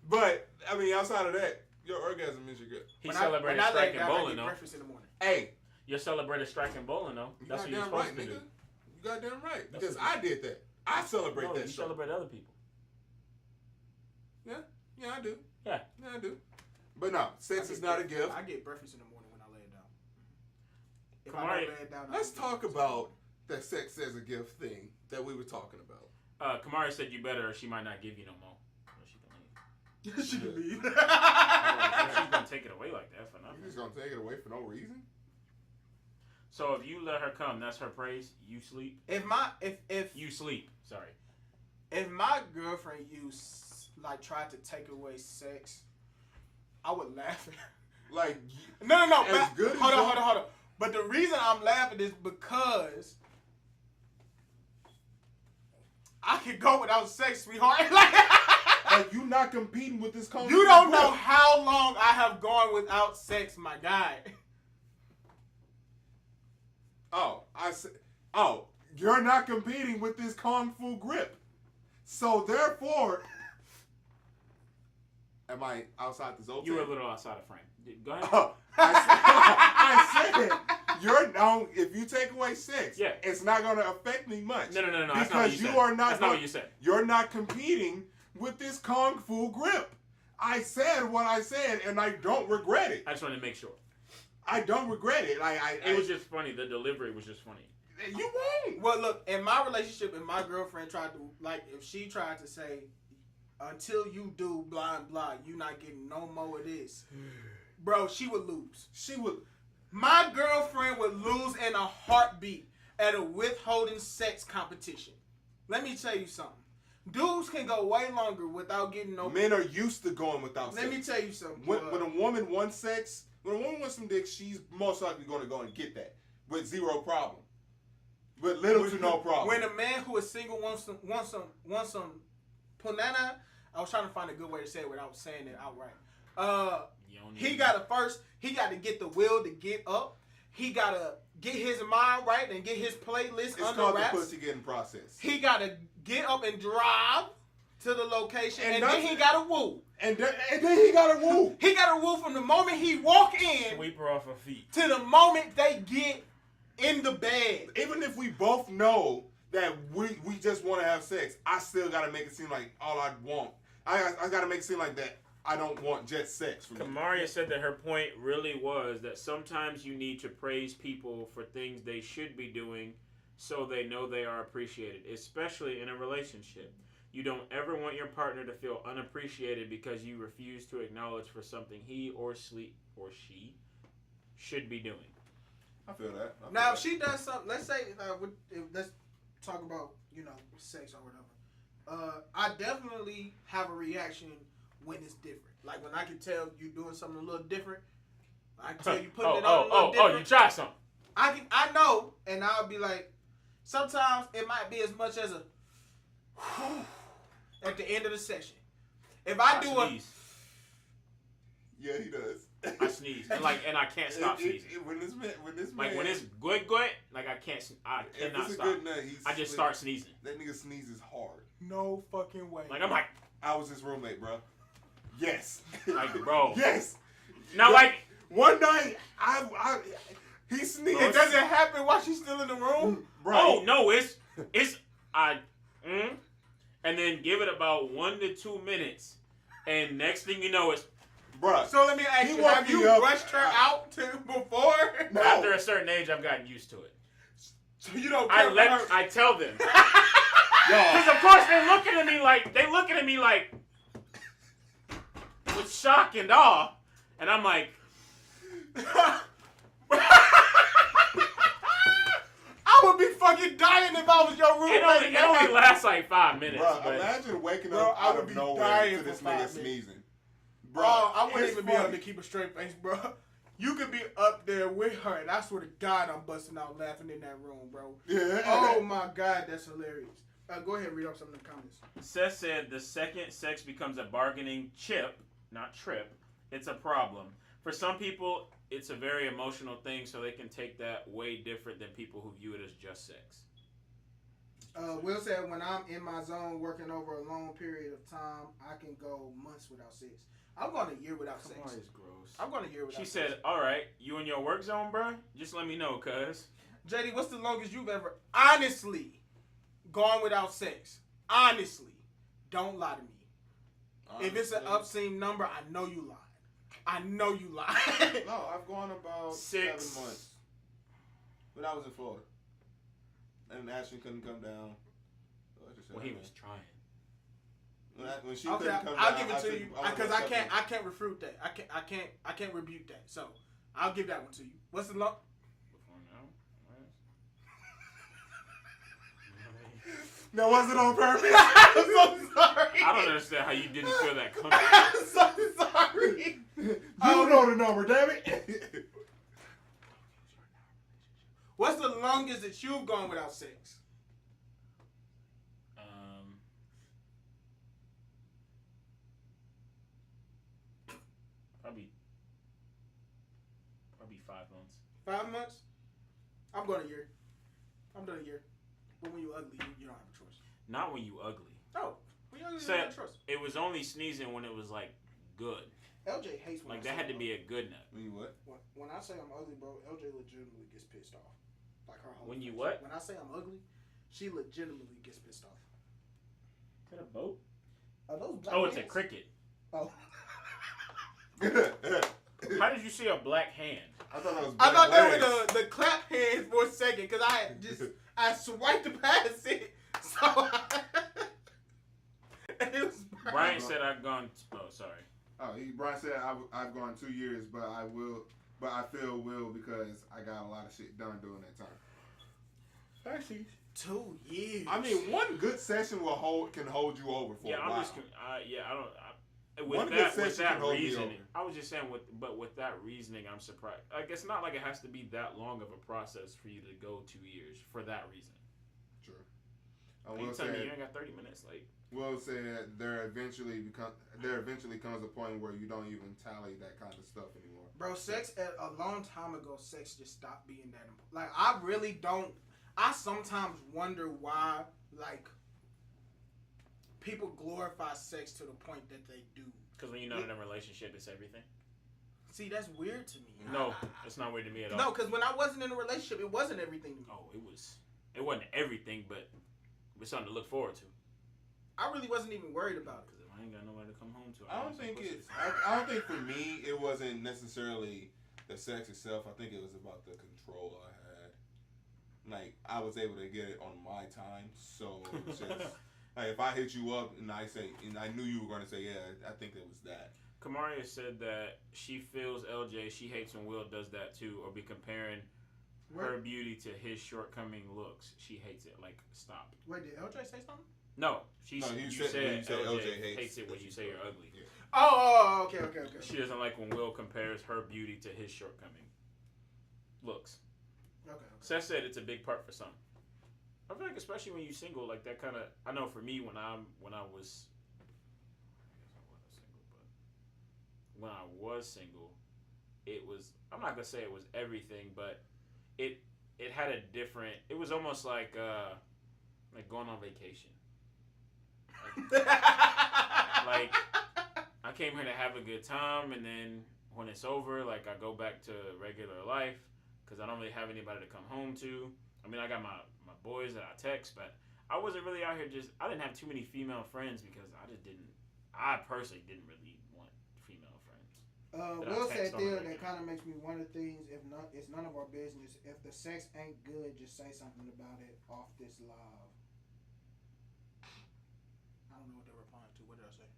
B: but I mean outside of that, your orgasm is your good.
C: He
D: When
C: celebrated
D: I lay
C: striking
D: down, I
C: bowling
D: get
C: though.
D: breakfast in the morning.
B: Hey,
C: You celebrated striking bowling though.
B: you
C: That's what you're
B: goddamn
C: supposed
B: right,
C: to
B: nigga.
C: do.
B: You goddamn right
C: That's
B: because
C: what
B: I did that. I celebrate
C: No,
B: that
C: you
B: shit.
C: celebrate other people.
B: Yeah, I do.
C: Yeah.
B: I do. But no, sex is not a gift.
D: I get breakfast in the morning when I lay it down. If
C: Kamari,
D: I don't lay it down, I
B: Let's
D: don't get
B: talk
D: breakfast.
B: about that sex as a gift thing that we were talking about.
C: Kamari said you better or she might not give you no more. Or she can leave.
D: She can leave.
C: She's gonna take it away like that for
B: You
C: nothing.
B: just gonna take it away for no reason?
C: So if you let her come, that's her praise. You sleep.
D: If
C: You sleep. Sorry.
D: if my girlfriend tried to take away sex, I would laugh at her.
B: Like,
D: No.
B: As
D: but-
B: good as
D: hold
B: y'all-
D: on. But the reason I'm laughing is because I could go without sex, sweetheart.
B: like you not competing with this company.
D: You don't know how long I have gone without sex, my guy.
B: You're not competing with this Kung Fu grip. So therefore, am I outside the zone?
C: You were a little outside of frame. Go ahead.
B: I said you're no. If you take away sex,
C: Yeah.
B: it's not going to affect me much.
C: No. That's not what
B: Because
C: you
B: you
C: said.
B: are not.
C: That's not what you said.
B: You're not competing with this Kung Fu grip. I said what I said, and I don't regret it.
C: I just wanted to make sure.
B: I don't regret it.
C: It was just funny. The delivery was just funny.
B: You won't.
D: Well, look, in my relationship, if my girlfriend tried to, if she tried to say, until you do blah and blah, you not getting no more of this, bro, she would lose.
B: She would.
D: My girlfriend would lose in a heartbeat at a withholding sex competition. Let me tell you something. Dudes can go way longer without getting no.
B: Men are used to going without sex.
D: Let me tell you something.
B: When a woman wants sex, when a woman wants some dick, she's most likely going to go and get that with zero problem, with little to no problem.
D: When a man who is single wants some punana, I was trying to find a good way to say it without saying it outright. He got to get the will to get up. He got to get his mind right and get his playlist
B: it's
D: under
B: called
D: wraps.
B: the pussy getting processed.
D: He got to get up and drive to the location, and then
B: nothing-
D: he got to woo.
B: And then he got to woo.
D: He got to woo from the moment he walk in
C: Sweep her off her feet.
D: to the moment they get in the bed.
B: Even if we both know that we just want to have sex, I still gotta make it seem like all I want. I gotta make it seem like that I don't want just sex from you.
C: Kamaria said that her point really was that sometimes you need to praise people for things they should be doing so they know they are appreciated, especially in a relationship. You don't ever want your partner to feel unappreciated because you refuse to acknowledge for something he or she should be doing.
B: I feel that.
D: Now, if she does something, let's say, let's talk about, sex or whatever. I definitely have a reaction when it's different. Like when I can tell you doing something a little different. I can tell you putting it on a little different.
C: Oh, you try something.
D: I know, and I'll be like, sometimes it might be as much as a at the end of the session. If I do
C: sneeze.
B: Yeah, he does.
C: I sneeze and I can't stop sneezing.
B: When it's
C: when it's good, like I cannot stop.
B: Good nut,
C: I just start sneezing.
B: That nigga sneezes hard.
D: no fucking way.
C: Like I'm like,
B: I was his roommate, bro. Yes.
C: like bro.
B: Yes.
C: Now like
B: one night, he sneezed.
D: It doesn't happen while she's still in the room.
B: Right.
C: Oh no, it's and then give it about 1 to 2 minutes, and next thing you know, it's
B: Bruh.
D: So let me ask you: have you rushed her out before?
B: No.
C: After a certain age, I've gotten used to it.
D: So you don't care about her?
C: I tell them.
B: Yo.
C: Because of course they're looking at me like with shock and awe, and I'm like,
D: I would be fucking dying if I was your roommate.
C: it only lasts like 5 minutes.
B: Bro,
C: but
B: imagine waking
D: Bro,
B: up
D: I
B: out
D: would
B: of
D: be
B: nowhere
D: dying
B: to this
D: for
B: nigga
D: 5 minutes.
B: sneezing.
D: Bro, I wouldn't
B: it's
D: even be able
B: funny.
D: to keep a straight face, bro. You could be up there with her, and I swear to God, I'm busting out laughing in that room, bro.
B: Yeah.
D: Oh my God, that's hilarious. Go ahead and read off some of the comments.
C: Seth said the second sex becomes a bargaining chip, not trip, it's a problem. For some people, it's a very emotional thing, so they can take that way different than people who view it as just sex.
D: Will said, when I'm in my zone working over a long period of time, I can go months without sex. I'm going a year without sex.
C: Is gross.
D: I'm going a year without
C: She
D: sex.
C: said, all right, you in your work zone, bro? Just let me know, cuz.
D: JD, what's the longest you've ever honestly gone without sex? Honestly. Don't lie to me. If it's an obscene number, I know you lied. I know you lied.
B: No, I've gone about
C: 6
B: 7 months. When I was in Florida. And Ashton couldn't come down. So I just said,
C: Well, he
B: "Okay."
C: was trying.
B: When she
D: Okay,
B: couldn't come
D: I'll
B: down,
D: give it
B: I
D: to
B: said,
D: you
B: I
D: because
B: was
D: I can't refute that. I can't rebuke that. So I'll give that one to you. What's the long?
C: Before now?
B: No, was it on purpose?
D: I'm so sorry.
C: I don't understand how you didn't feel that coming.
D: I'm so sorry.
B: You know the number, damn it.
D: What's the longest that you've gone without sex?
C: Probably 5 months.
D: 5 months? I'm going a year. I'm done a year. But when you're ugly, you don't have a choice.
C: Not when you ugly.
D: No. When you're ugly, you
C: Say-
D: don't have a choice.
C: It was only sneezing when it was like good.
D: LJ hates when
C: Like
D: I
C: that
D: say
C: had to
D: I'm
C: be a good nut.
B: When you what?
D: When I say I'm ugly, bro, LJ legitimately gets pissed off. Like her whole
C: When you
D: face.
C: what?
D: When I say I'm ugly, she legitimately gets pissed off.
C: Is that a boat?
D: Are those black
C: Oh, it's a
D: hands?
C: cricket.
D: Oh.
C: How did you see a black hand?
B: I thought that was
D: I thought
B: black
D: they were
B: legs.
D: the clap hands for a second because I swiped past it. So and it was
C: Brian said I've gone. Oh, sorry.
B: Oh, Brian said I've gone 2 years, but I feel will because I got a lot of shit done during that time.
D: actually 2 years.
B: I mean, one good session can hold you over for
C: Yeah,
B: a
C: I'm
B: while.
C: just. I don't.
B: One
C: With
B: good
C: that
B: session can hold me
C: reasoning,
B: over.
C: I was just saying with that reasoning, I'm surprised. Like it's not like it has to be that long of a process for you to go 2 years for that reason.
B: True.
C: You tell me you ain't got 30 minutes, like.
B: Will say that there eventually comes a point where you don't even tally that kind of stuff anymore.
D: Bro, sex at a long time ago, sex just stopped being that important. Like I really don't. I sometimes wonder why, like, people glorify sex to the point that they do.
C: Because when you're not in a relationship, it's everything.
D: See, that's weird to me.
C: No, it's not weird to me at all.
D: No, because when I wasn't in a relationship, it wasn't everything to me.
C: Oh, it wasn't everything, but It's something to look forward to.
D: I really wasn't even worried about it.
C: Because if I ain't got nobody to come home to,
B: I don't think for me it wasn't necessarily the sex itself. I think it was about the control I had. Like I was able to get it on my time, so it's just like if I hit you up and I knew you were gonna say yeah, I think it was that.
C: Kamaria said that she feels LJ. She hates when Will does that too, or be comparing her beauty to his shortcoming looks. She hates it. Like, stop.
D: Wait, did LJ say something?
C: No,
B: you
C: said LJ hates it when you say you're ugly.
B: Yeah.
D: Oh, okay.
C: She doesn't like when Will compares her beauty to his shortcoming looks.
D: Okay.
C: Seth said it's a big part for some. I feel like especially when you're single, like that kind of. I know for me when I was single, it was. I'm not gonna say it was everything, but it had a different. It was almost like going on vacation. Like I came here to have a good time, and then when it's over, like I go back to regular life because I don't really have anybody to come home to. I mean, I got my boys that I text, but I wasn't really out here I didn't have too many female friends because I personally didn't really want female friends.
A: Will said there that kind of makes me wonder things. If not, it's none of our business. If the sex ain't good, just say something about it off this live.
D: I don't know what they're replying to. What did I say?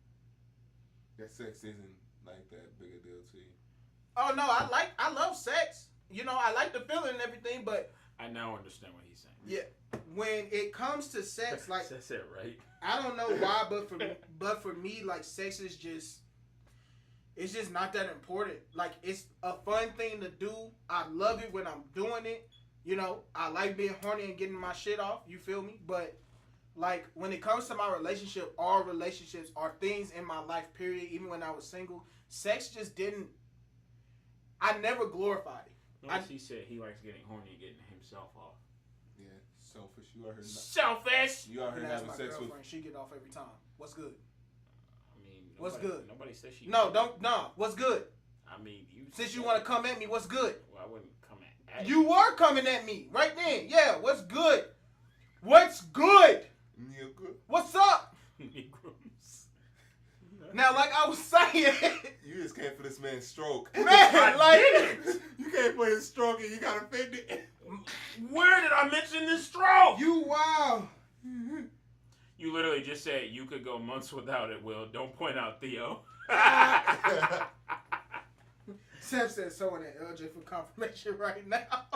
B: That sex isn't like that big a deal to you.
D: Oh no, I love sex. You know, I like the feeling and everything, but
C: I now understand what he's saying.
D: yeah, when it comes to sex, like
C: that's it, right?
D: I don't know why, but for me, like sex is just. It's just not that important. Like, it's a fun thing to do. I love it when I'm doing it. You know, I like being horny and getting my shit off. You feel me? But, like, when it comes to my relationship, all relationships are things in my life, period. Even when I was single, sex just didn't. I never glorified it.
C: He said he likes getting horny and getting himself off.
B: Yeah, selfish. You out here.
C: Selfish!
B: You out here having sex with.
D: She get off every time. What's good?
C: What's
D: good?
C: Nobody says she.
D: No, don't. No. What's good?
C: I mean,
D: Since you want to come at me, what's good?
C: Well, I wouldn't come at
D: you. You were coming at me right then. Yeah. What's good? What's good?
B: Yeah, good.
D: What's up? Now, like I was saying,
B: you just came for this man's stroke.
D: Man, like
B: you came for his stroke and you got offended.
C: Where did I mention this stroke?
D: Wow.
C: You literally just said you could go months without it, Will. Don't point out Theo.
D: Seth said someone at LJ for confirmation right now.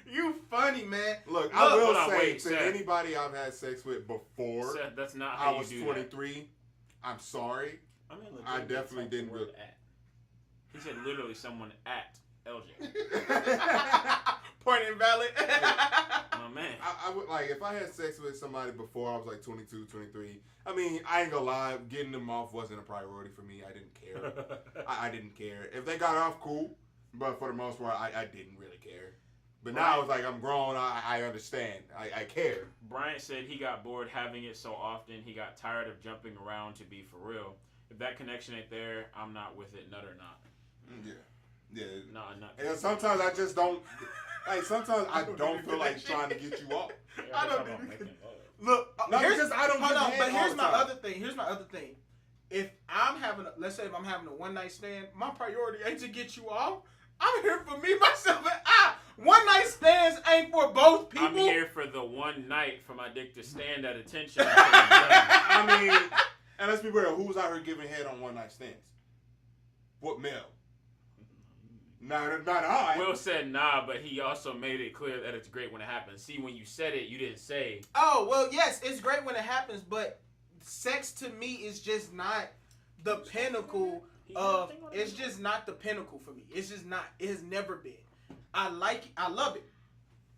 D: You funny, man.
B: Look, I will say to anybody I've had sex with before,
C: Seth, that's not how
B: I was 23. That. I'm sorry. I definitely didn't really.
C: He said literally someone at LJ.
D: Point invalid.
C: Oh man.
B: I would like if I had sex with somebody before I was like 22, 23. I mean, I ain't gonna lie, getting them off wasn't a priority for me. I didn't care. I didn't care. If they got off, cool. But for the most part, I didn't really care. But now it's like I'm grown. I understand. I care.
C: Bryant said he got bored having it so often. He got tired of jumping around to be for real. If that connection ain't there, I'm not with it, nut or not.
B: Yeah. Yeah.
C: No, not.
B: And sometimes I just don't. Like sometimes I don't feel like trying to get you off.
D: I don't even. Look,
B: because I don't.
D: Hold on, but here's my other thing. Here's my other thing. If I'm having, let's say, if I'm having a one night stand, my priority ain't to get you off. I'm here for me, myself, and I. One night stands ain't for both people.
C: I'm here for the one night for my dick to stand at attention.
B: I mean, and let's be real. Who's out here giving head on one night stands? What male? Not I.
C: Will said nah, but he also made it clear that it's great when it happens. See, when you said it, you didn't say.
D: Oh, well, yes, it's great when it happens, but sex to me is just not the pinnacle of. It's just not the pinnacle for me. It's just not. It has never been. I like it. I love it.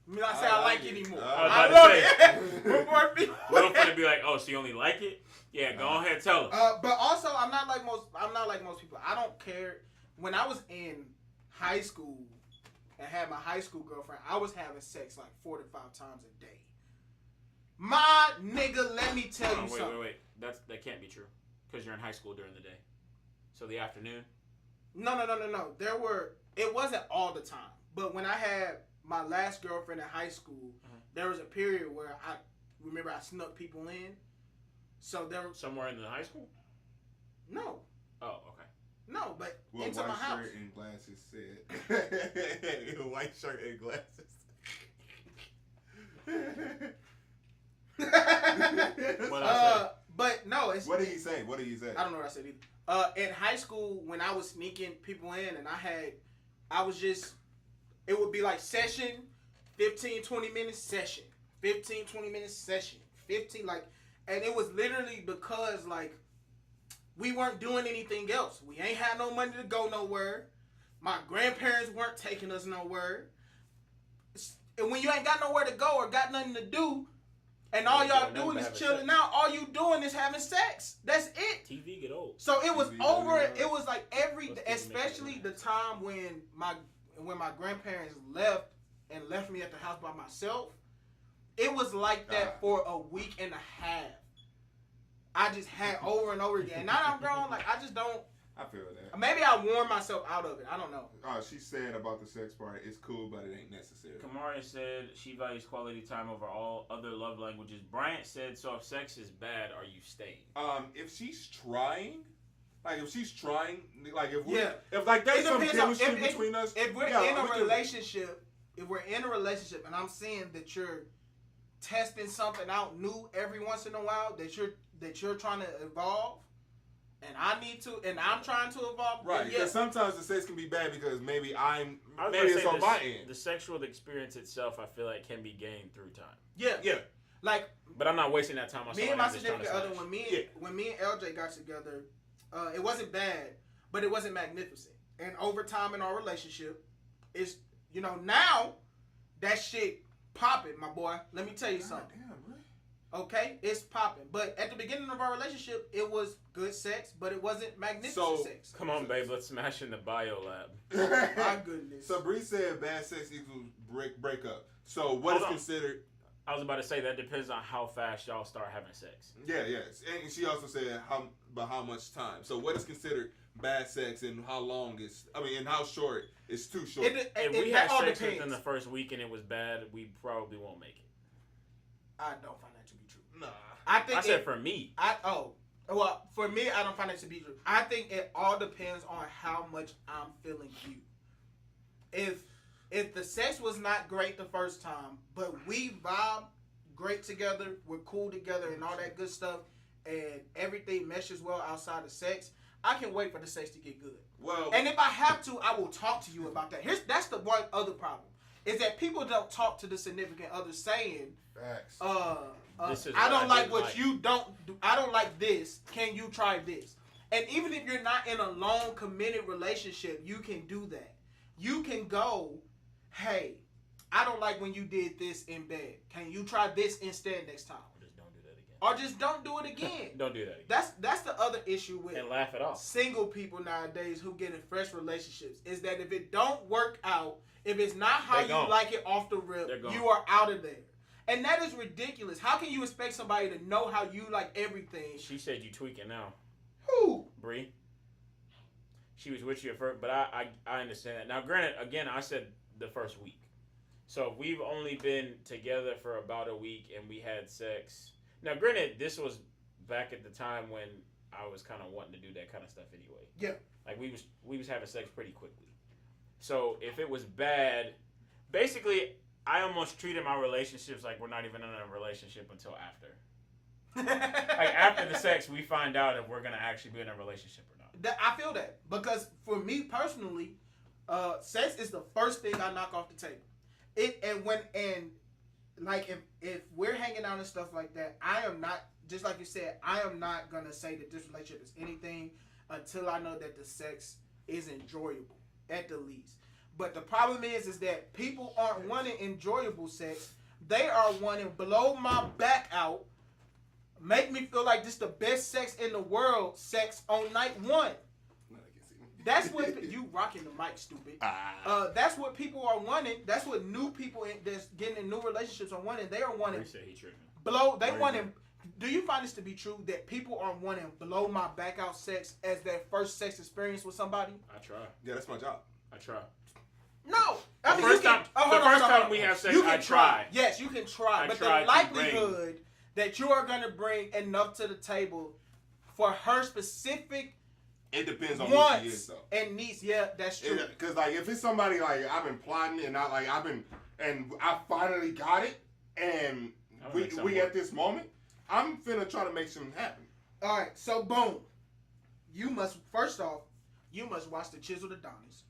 D: I mean, I say I like it anymore. I love it.
C: Will finna be like, oh, so you only like it? Yeah, go ahead, tell us.
D: But also, I'm not like most people. I don't care. When I was in high school and had my high school girlfriend, I was having sex like 4 to 5 times a day. My nigga, let me tell you something.
C: Wait. That can't be true because you're in high school during the day. So the afternoon?
D: No. It wasn't all the time. But when I had my last girlfriend in high school, there was a period where remember I snuck people in. So there,
C: Somewhere in the high school?
D: no,
C: Oh, okay.
D: no, but
B: Well,
D: into my
B: white
D: house.
B: shirt and glasses said. White shirt and glasses.
C: What I say?
D: But no, it's
B: What did he say? What did he say?
D: I don't know what I said either. In high school, when I was sneaking people in, and it would be like session, 15, 20 minutes session, 15, 20 minutes session, 15, like, and it was literally because, like, we weren't doing anything else. We ain't had no money to go nowhere. My grandparents weren't taking us nowhere. And when you ain't got nowhere to go or got nothing to do, and all y'all doing is chilling out, all you doing is having sex. That's it.
C: TV get old.
D: So it was
B: TV
D: over.
B: get old.
D: It was like especially the time when my grandparents left me at the house by myself. It was like that for a week and a half. I just had over and over again. Now that I'm grown, like I just don't.
B: I feel that.
D: Maybe I wore myself out of it. I don't know.
B: She said about the sex part, it's cool, but it ain't necessary.
C: Kamaria said she values quality time over all other love languages. Bryant said, so if sex is bad, are you staying?
B: If she's trying, like if
D: Yeah.
B: if like there's
D: It
B: some
D: depends on-
B: chemistry
D: if-
B: between us,
D: If we're
B: yeah,
D: in a
B: we can-
D: relationship, and I'm seeing that you're testing something out new every once in a while, that you're trying to evolve, and I'm trying to evolve.
B: right?
D: then
B: Because sometimes the sex can be bad because maybe it's on my end.
C: The sexual experience itself, I feel like, can be gained through time.
D: yeah.
B: Yeah.
D: Like
C: But I'm not wasting that time on
D: me
C: someone
D: and my
C: I'm just trying to
D: significant other,
C: smash.
D: when me and LJ got together, it wasn't bad, but it wasn't magnificent. And over time in our relationship, it's now that shit popping, my boy. Let me tell you something.
B: Damn, bro.
D: Okay, it's popping. But at the beginning of our relationship, it was good sex, but it wasn't magnificent sex.
C: Come on, babe, let's smash in the bio lab.
D: My goodness.
B: So Bree said bad sex equals breakup. So what is
C: Hold on.
B: considered?
C: I was about to say that depends on how fast y'all start having sex.
B: Yeah, yes. And she also said how much time. So what is considered bad sex and how long and how short is too short?
C: If we
D: that
C: had
D: all
C: sex
D: depends.
C: within the first week and it was bad, we probably won't make it.
D: I don't find that to be true.
B: Nah.
D: I
C: said for me.
D: Well, for me, I don't find it to be true. I think it all depends on how much I'm feeling you. If the sex was not great the first time, but we vibe great together, we're cool together and all that good stuff, and everything meshes well outside of sex, I can wait for the sex to get good.
B: Well,
D: And if I have to, I will talk to you about that. That's the one other problem, is that people don't talk to the significant other saying,
B: facts.
C: This is
D: I
C: what
D: don't
C: I
D: like
C: didn't
D: what
C: like.
D: you don't do. I don't like this. Can you try this? And even if you're not in a long committed relationship, you can do that. You can go, hey, I don't like when you did this in bed. Can you try this instead next time?
C: Just don't do that again.
D: Or just don't do it again.
C: Don't do that again.
D: That's the other issue with
C: And laugh it off.
D: single people nowadays who get in fresh relationships, is that if it don't work out, if it's not how
C: They're gone.
D: you like it off the rip,
C: They're gone.
D: you are out of there. And that is ridiculous. How can you expect somebody to know how you like everything?
C: She said you tweaking now,
D: Who?
C: Bree. She was with you at first, but I understand that. Now, granted, again, I said the first week. So if we've only been together for about a week and we had sex. Now, granted, this was back at the time when I was kind of wanting to do that kind of stuff anyway.
D: Yeah.
C: Like we was having sex pretty quickly. So if it was bad, basically, I almost treated my relationships like we're not even in a relationship until after. Like after the sex, we find out if we're gonna actually be in a relationship or not.
D: I feel that, because for me personally, sex is the first thing I knock off the table. If we're hanging out and stuff like that, I am not, just like you said, I am not gonna say that this relationship is anything until I know that the sex is enjoyable, at the least. But the problem is that people aren't wanting enjoyable sex. They are wanting blow my back out, make me feel like this is the best sex in the world, sex on night one. That's what you rocking the mic, stupid. That's what people are wanting. That's what new people that's getting in new relationships are wanting. They are wanting
C: Bree said he tripping.
D: blow. They wanting. Do you find this to be true that people are wanting blow my back out sex as their first sex experience with somebody?
C: I try.
B: Yeah, that's my job.
C: I try.
D: No.
C: The
D: I mean,
C: first
D: you can,
C: time we have sex,
D: you can
C: I try.
D: Yes, you can try.
C: I
D: But
C: try
D: the
C: to
D: likelihood that you are going to bring enough to the table for her specific
B: It depends on who she
D: wants
B: is, though.
D: and needs, yeah, that's true.
B: Because like if it's somebody like I've been plotting and I finally got it and we at this moment, I'm finna try to make something happen.
D: All right, so boom. You must watch the Chiseled Adonis.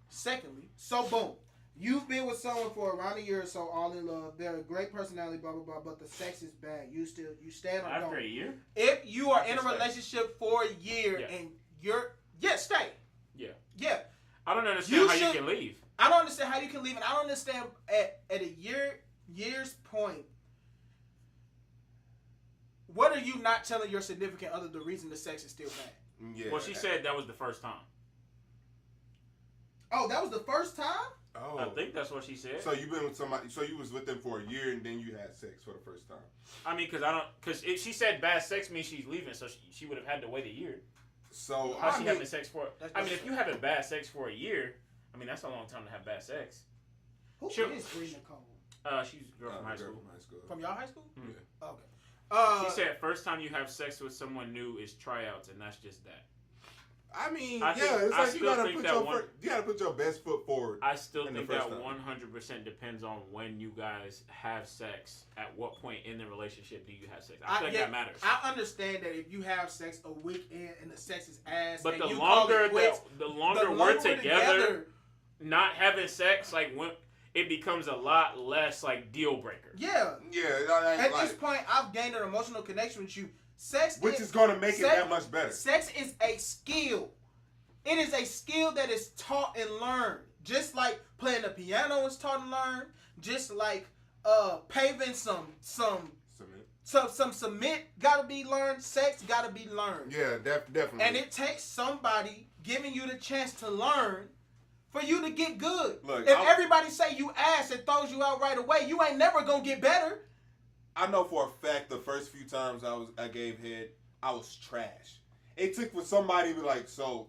D: Secondly, so boom. You've been with someone for around a year or so, all in love. They're a great personality, blah blah blah. But the sex is bad. You stand on.
C: After a year.
D: If you are in a relationship for a year and stay. Yeah.
C: I don't understand how you can leave.
D: I don't understand how you can leave, and I don't understand at a year's point. What are you not telling your significant other the reason the sex is still bad?
B: Yeah.
C: Well, she said that was the first time.
D: Oh, that was the first time?
B: Oh.
C: I think that's what she said.
B: So you've been with somebody. So you was with them for a year and then you had sex for the first time.
C: I mean, because if she said bad sex means she's leaving, so she would have had to wait a year.
B: So
C: how's she having sex for? I mean, if you having bad sex for a year, I mean that's a long time to have bad sex.
A: Who is Bree Nicole?
C: She's a girl from high school.
D: From y'all high school?
B: Yeah.
D: Okay.
C: She said first time you have sex with someone new is tryouts, and that's just that.
B: I mean,
C: I
B: it's like you gotta put your best foot forward.
C: I still think that
B: time.
C: 100% depends on when you guys have sex. At what point in the relationship do you have sex? I think that matters.
D: I understand that if you have sex a weekend and the sex is ass,
C: but
D: and
C: the
D: you
C: longer
D: quits,
C: the longer we're together, not having sex, like when it becomes a lot less like deal breaker.
D: Yeah.
B: Yeah.
D: At this point, I've gained an emotional connection with you.
B: Which is going to make it that much better.
D: Sex is a skill. It is a skill that is taught and learned. Just like playing the piano is taught and learned. Just like paving some cement gotta be learned. Sex gotta be learned.
B: Yeah, definitely.
D: And it takes somebody giving you the chance to learn for you to get good.
B: Look,
D: if everybody say you ass and throws you out right away, you ain't never gonna get better.
B: I know for a fact the first few times I gave head, I was trash. It took for somebody to be like, so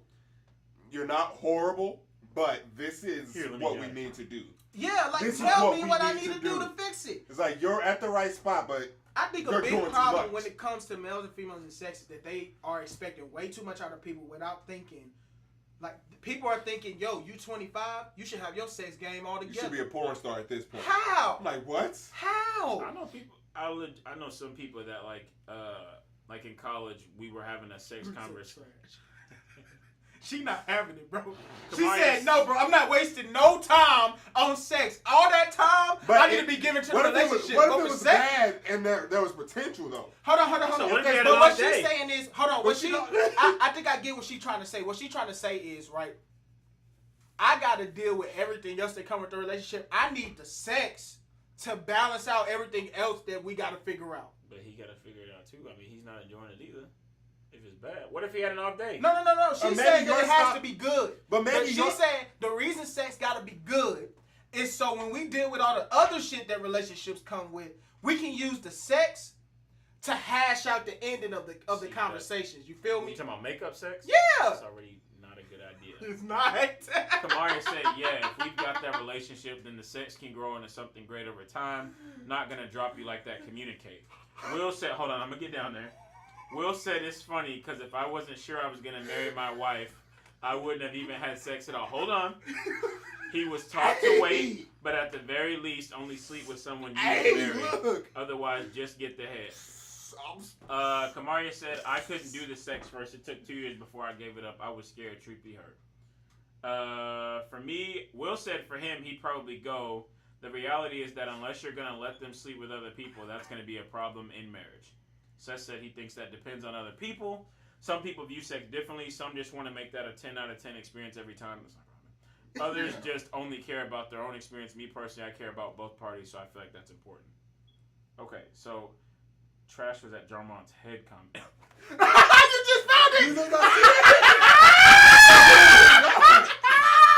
B: you're not horrible, but this is what we need to do.
D: Yeah, like tell me what I need to do to fix it.
B: It's like you're at the right spot, but
D: I think a big problem when it comes to males and females in sex is that they are expecting way too much out of people without thinking. Like, people are thinking, yo, you 25, you should have your sex game all together.
B: You should be a porn star at this point.
D: How?
B: I'm like, what?
D: How?
C: I know people. I know some people that like in college we were having a sex conversation.
D: She not having it, bro. She
C: Kamari
D: said, no, bro, I'm not wasting no time on sex. All that time, I need to be given to the relationship.
B: What if it was bad and there was potential, though?
D: Hold on.
C: So what if you had
D: But
C: a
D: what
C: long
D: she's
C: day?
D: saying is, hold on. I think I get what she's trying to say. What she's trying to say is, right, I got to deal with everything else that comes with the relationship. I need the sex to balance out everything else that we got to figure out.
C: But he got to figure it out, too. I mean, he's not enjoying it either. If it's bad. What if he had an off day?
D: No. She's saying that it has to be good.
B: But
D: she's saying the reason sex got to be good is so when we deal with all the other shit that relationships come with, we can use the sex to hash out the ending of the conversations. You feel me?
C: You talking about makeup sex?
D: Yeah.
C: That's already not a good idea.
D: It's not.
C: Kamari said, yeah, if we've got that relationship, then the sex can grow into something great over time. Not going to drop you like that. Communicate. Will said, hold on, I'm going to get down there. Will said it's funny because if I wasn't sure I was going to marry my wife, I wouldn't have even had sex at all. Hold on. He was taught to wait, but at the very least, only sleep with someone you marry. Otherwise, just get the head. Kamaria said, I couldn't do the sex first. It took 2 years before I gave it up. I was scared Truth be heard. For me, Will said for him, he'd probably go. The reality is that unless you're going to let them sleep with other people, that's going to be a problem in marriage. Seth said he thinks that depends on other people. Some people view sex differently. Some just want to make that a 10 out of 10 experience every time. Others just only care about their own experience. Me personally, I care about both parties, so I feel like that's important. Okay, so Trash was at Jarmon's head comment.
D: You just found it!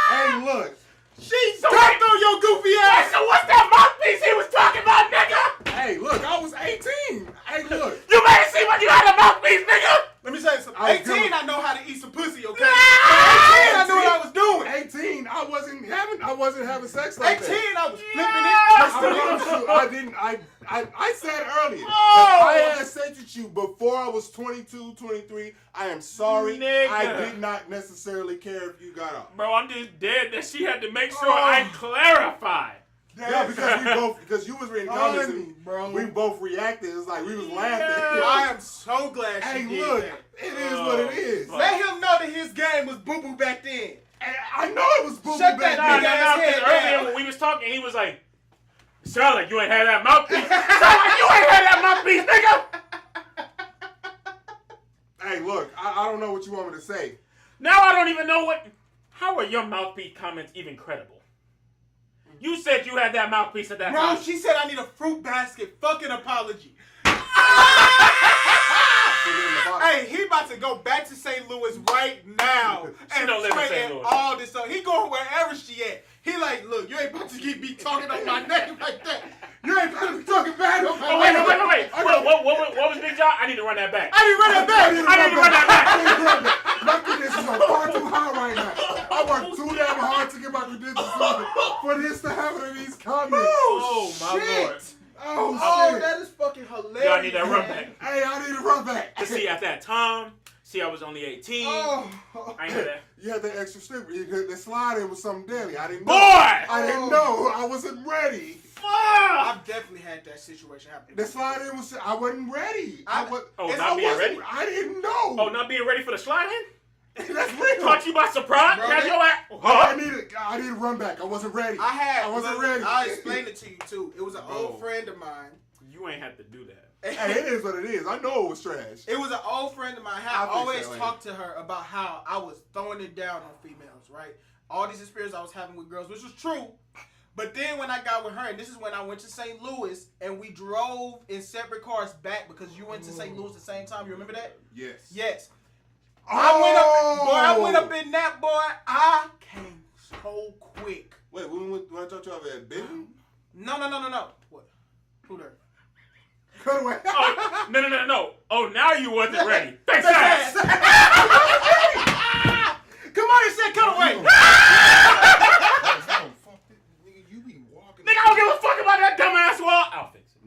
B: Hey, look.
D: She stepped on your goofy ass!
C: So what's that mouthpiece he was talking about, nigga?
B: Hey, look, I was 18. Hey, look.
C: You made it seem like you had a mouthpiece, nigga!
D: Let me say something. 18, I know how to eat some pussy, okay? 18,
B: I
D: I knew what I was doing.
B: 18, I wasn't having sex like
D: 18,
B: that.
D: I was flipping
B: I promise you, I didn't. I said earlier.
C: Oh!
B: If I had sex with you before I was 22, 23, I am sorry.
C: Nigga.
B: I did not necessarily care if you got off.
C: Bro, I'm just dead that she had to make sure
B: Oh.
C: I clarify.
B: Yeah, because you was reading comments and
D: bro.
B: we both reacted. It's like we was laughing.
D: I am so glad she
B: Hey,
D: did
B: look,
D: that.
B: it is what it is.
C: fuck.
D: Let him know that his game was boo-boo back then.
B: And I know it was boo
D: Shut
B: back
D: that
B: then.
C: Nah,
D: head
C: because earlier
D: down.
C: when we was talking, he was like, sound like you ain't had that mouthpiece. Sound like you ain't had that mouthpiece, nigga.
B: Hey, look, I don't know what you want me to say.
C: Now I don't even know what. How are your mouthpiece comments even credible? You said you had that mouthpiece at that
D: Bro,
C: time.
D: she said I need a fruit basket fucking apology. Hey, he about to go back to St. Louis right now
C: She
D: and
C: don't live in St.
D: straighten
C: Louis.
D: all this up. He going wherever she at. He like, look, you ain't about to get me talking on my name like that. You ain't about to be talking bad on my
C: Oh, wait.
D: name.
C: What was Big John? I need to run that back.
D: I didn't run that back.
C: I need to run that back.
B: My credentials are far too high right now. I worked too damn hard to get my credentials sorted for this to happen in these comments.
C: Oh, my
D: shit.
C: Lord.
B: Oh,
D: Oh,
B: shit.
D: that is fucking hilarious.
C: Y'all need that run
D: man.
C: back.
B: Hey, I need to run back.
C: To see at that time, see I was only 18.
D: Oh.
C: I ain't know that.
B: You had that extra slip. The slide in was something deadly. I didn't know.
C: Boy!
B: I didn't know. I wasn't ready.
C: Fuck!
D: I've definitely had that situation happen.
B: The slide in was. I wasn't ready.
C: Oh,
D: It's
C: not being ready?
B: I didn't know.
C: Oh, not being ready for the slide in?
B: That's real.
C: Caught you by surprise?
D: Bro,
C: Catch
D: they-
C: your ass?
B: I need to run back. I wasn't ready.
D: I
B: wasn't ready.
D: I'll explain it to you too. It was an
C: Bro.
D: old friend of mine.
C: You ain't have to do that.
B: Hey, it is what it is. I know it was trash.
D: It was an old friend of mine. I
B: I'll fix
D: always
B: that later.
D: talked to her about how I was throwing it down on females, right? All these experiences I was having with girls, which was true. But then when I got with her, and this is when I went to St. Louis, and we drove in separate cars back because you went to St. Louis at the same time. You remember that?
B: Yes.
D: Yes.
B: Oh.
D: I went up in that, boy. I came so quick.
B: Wait, when I talked to you at Benton?
D: No. What? Who there?
B: Cut away.
C: Oh, no. Oh, now you wasn't ready. Thanks, ass.
D: Come on, you said cut away.
B: You be walking.
C: Nigga, I don't give a fuck about that dumbass wall. I'll fix it.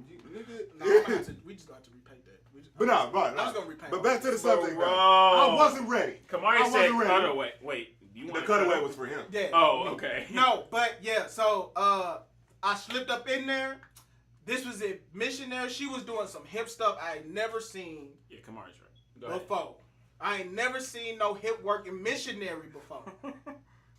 D: No, I'm gonna have to, we just gonna have to repaint that.
B: But no,
D: I was gonna repaint.
B: But back to the subject.
C: Bro.
B: though. I wasn't ready.
C: Kamari
B: I
C: said
B: wasn't ready.
C: cutaway. Wait, you
B: The
C: want
B: cutaway was for him.
D: Yeah.
C: Oh, okay.
D: No, but yeah. So I slipped up in there. This was a missionary. She was doing some hip stuff I had never seen
C: Yeah, Kamari's right. Go ahead.
D: before. I ain't never seen no hip work in missionary before.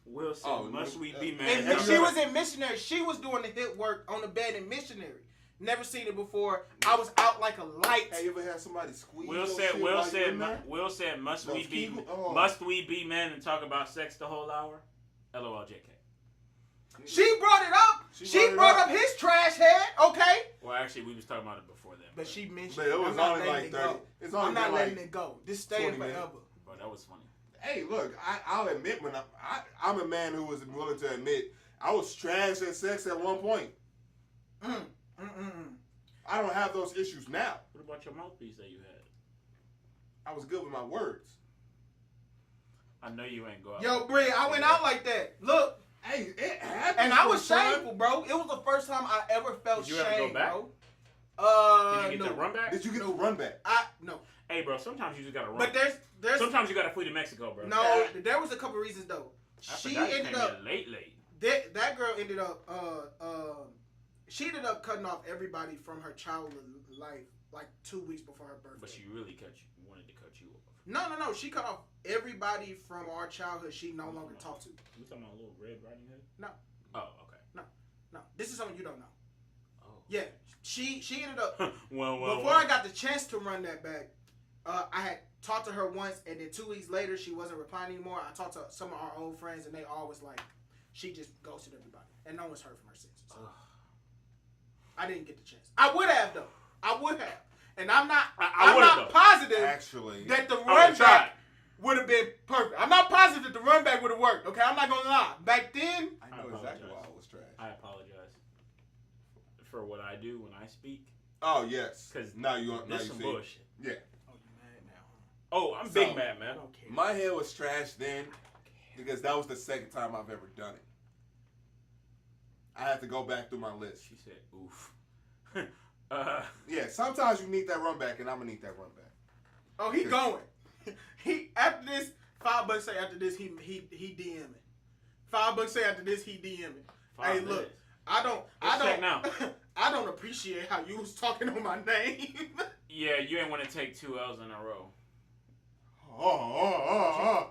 C: Will said,
B: Oh,
C: must we be
D: And
C: mad?
D: when she was in missionary, she was doing the hip work on the bed in missionary. Never seen it before. I was out like a light.
B: Hey, you ever had somebody squeeze
C: Will
B: your
C: said,
B: shit
C: Will
B: while you
C: said,
B: in there?
C: Will said, must
B: Those
C: we be,
B: Kegel- oh.
C: must we be men and talk about sex the whole hour? LOL, JK.
D: She brought it up. She brought up his trash head. Okay.
C: Well, actually, we was talking about it before that.
D: But she mentioned
B: But it was
D: I'm not
B: only
D: letting
B: like
D: it
B: 30.
D: go.
B: It's only
D: I'm not
B: been
D: letting
B: like
D: it go. This staying
B: 20 minutes.
D: forever.
C: But that was funny.
B: Hey, look, I'll admit when I'm a man who was willing to admit I was trash at sex at one point. I don't have those issues now.
C: What about your mouthpiece that you had?
B: I was good with my words.
C: I know you ain't go out.
D: Yo, Bree, I went out like that. Look,
B: Hey, it happened.
D: and I was shameful, bro. It was the first time I ever felt
C: Did you ever go
D: shame,
C: back?
D: bro.
C: Did you get
D: no.
C: the run back?
B: Did you get the run back?
D: No.
C: Hey, bro, sometimes you just gotta run.
D: But there's
C: Sometimes you gotta flee to Mexico, bro.
D: no. There was a couple reasons though.
C: I
D: She
C: forgot you
D: ended
C: came
D: up.
C: here late.
D: That girl ended up. She ended up cutting off everybody from her childhood life like 2 weeks before her birthday.
C: But she really wanted to cut you off.
D: No. She cut off everybody from our childhood. She no longer talked to.
C: You talking about a little Red Riding Hood?
D: No.
C: Oh, okay.
D: No, this is something you don't know.
C: Oh.
D: Yeah, she ended up.
C: well.
D: Before I got the chance to run that back, I had talked to her once, and then 2 weeks later, she wasn't replying anymore. I talked to some of our old friends, and they all was like, she just ghosted everybody, and no one's heard from her since. So I didn't get the chance. I would have though. I would have, and I'm not. I'm not positive
B: Actually,
D: that the
C: I
D: run
C: would've tried.
D: back would have been perfect. I'm not positive that the run back would have worked. Okay, I'm not gonna lie. Back then,
B: I know exactly why I was trash.
C: I apologize for what I do when I speak.
B: Oh yes.
C: 'Cause
B: now you
C: This
B: see.
C: some bullshit.
B: Yeah.
D: oh, you mad now?
C: Oh, I'm
B: So,
C: big mad,
D: I
C: man.
D: don't care.
B: My hair was trash then because that was the second time I've ever done it. I have to go back through my list.
C: She said, "Oof."
B: Yeah, sometimes you need that run back, and I'm gonna need that run back.
D: Oh, he going. He after this. $5 say after this he DMing. $5 say after this he DMing. Hey, look, I
C: check now.
D: I don't appreciate how you was talking on my name.
C: Yeah, you ain't want to take 2 L's in a row.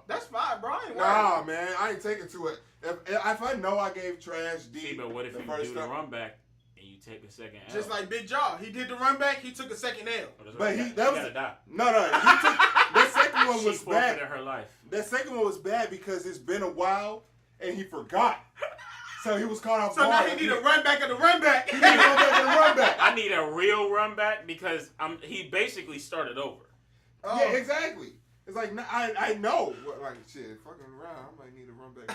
D: That's fine, bro. I ain't worried.
B: Nah, man, I ain't taking to it. If I know I gave Trash D,
C: See, but what if you do the run back and you take a second L?
D: Just like Big Jaw, he did the run back. He took a second L.
B: But
C: he
B: gotta
C: die.
B: No, he took the second one was
C: She
B: bad.
C: forfeited her life.
B: That second one was bad because it's been a while and he forgot. So he was caught off
D: So
B: guard.
D: now he need a run back of the run back.
B: He need a run back and a run back.
C: I need a real run back because he basically started over.
B: Oh. Yeah, exactly. It's like I know. Like shit, fucking around. I might need a run back.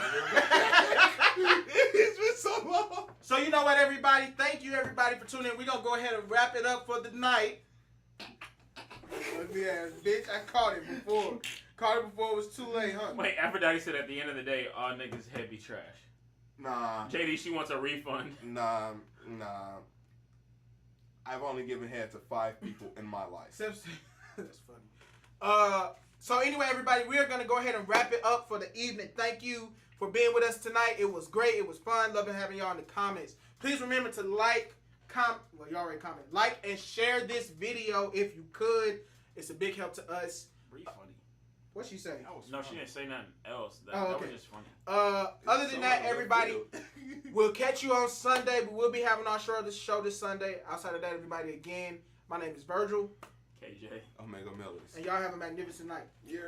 B: It's been so long.
D: So you know what, everybody? Thank you, everybody, for tuning in. We're gonna go ahead and wrap it up for the night. Yeah, bitch, I caught it before. Caught it before it was too late, huh?
C: Wait, Aphrodite said at the end of the day, all niggas head be trash.
B: Nah.
C: JD, she wants a refund.
B: Nah. I've only given head to 5 people in my life.
D: That's funny. So anyway, everybody, we are gonna go ahead and wrap it up for the evening. Thank you for being with us tonight. It was great. It was fun. Loving having y'all in the comments. Please remember to like, well, you already commented. Like and share this video if you could. It's a big help to us.
C: Pretty funny.
D: What'd she say?
C: No, she didn't say nothing else. That
D: okay.
C: was just funny.
D: Other than that, everybody, we'll catch you on Sunday. We will be having our show this Sunday. Outside of that, everybody, again, my name is Virgil.
C: KJ.
B: Omega Millers.
D: And y'all have a magnificent night.
B: Yeah.